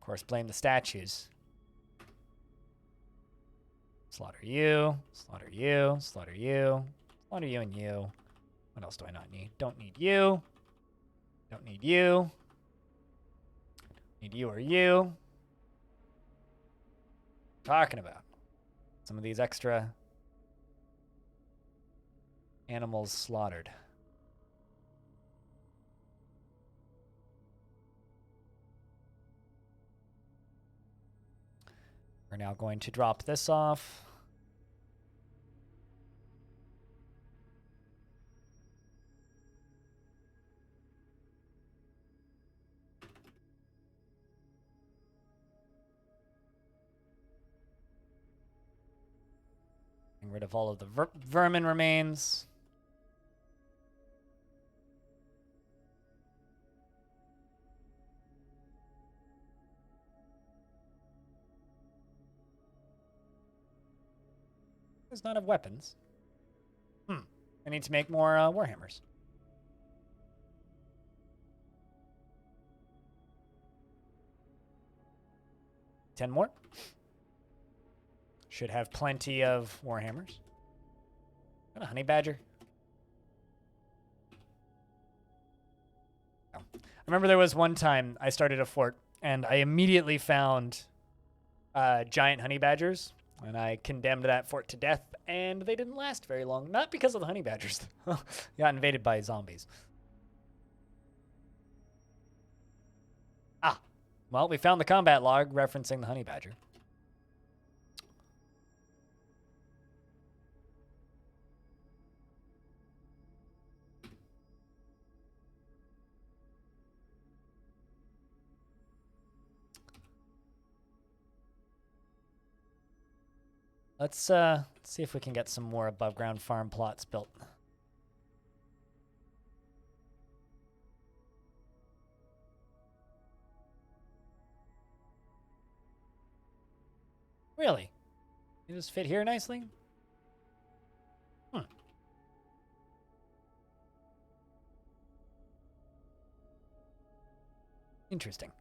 course, blame the statues. Slaughter you, slaughter you, slaughter you, slaughter you and you. What else do I not need? Don't need you. Don't need you. Need you or you. Talking about some of these extra animals slaughtered. We're now going to drop this off. Getting rid of all of the vermin remains. Does not have weapons. I need to make more warhammers. Ten more. Should have plenty of warhammers. Is that a honey badger? No. I remember there was one time I started a fort and I immediately found giant honey badgers. And I condemned that fort to death, and they didn't last very long. Not because of the honey badgers. Got invaded by zombies. Ah, well, we found the combat log referencing the honey badger. Let's see if we can get some more above ground farm plots built. Really? You just fit here nicely? Interesting.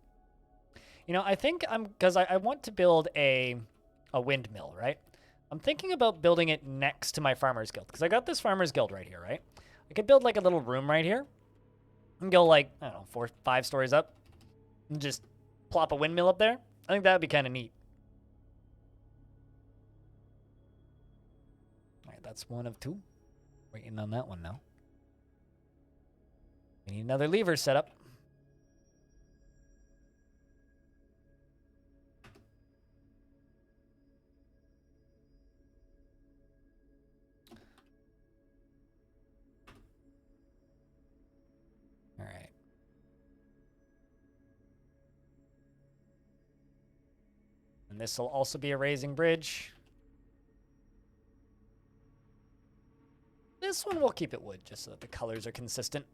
You know, I think because I want to build a windmill, right? I'm thinking about building it next to my Farmer's Guild, because I got this Farmer's Guild right here, right? I could build like a little room right here and go like, I don't know, 4 or 5 stories up and just plop a windmill up there. I think that would be kind of neat. All right, that's 1 of 2. Waiting on that one now. We need another lever set up. All right. And this will also be a raising bridge. This one we'll keep it wood just so that the colors are consistent.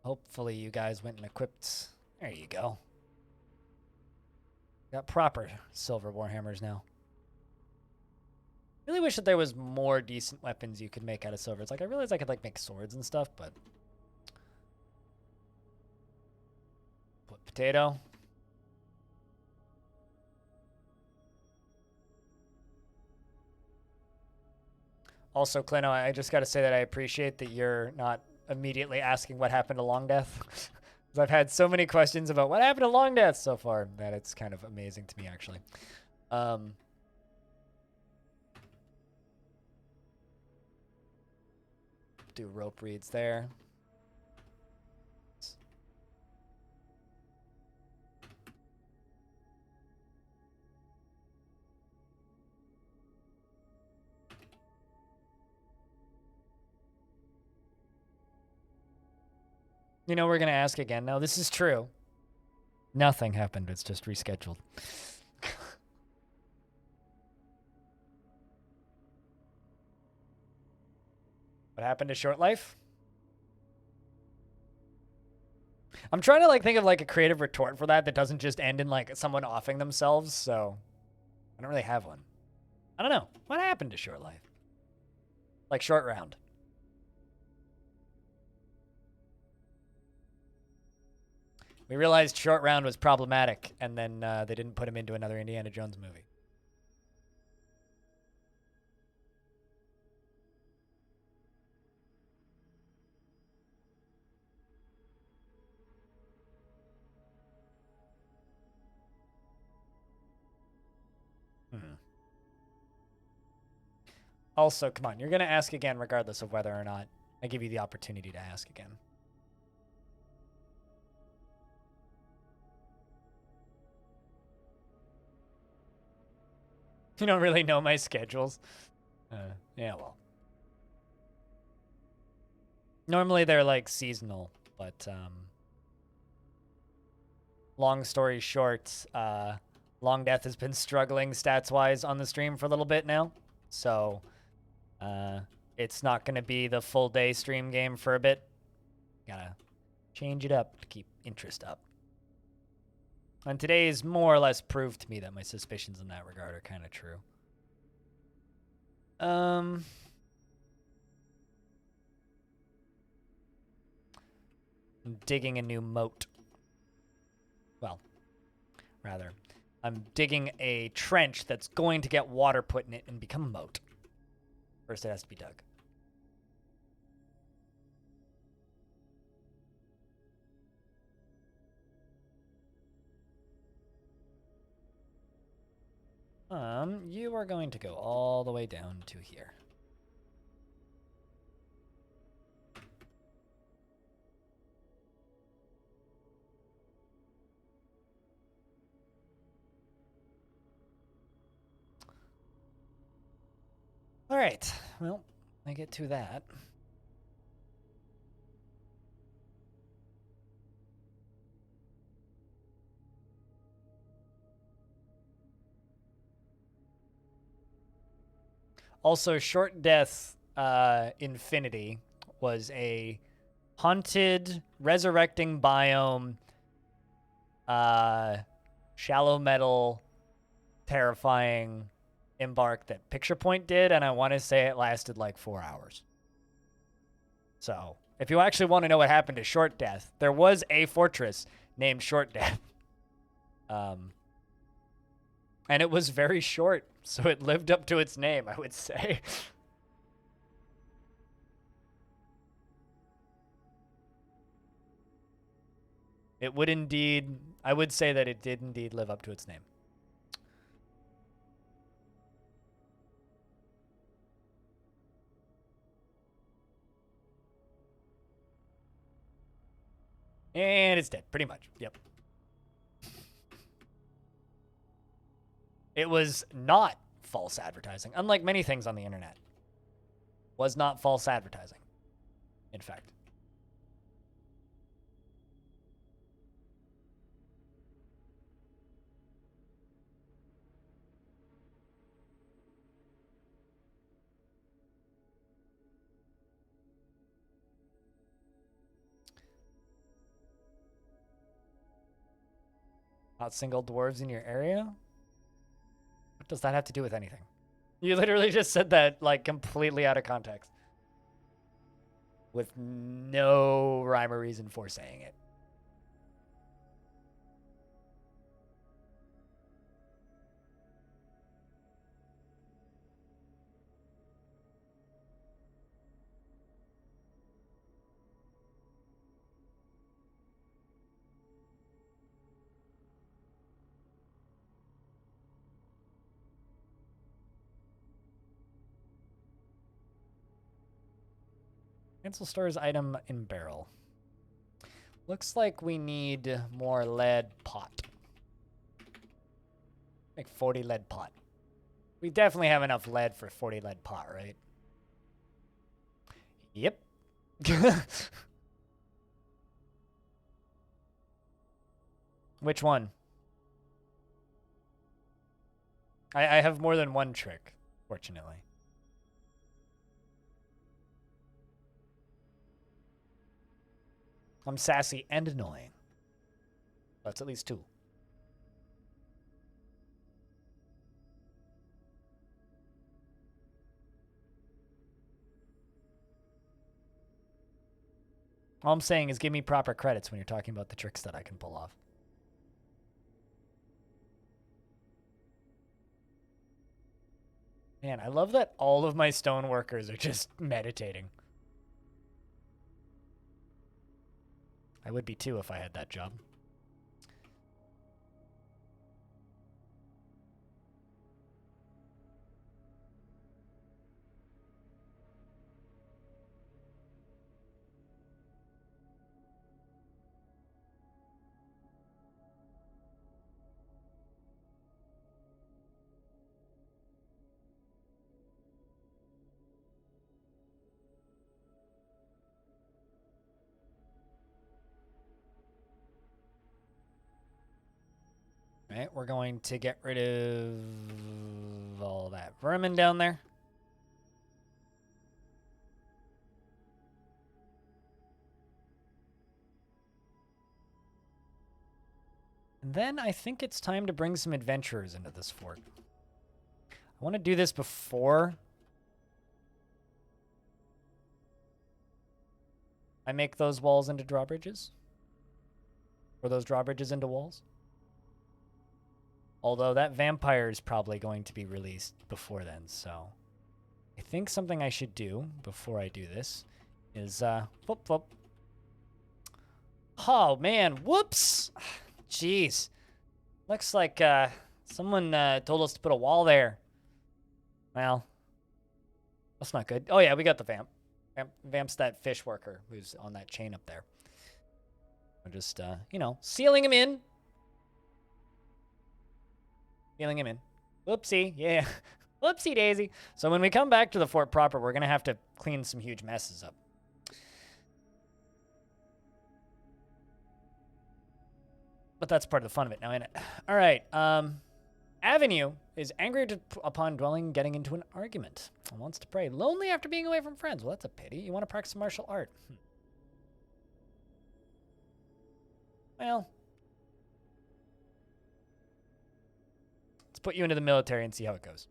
Hopefully you guys went and equipped. There you go. Got proper silver warhammers now. Really wish that there was more decent weapons you could make out of silver. It's like I realized I could like make swords and stuff, but put potato. Also, Clino, I just got to say that I appreciate that you're not immediately asking what happened to Long Death. Because I've had so many questions about what happened to Long Death so far that it's kind of amazing to me, actually. Do rope reeds there. You know, we're going to ask again. No, this is true. Nothing happened. It's just rescheduled. What happened to Short Life? I'm trying to like think of like a creative retort for that doesn't just end in like someone offing themselves, so I don't really have one. I don't know. What happened to short life? Like short round. We realized short round was problematic, and then they didn't put him into another Indiana Jones movie. Also, come on, you're going to ask again regardless of whether or not I give you the opportunity to ask again. You don't really know my schedules. Yeah, well. Normally they're like seasonal, but long story short, Long Death has been struggling stats-wise on the stream for a little bit now. So it's not going to be the full day stream game for a bit. Gotta change it up to keep interest up. And today's more or less proved to me that my suspicions in that regard are kind of true. I'm digging a new moat. Well, rather, I'm digging a trench that's going to get water put in it and become a moat. First, it has to be dug. You are going to go all the way down to here. All right, well, I get to that. Also, Short Death Infinity was a haunted, resurrecting biome, shallow metal, terrifying embark that Picture Point did, and I want to say it lasted like 4 hours. So, if you actually want to know what happened to Short Death, there was a fortress named Short Death. And it was very short, so it lived up to its name, I would say. It would indeed, I would say that it did indeed live up to its name. And it's dead, pretty much. Yep. It was not false advertising, unlike many things on the internet. Was not false advertising, in fact. Not single dwarves in your area? What does that have to do with anything? You literally just said that, like, completely out of context. With no rhyme or reason for saying it. Cancel stores item in barrel. Looks like we need more lead pot. Like 40 lead pot. We definitely have enough lead for 40 lead pot, right? Yep. Which one? I have more than one trick, fortunately. I'm sassy and annoying. That's at least 2. All I'm saying is give me proper credits when you're talking about the tricks that I can pull off. Man, I love that all of my stone workers are just meditating. I would be too if I had that job. Right, we're going to get rid of all that vermin down there. And then I think it's time to bring some adventurers into this fort. I want to do this before I make those walls into drawbridges. Or those drawbridges into walls. Although that vampire is probably going to be released before then, so I think something I should do before I do this is, whoop, whoop. Oh, man, whoops! Jeez. Looks like, someone, told us to put a wall there. Well, that's not good. Oh, yeah, we got the vamp. Vamp's that fish worker who's on that chain up there. I'm just, you know, sealing him in. Feeling him in. Whoopsie, yeah. Whoopsie daisy. So when we come back to the fort proper, we're going to have to clean some huge messes up. But that's part of the fun of it now, isn't it? All right. Avenue is angry upon dwelling getting into an argument and wants to pray. Lonely after being away from friends. Well, that's a pity. You want to practice martial art. Well, let's put you into the military and see how it goes.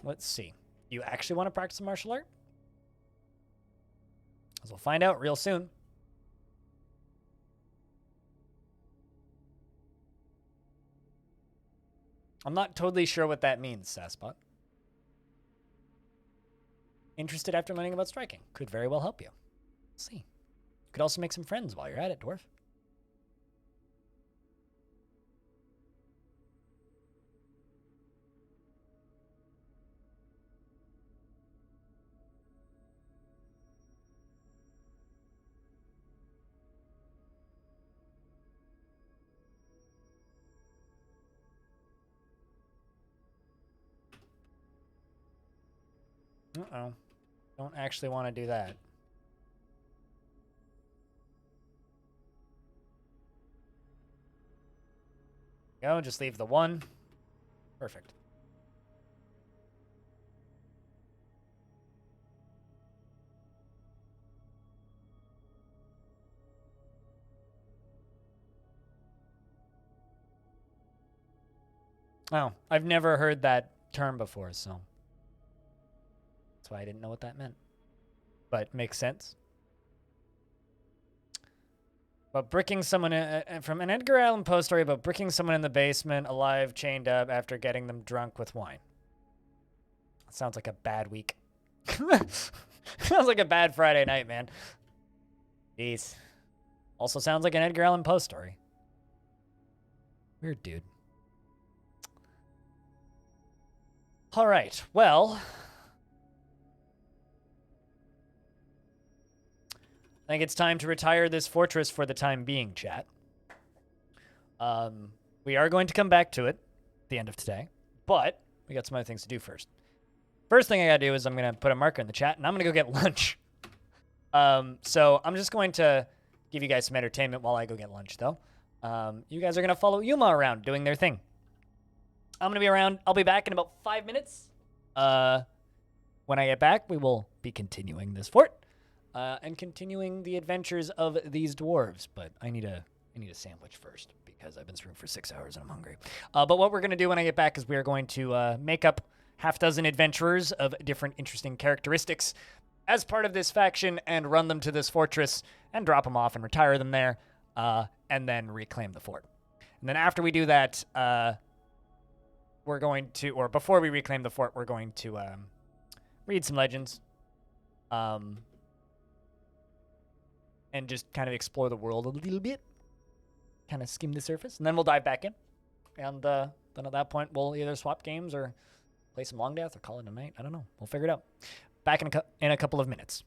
Let's see. You actually want to practice martial art? As we'll find out real soon. I'm not totally sure what that means, Sasspot. Interested after learning about striking. Could very well help you. Let's see. Could also make some friends while you're at it, Dwarf. Uh-oh. Don't actually want to do that. Go, just leave the 1. Perfect. Oh, I've never heard that term before, so that's why I didn't know what that meant. But makes sense. But bricking someone from an Edgar Allan Poe story about bricking someone in the basement, alive, chained up after getting them drunk with wine. Sounds like a bad week. Sounds like a bad Friday night, man. Jeez. Also sounds like an Edgar Allan Poe story. Weird dude. All right, well, I think it's time to retire this fortress for the time being, chat. We are going to come back to it at the end of today, but we got some other things to do first. First thing I gotta do is I'm gonna put a marker in the chat, and I'm gonna go get lunch. So I'm just going to give you guys some entertainment while I go get lunch, though. You guys are gonna follow Yuma around doing their thing. I'm going to be around. I'll be back in about 5 minutes. When I get back, we will be continuing this fort and continuing the adventures of these dwarves. But I need a sandwich first because I've been streaming for 6 hours and I'm hungry. But what we're going to do when I get back is we are going to make up half dozen adventurers of different interesting characteristics as part of this faction and run them to this fortress and drop them off and retire them there and then reclaim the fort. And then after we do that, we're going to, or before we reclaim the fort, we're going to read some legends and just kind of explore the world a little bit, kind of skim the surface, and then we'll dive back in. And then at that point, we'll either swap games or play some Long Death or call it a night. I don't know. We'll figure it out. Back in a couple of minutes.